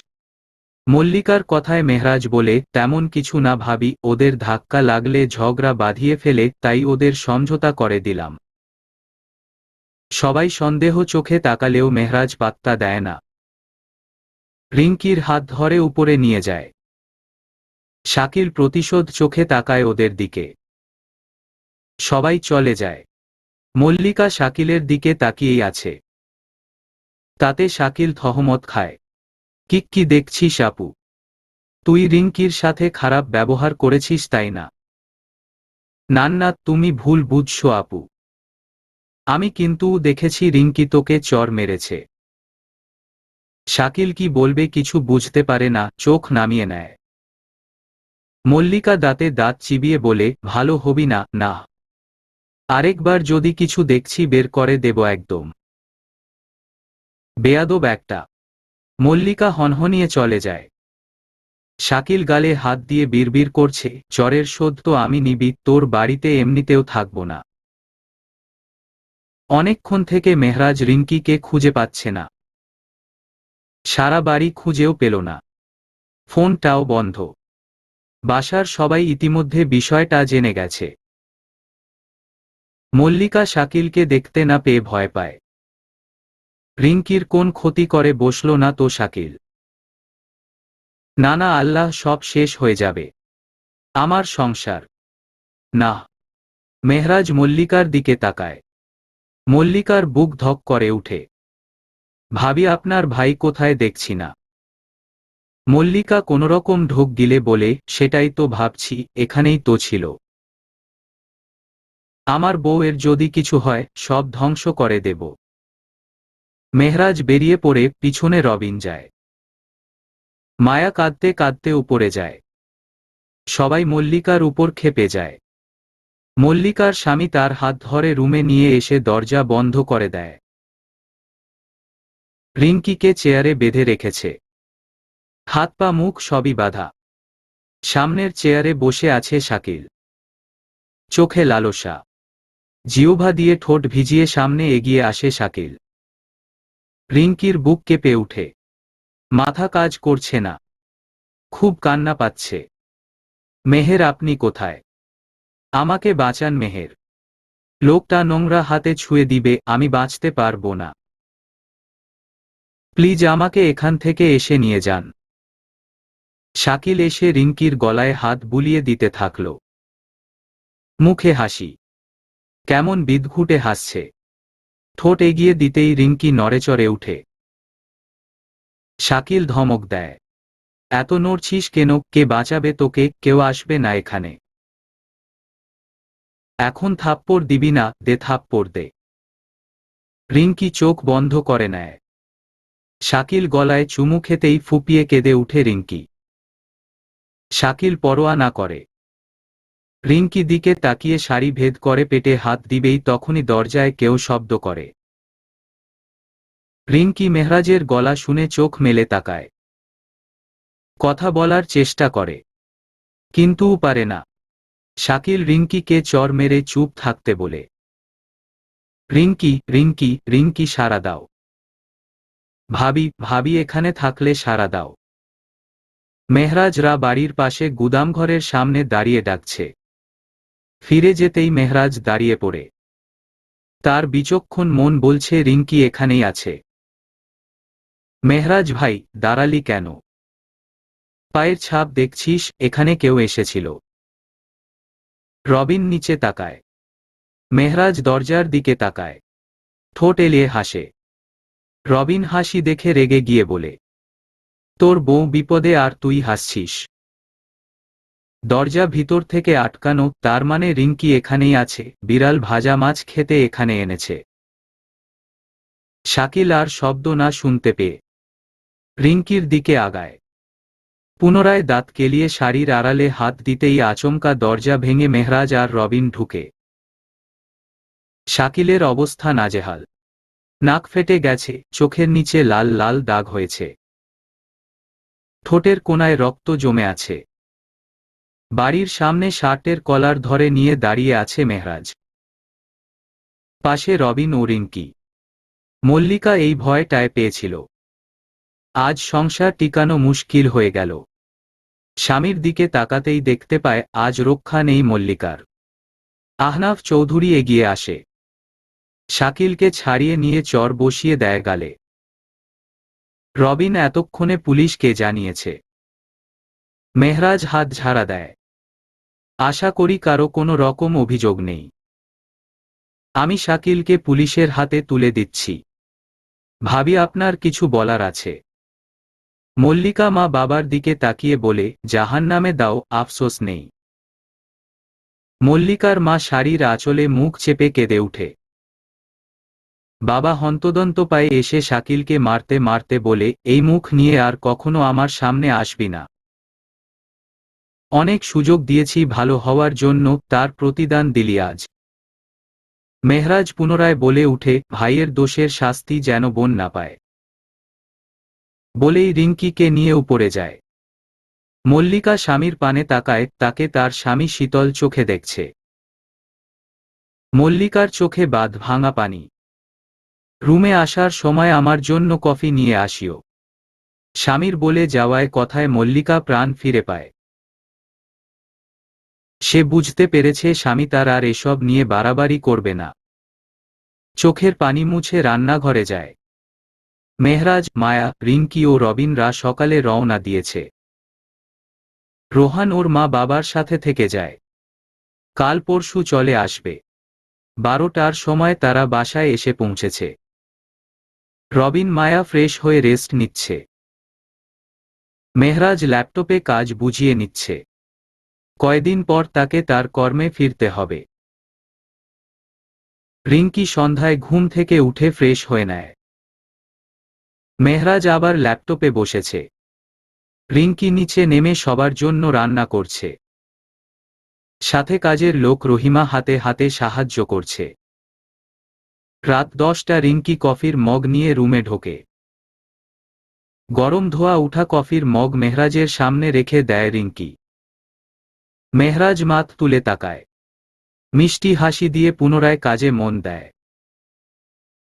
মল্লিকার কথায় মেহরাজ বলে, তেমন কিছু না ভাবি, ওদের ধাক্কা লাগলে ঝগড়া বাঁধিয়ে ফেলে, তাই ওদের সমঝোতা করে দিলাম। সবাই সন্দেহ চোখে তাকালেও মেহরাজ পাত্তা দেয় না। রিঙ্কির হাত ধরে উপরে নিয়ে যায়। শাকিল প্রতিশোধ চোখে তাকায় ওদের দিকে। সবাই চলে যায়। মল্লিকা শাকিলের দিকে তাকিয়েই আছে। তাতে শাকিল থহমত খায়। কি দেখছিস আপু? তুই রিঙ্কির সাথে খারাপ ব্যবহার করেছিস তাই না? না, তুমি ভুল বুঝছো আপু। আমি কিন্তু দেখেছি রিঙ্কি তোকে চর মেরেছে। শাকিল কি বলবে কিছু বুঝতে পারে না, চোখ নামিয়ে নেয়। মল্লিকা দাঁতে দাঁত চিবিয়ে বলে, ভালো হবি না? না, আরেকবার যদি কিছু দেখছি বের করে দেব একদম। বেয়াদব একটা। মল্লিকা হনহনিয়ে চলে যায়। শাকিল গালে হাত দিয়ে বিড়বিড় করছে, চরের শোধ তো আমি নিবি, তোর বাড়িতে এমনিতেও থাকব না। অনেকক্ষণ থেকে মেহরাজ রিঙ্কিকে খুঁজে পাচ্ছে না। সারা বাড়ি খুঁজেও পেল না। ফোনটাও বন্ধ। বাসার সবাই ইতিমধ্যে বিষয়টা জেনে গেছে। মল্লিকা শাকিলকে দেখতে না পেয়ে ভয় পায়। রিঙ্কির কোন ক্ষতি করে বসল না তো শাকিল? না আল্লাহ, সব শেষ হয়ে যাবে আমার সংসার। না। মেহরাজ মল্লিকার দিকে তাকায়। মল্লিকার বুক ধক করে উঠে। ভাবি, আপনার ভাই কোথায় দেখছি না। মল্লিকা কোনোরকম ঢোক গিলে বলে, সেটাই তো ভাবছি, এখানেই তো ছিল। আমার বউয়ের যদি কিছু হয় সব ধ্বংস করে দেব। মেহরাজ বেরিয়ে পড়ে, পিছনে রবিন যায়। মায়া কাঁদতে কাঁদতে উপরে যায়। সবাই মল্লিকার উপর ক্ষেপে যায়। মল্লিকার স্বামী তার হাত ধরে রুমে নিয়ে এসে দরজা বন্ধ করে দেয়। রিঙ্কিকে চেয়ারে বেঁধে রেখেছে। হাত পা মুখ সবই বাঁধা। সামনের চেয়ারে বসে আছে শাকিল। চোখে লালসা। জিহ্বা দিয়ে ঠোঁট ভিজিয়ে সামনে এগিয়ে আসে শাকিল। রিঙ্কির বুক কেঁপে উঠে। মাথা কাজ করছে না। খুব কান্না পাচ্ছে। মেহের, আপনি কোথায়? আমাকে বাঁচান মেহের। লোকটা নোংরা হাতে ছুঁয়ে দিবে, আমি বাঁচতে পারবো না। প্লিজ আমাকে এখান থেকে এসে নিয়ে যান। শাকিল এসে রিঙ্কির গলায় হাত বুলিয়ে দিতে থাকল। মুখে হাসি। কেমন বিদঘুটে হাসছে। ঠোঁট এগিয়ে দিতেই রিঙ্কি নড়েচড়ে উঠে। শাকিল ধমক দেয়, এত নড়ছিস কেন? কে বাঁচাবে তোকে? কেউ আসবে না এখানে। এখন থাপ্পড় দিবি না? দে থাপ্পড় দে। রিঙ্কি চোখ বন্ধ করে নেয়। শাকিল গলায় চুমু খেতেই ফুপিয়ে কেঁদে উঠে রিঙ্কি। শাকিল পরোয়া না করে। রিঙ্কি দিকে তাকিয়ে শাড়ি ভেদ করে পেটে হাত দিবেই তখনই দরজায় কেউ শব্দ করে। রিঙ্কি মেহরাজের গলা শুনে চোখ মেলে তাকায়। কথা বলার চেষ্টা করে, কিন্তু পারে না। শাকিল রিঙ্কিকে চর মেরে চুপ থাকতে বলে। রিঙ্কি রিঙ্কি রিঙ্কি, সাড়া দাও। ভাবি ভাবি, এখানে থাকলে সাড়া দাও। মেহরাজরা বাড়ির পাশে গুদামঘরের সামনে দাঁড়িয়ে ডাকছে। ফিরে যেতেই মেহরাজ দাঁড়িয়ে পড়ে। তার বিচক্ষণ মন বলছে রিঙ্কি এখানেই আছে। মেহরাজ ভাই, দাঁড়ালি কেন? পায়ের ছাপ দেখছিস, এখানে কেউ এসেছিল। রবিন নিচে তাকায়। মেহরাজ দরজার দিকে তাকায়। ঠোঁট এলিয়ে হাসে। রবিন হাসি দেখে রেগে গিয়ে বলে, তোর বউ বিপদে আর তুই হাসছিস? দরজা ভিতর থেকে আটকানো, তার মানে রিঙ্কি এখানেই আছে। বিড়াল ভাজা মাছ খেতে এখানে এনেছে। শাকিল আর শব্দ না শুনতে পেয়ে রিঙ্কির দিকে আগায়। পুনরায় দাঁত কেলিয়ে শাড়ির আড়ালে হাত দিতেই আচমকা দরজা ভেঙে মেহরাজ আর রবিন ঢুকে। শাকিলের অবস্থা নাজেহাল। নাক ফেটে গেছে, চোখের নিচে লাল লাল দাগ হয়েছে। ঠোঁটের কোণায় রক্ত জমে আছে। বাড়ির সামনে শার্টের কলার ধরে নিয়ে দাঁড়িয়ে আছে মেহরাজ। পাশে রবিন ও রিঙ্কি। মল্লিকা এই ভয়টায় পেয়েছিল। আজ সংসার টিকানো মুশকিল হয়ে গেল। স্বামীর দিকে তাকাতেই দেখতে পায় আজ রক্ষা নেই মল্লিকার। আহনাফ চৌধুরী এগিয়ে আসে। শাকিলকে ছাড়িয়ে নিয়ে চর বসিয়ে দেয় গালে। রবিন এতক্ষণে পুলিশকে জানিয়েছে। মেহরাজ হাত ঝাড়া দেয়। আশা করি কারো কোনো রকম অভিযোগ নেই। আমি শাকিলকে পুলিশের হাতে তুলে দিচ্ছি। ভাবি আপনার কিছু বলার আছে। মল্লিকা মা বাবার দিকে তাকিয়ে বলে, জাহান্নামে দাও, আফসোস নেই। মল্লিকার মা শাড়ির আঁচলে মুখ চেপে কেঁদে উঠে। বাবা হন্তদন্ত পায়ে এসে শাকিলকে মারতে মারতে বলে, এই মুখ নিয়ে আর কখনো আমার সামনে আসবি না। অনেক সুযোগ দিয়েছি ভালো হওয়ার জন্য, তার প্রতিদান দিলি আজ। মেহরাজ পুনরায় বলে উঠে, ভাইয়ের দোষের শাস্তি যেন বোন না পায়। বলেই রিঙ্কিকে নিয়ে উপরে যায়। মল্লিকা স্বামীর পানে তাকায়, তাকে তার স্বামী শীতল চোখে দেখছে। মল্লিকার চোখে বাঁধ ভাঙা পানি। রুমে আসার সময় আমার জন্য কফি নিয়ে আসিও। স্বামীর বলে যাওয়ায় কথায় মল্লিকা প্রাণ ফিরে পায়। সে বুঝতে পেরেছে স্বামী তার আর এসব নিয়ে বাড়াবাড়ি করবে না। চোখের পানি মুছে রান্নাঘরে যায়। মেহরাজ, মায়া, রিঙ্কি ও রবিনরা সকালে রওনা দিয়েছে। রোহান ওর মা বাবার সাথে থেকে যায়। কাল পরশু চলে আসবে। 12টার সময় তারা বাসায় এসে পৌঁছেছে। রবিন মায়া ফ্রেশ হয়ে রেস্ট নিচ্ছে। মেহরাজ ল্যাপটপে কাজ বুঝিয়ে নিচ্ছে। কয়দিন পর তাকে তার কর্মে ফিরতে হবে। রিঙ্কি সন্ধ্যায় ঘুম থেকে উঠে ফ্রেশ হয়ে নেয়। মেহরাজ আবার ল্যাপটপে বসেছে। রিঙ্কি নিচে নেমে সবার জন্য রান্না করছে। সাথে কাজের লোক রহিমা হাতে হাতে সাহায্য করছে। রাত 10টা রিঙ্কি কফির মগ নিয়ে রুমে ঢোকে। গরম ধোয়া উঠা কফির মগ মেহরাজের সামনে রেখে দেয় রিঙ্কি। মেহরাজ মাথ তুলে তাকায়। মিষ্টি হাসি দিয়ে পুনরায় কাজে মন দেয়।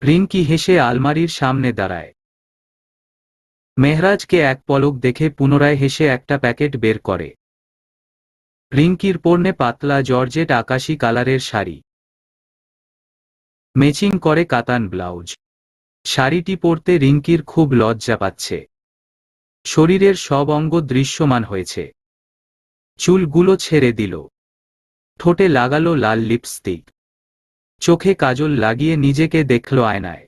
রিঙ্কি হেসে আলমারির সামনে দাঁড়ায়। মেহরাজকে এক পলক দেখে পুনরায় হেসে একটা প্যাকেট বের করে। রিঙ্কির পরনে পাতলা জর্জেট আকাশী কালারের শাড়ি। ম্যাচিং করে কাতান ব্লাউজ। শাড়িটি পরতে রিঙ্কির খুব লজ্জা পাচ্ছে। শরীরের সব অঙ্গ দৃশ্যমান হয়েছে। চুলগুলো ছেড়ে দিল। ঠোঁটে লাগালো লাল লিপস্টিক। চোখে কাজল লাগিয়ে নিজেকে দেখল আয়নায়।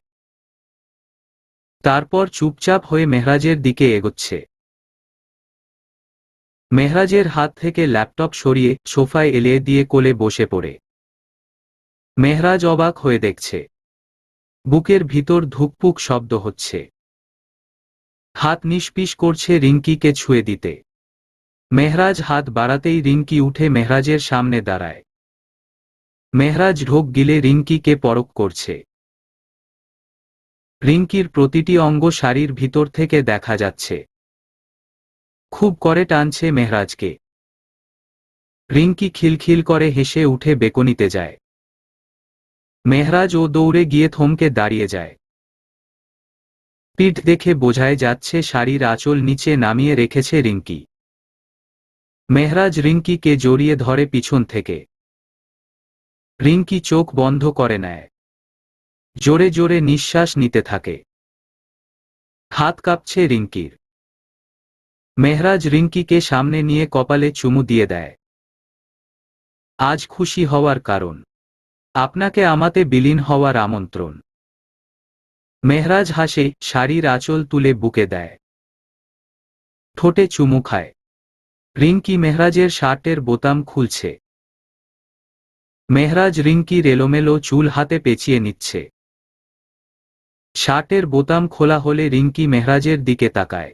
তারপর চুপচাপ হয়ে মেহরাজের দিকে এগোচ্ছে। মেহরাজের হাত থেকে ল্যাপটপ সরিয়ে সোফায় এলিয়ে দিয়ে কোলে বসে পড়ে। মেহরাজ অবাক হয়ে দেখছে। বুকের ভিতর ধুকপুক শব্দ হচ্ছে। হাত নিষ্পিস করছে রিঙ্কিকে ছুঁয়ে দিতে। মেহরাজ হাত বাড়াতেই রিঙ্কি উঠে মেহরাজের সামনে দাঁড়ায়। মেহরাজ ঢোক গিলে রিঙ্কিকে পরখ করছে। রিঙ্কির প্রতিটি অঙ্গ শাড়ির ভিতর থেকে দেখা যাচ্ছে। খুব করে টানছে মেহরাজকে। রিঙ্কি খিলখিল করে হেসে উঠে বেকনিতে যায়। মেহরাজ ও দৌড়ে গিয়ে থমকে দাঁড়িয়ে যায়। পিঠ দেখে বোঝাই যাচ্ছে শাড়ির আঁচল নিচে নামিয়ে রেখেছে রিঙ্কি। মেহরাজ রিঙ্কিকে জড়িয়ে ধরে পিছন থেকে। রিঙ্কি চোখ বন্ধ করে নেয়। জোরে জোরে নিঃশ্বাস নিতে থাকে। হাত কাঁপছে রিঙ্কির। মেহরাজ রিঙ্কিকে সামনে নিয়ে কপালে চুমু দিয়ে দেয়। আজ খুশি হওয়ার কারণ। আপনাকে আমাতে বিলীন হওয়ার আমন্ত্রণ। মেহরাজ হাসে, শাড়ির আঁচল তুলে বুকে দেয়। ঠোঁটে চুমু খায়। রিঙ্কি মেহরাজের শার্টের বোতাম খুলছে। মেহরাজ রিঙ্কির এলোমেলো চুল হাতে পেঁচিয়ে নিচ্ছে। শার্টের বোতাম খোলা হলে রিঙ্কি মেহরাজের দিকে তাকায়।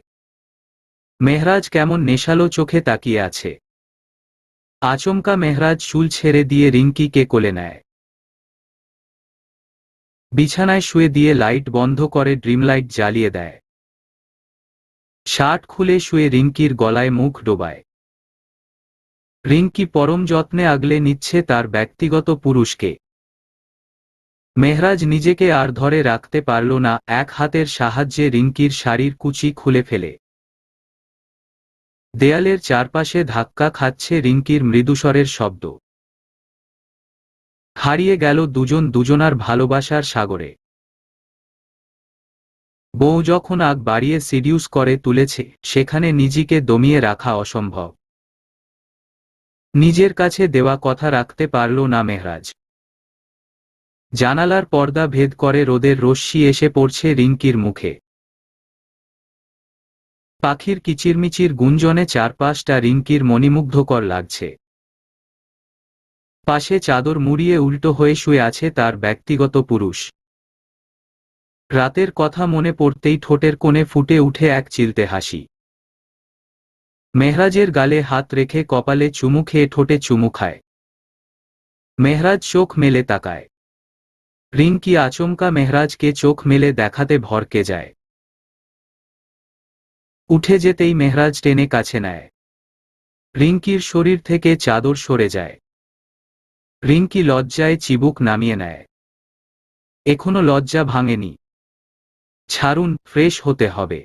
মেহরাজ কেমন নেশালো চোখে তাকিয়ে আছে। আচমকা মেহরাজ চুল ছেড়ে দিয়ে রিঙ্কিকে কোলে নেয়। বিছানায় শুয়ে দিয়ে লাইট বন্ধ করে ড্রিমলাইট জ্বালিয়ে দেয়। শার্ট খুলে শুয়ে রিঙ্কির গলায় মুখ ডোবায়। রিঙ্কি পরম যত্নে আগলে নিচ্ছে তার ব্যক্তিগত পুরুষকে। মেহরাজ নিজেকে আর ধরে রাখতে পারল না, এক হাতের সাহায্যে রিঙ্কির শাড়ির কুচি খুলে ফেলে। দেয়ালের চারপাশে ধাক্কা খাচ্ছে রিঙ্কির মৃদুস্বরের শব্দ। হারিয়ে গেল দুজন দুজনার ভালোবাসার সাগরে। বউ যখন আগ বাড়িয়ে সিডিউস করে তুলেছে, সেখানে নিজেকে দমিয়ে রাখা অসম্ভব। নিজের কাছে দেওয়া কথা রাখতে পারল না মেহরাজ। জানালার পর্দা ভেদ করে রোদের রশ্মি এসে পড়ছে রিঙ্কির মুখে। পাখির কিচিরমিচির গুঞ্জনে চারপাশটা রিঙ্কির মণিমুগ্ধকর লাগছে। পাশে চাদর মুড়িয়ে উল্টো হয়ে শুয়ে আছে তার ব্যক্তিগত পুরুষ। রাতের কথা মনে পড়তেই ঠোঁটের কোণে ফুটে উঠে এক চিলতে হাসি। মেহরাজের গালে হাত রেখে কপালে চুমু খেয়ে ঠোঁটে চুমু খায়। মেহরাজ চোখ মেলে তাকায়। রিঙ্কি আচমকা মেহরাজকে চোখ মেলে দেখাতে ভড়কে যায়। উঠে যেতেই মেহরাজ টেনে কাছে নেয়। রিঙ্কির শরীর থেকে চাদর সরে যায়। রিঙ্কি লজ্জায় চিবুক নামিয়ে নেয়। এখনো লজ্জা ভাঙেনি। ছাড়ুন, ফ্রেশ হতে হবে।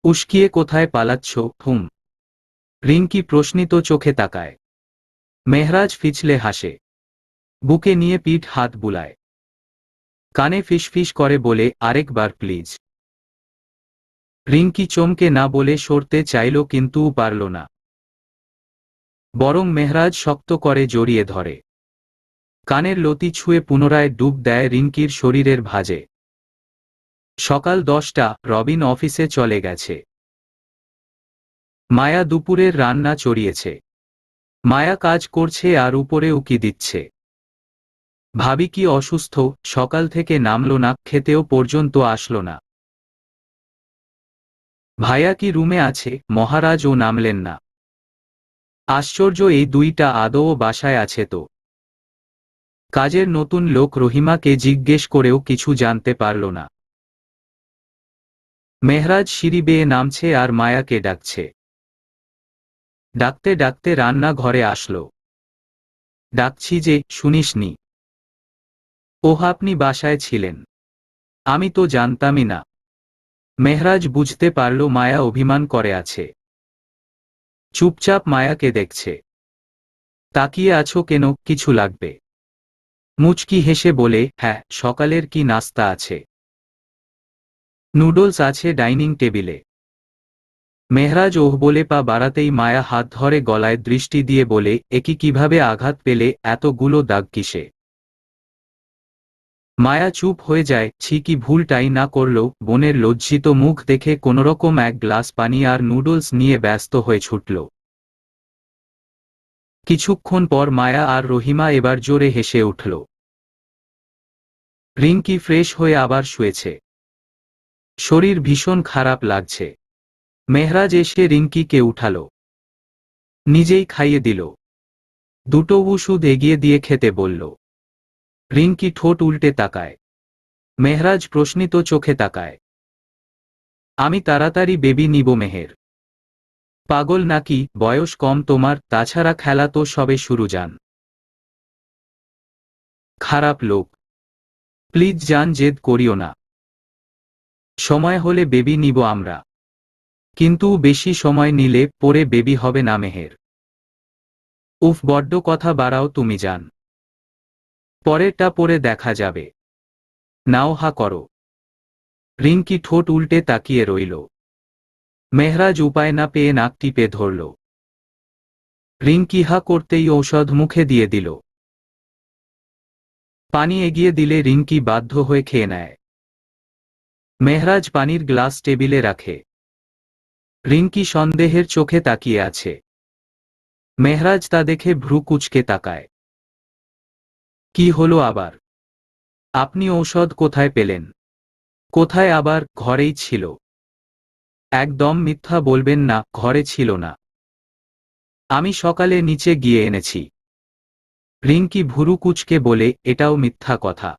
উস্কিয়ে কোথায় পালাচ্ছ? হুম। রিঙ্কি প্রশ্নিত চোখে তাকায়। মেহরাজ ফিচলে হাসে। বুকে নিয়ে পিঠ হাত বুলায়। কানে ফিসফিস করে বলে, আরেকবার প্লিজ। রিঙ্কি চমকে না বলে সরতে চাইল কিন্তু পারল না। বরং মেহরাজ শক্ত করে জড়িয়ে ধরে। কানের লতি ছুঁয়ে পুনরায় ডুব দেয় রিঙ্কির শরীরের ভাঁজে। সকাল 10টা, রবিন অফিসে চলে গেছে। মায়া দুপুরের রান্না চড়িয়েছে। মায়া কাজ করছে আর উপরে উকি দিচ্ছে। ভাবি কি অসুস্থ, সকাল থেকে নামল না, খেতেও পর্যন্ত আসলো না। ভাইয়া কি রুমে আছে? মহারাজও নামলেন না। আশ্চর্য, এই দুইটা আদৌ বাসায় আছে তো? কাজের নতুন লোক রহিমাকে জিজ্ঞেস করেও কিছু জানতে পারল না। মেহরাজ সিঁড়ি বেয়ে নামছে আর মায়াকে ডাকছে। ডাকতে ডাকতে রান্না ঘরে আসলো। ডাকছি যে, শুনিসনি? ওহ, আপনি বাসায় ছিলেন? আমি তো জানতামই না। মেহরাজ বুঝতে পারল মায়া অভিমান করে আছে। চুপচাপ মায়াকে দেখছে। তাকিয়ে আছো কেন, কিছু লাগবে? মুচকি হেসে বলে, হ্যাঁ, সকালের কি নাস্তা আছে? নুডলস আছে ডাইনিং টেবিলে। মেহরাজ ওহ বলে পা বাড়াতেই মায়া হাত ধরে গলায় দৃষ্টি দিয়ে বলে, একি কিভাবে আঘাত পেলে, এতগুলো দাগ কিসে? মায়া চুপ হয়ে যায়। ছি, কি ভুলটাই না করল। বোনের লজ্জিত মুখ দেখে কোনোরকম এক গ্লাস পানি আর নুডলস নিয়ে ব্যস্ত হয়ে ছুটল। কিছুক্ষণ পর মায়া আর রহিমা এবার জোরে হেসে উঠল। রিঙ্কি ফ্রেশ হয়ে আবার শুয়েছে। শরীর ভীষণ খারাপ লাগছে। মেহরাজ এসে রিঙ্কিকে উঠালো। নিজেই খাইয়ে দিল। দুটো ওষুধ এগিয়ে দিয়ে খেতে বলল। রিঙ্কি ঠোঁট উল্টে তাকায়। মেহরাজ প্রশ্নিত চোখে তাকায়। আমি তাড়াতাড়ি বেবি নিব মেহের। পাগল নাকি, বয়স কম তোমার, তাছাড়া খেলা তো সবে শুরু। যান। খারাপ লোক। প্লিজ যান, জেদ করিও না। সময় হলে বেবি নিব আমরা। কিন্তু বেশি সময় নিলে পরে বেবি হবে না মেহের। উফ, বড্ড কথা বাড়াও তুমি, যান। পরেরটা পরে দেখা যাবে। নাও হা করো। রিঙ্কি ঠোঁট উল্টে তাকিয়ে রইল। মেহরাজ উপায় না পেয়ে নাক টিপে ধরল। রিঙ্কি হা করতেই ঔষধ মুখে দিয়ে দিল। পানি এগিয়ে দিলে রিঙ্কি বাধ্য হয়ে খেয়ে নেয়। মেহরাজ পানির গ্লাস টেবিলে রাখে। রিঙ্কি সন্দেহের চোখে তাকিয়ে আছে। মেহরাজ তা দেখে ভ্রু কুঁচকে তাকায়। কি হলো আবার? আপনি ঔষধ কোথায় পেলেন? কোথায় আবার? ঘরেই ছিল। একদম মিথ্যা বলবেন না, ঘরে ছিল না। আমি সকালে নিচে গিয়ে এনেছি। রিঙ্কি ভুরু কুঁচকে বলে, এটাও মিথ্যা কথা।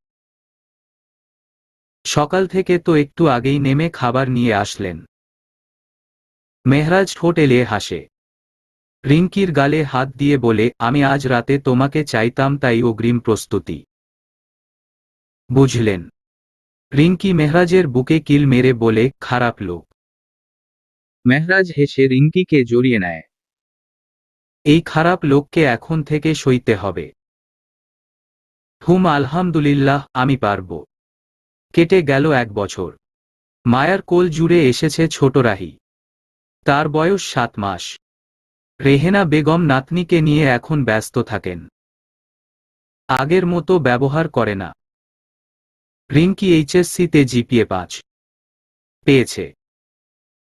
সকাল থেকে তো একটু আগেই নেমে খাবার নিয়ে আসলেন। মেহরাজ ঠোঁট এলিয়ে হাসে। রিঙ্কির গালে হাত দিয়ে বলে, আমি আজ রাতে তোমাকে চাইতাম, তাই অগ্রিম প্রস্তুতি। বুঝলেন? রিঙ্কি মেহরাজের বুকে কিল মেরে বলে, খারাপ লোক। মেহরাজ হেসে রিঙ্কিকে জড়িয়ে নেয়। এই খারাপ লোককে এখন থেকে সইতে হবে। হুম, আলহামদুলিল্লাহ, আমি পারব। কেটে গেল 1 বছর। মায়ার কোল জুড়ে এসেছে ছোট রাহি। তার বয়স 7 মাস। রেহেনা বেগম নাতনিকে নিয়ে এখন ব্যস্ত থাকেন। আগের মতো ব্যবহার করে না। রিঙ্কি এইচএসসিতে জিপিএ 5 পেয়েছে।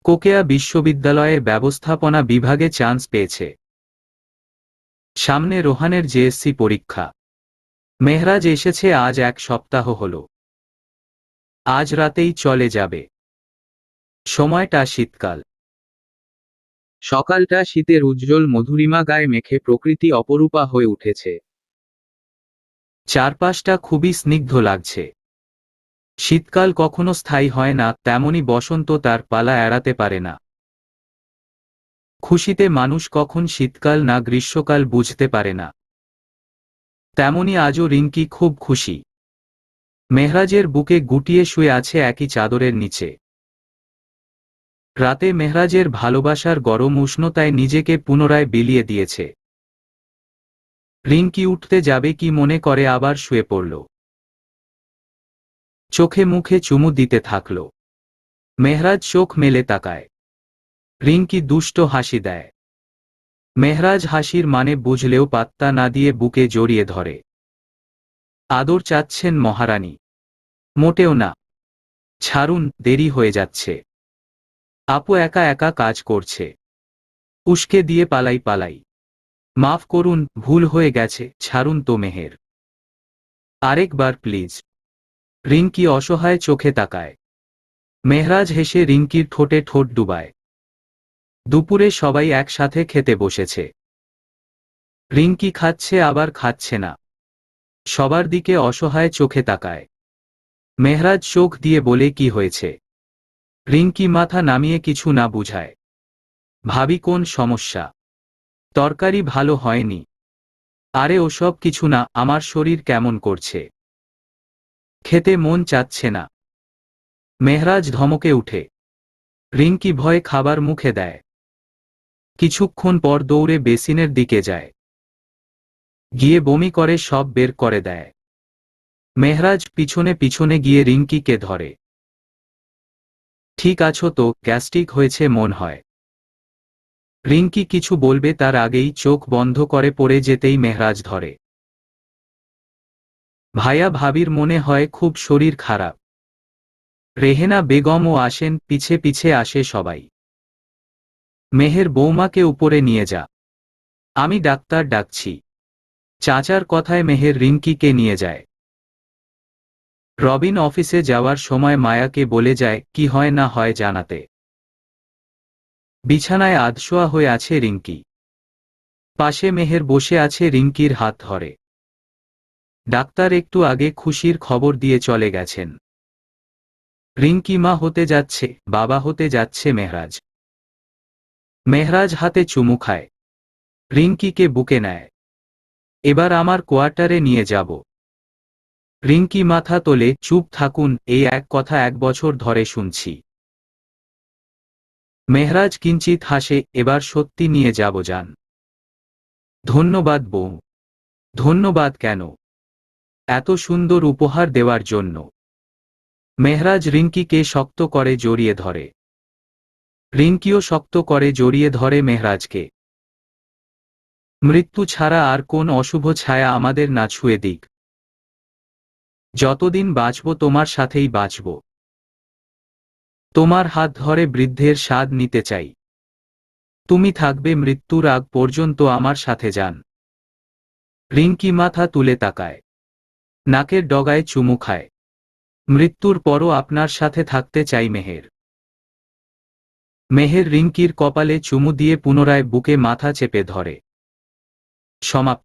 কোকেয়া বিশ্ববিদ্যালয়ের ব্যবস্থাপনা বিভাগে চান্স পেয়েছে। সামনে রোহানের জেএসসি পরীক্ষা। মেহরাজ এসেছে আজ 1 সপ্তাহ হলো। আজ রাতেই চলে যাবে। সময়টা শীতকাল। সকালটা শীতের উজ্জ্বল মধুরিমা গায়ে মেখে প্রকৃতি অপরূপা হয়ে উঠেছে। চারপাশটা খুবই স্নিগ্ধ লাগছে। শীতকাল কখনো স্থায়ী হয় না, তেমনি বসন্ত তার পালা এড়াতে পারে না। খুশিতে মানুষ কখন শীতকাল না গ্রীষ্মকাল বুঝতে পারে না। তেমনি আজও রিঙ্কি খুব খুশি। মেহরাজের বুকে গুটিয়ে শুয়ে আছে একই চাদরের নিচে। রাতে মেহরাজের ভালোবাসার গরম উষ্ণতায় নিজেকে পুনরায় বিলিয়ে দিয়েছে। রিঙ্কি উঠতে যাবে কি মনে করে আবার শুয়ে পড়ল। চোখে মুখে চুমু দিতে থাকল। মেহরাজ চোখ মেলে তাকায়। রিঙ্কি দুষ্ট হাসি দেয়। মেহরাজ হাসির মানে বুঝলেও পাত্তা না দিয়ে বুকে জড়িয়ে ধরে। আদর চাচ্ছেন মহারানী? মোটেও না। ছাড়ুন, দেরি হয়ে যাচ্ছে। আপু একা একা কাজ করছে। উস্কে দিয়ে পালাই। মাফ করুন, ভুল হয়ে গেছে, ছাড়ুন তো মেহের। আরেকবার প্লিজ। রিঙ্কি অসহায় চোখে তাকায়। মেহরাজ হেসে রিঙ্কির ঠোঁটে ঠোঁট ডুবায়। দুপুরে সবাই একসাথে খেতে বসেছে। রিঙ্কি খাচ্ছে আবার খাচ্ছে না। সবার দিকে অসহায় চোখে তাকায়। মেহরাজ চোখ দিয়ে বলে কি হয়েছে? রিঙ্কি মাথা নামিয়ে কিছু না বুঝায়। ভাবি কোন সমস্যা? তরকারি ভালো হয়নি। আরে ওসব কিছু না, আমার শরীর কেমন করছে। খেতে মন চাচ্ছে না। মেহরাজ ধমকে উঠে। রিঙ্কি ভয়ে খাবার মুখে দেয়। কিছুক্ষণ পর দৌড়ে বেসিনের দিকে যায়। গিয়ে বমি করে সব বের করে দেয়। মেহরাজ পিছনে পিছনে গিয়ে রিঙ্কিকে ধরে। ঠিক আছো তো? গ্যাস্ট্রিক হয়েছে মন হয়। রিঙ্কি কিছু বলবে তার আগেই চোখ বন্ধ করে পড়ে যেতেই মেহরাজ ধরে। ভাইয়া ভাবির মনে হয় খুব শরীর খারাপ। রেহেনা বেগমও আসেন, পিছে পিছে আসে সবাই। মেহের বৌমাকে উপরে নিয়ে যা। আমি ডাক্তার ডাকছি। চাচার কথায় মেহের রিঙ্কিকে নিয়ে যায়। রবিন অফিসে যাওয়ার সময় মায়াকে বলে যায় কি হয় না হয় জানাতে। বিছানায় আধশোয়া হয়ে আছে রিঙ্কি। পাশে মেহের বসে আছে রিঙ্কির হাত ধরে। ডাক্তার একটু আগে খুশির খবর দিয়ে চলে গেছেন। রিঙ্কি মা হতে যাচ্ছে, বাবা হতে যাচ্ছে মেহরাজ। মেহরাজ হাতে চুমু খায়। রিঙ্কিকে বুকে নেয়। এবার আমার কোয়ার্টারে নিয়ে যাব। রিঙ্কি মাথা তোলে, চুপ থাকুন, এই এক কথা 1 বছর ধরে শুনছি। মেহরাজ কিঞ্চিত হাসে, এবার সত্যি নিয়ে যাব যান। ধন্যবাদ বউ। ধন্যবাদ কেন? এত সুন্দর উপহার দেওয়ার জন্য। মেহরাজ রিঙ্কিকে শক্ত করে জড়িয়ে ধরে। রিঙ্কিও শক্ত করে জড়িয়ে ধরে মেহরাজকে। মৃত্যু ছাড়া আর কোন অশুভ ছায়া আমাদের না ছুঁয়ে দিক। যতদিন বাঁচব তোমার সাথেই বাঁচব। তোমার হাত ধরে বৃদ্ধের স্বাদ নিতে চাই। তুমি থাকবে মৃত্যুর আগ পর্যন্ত আমার সাথে যান। রিঙ্কি মাথা তুলে তাকায়। নাকের ডগায় চুমু খায়। মৃত্যুর পরও আপনার সাথে থাকতে চাই মেহের। মেহের রিঙ্কির কপালে চুমু দিয়ে পুনরায় বুকে মাথা চেপে ধরে। সমাপ্ত।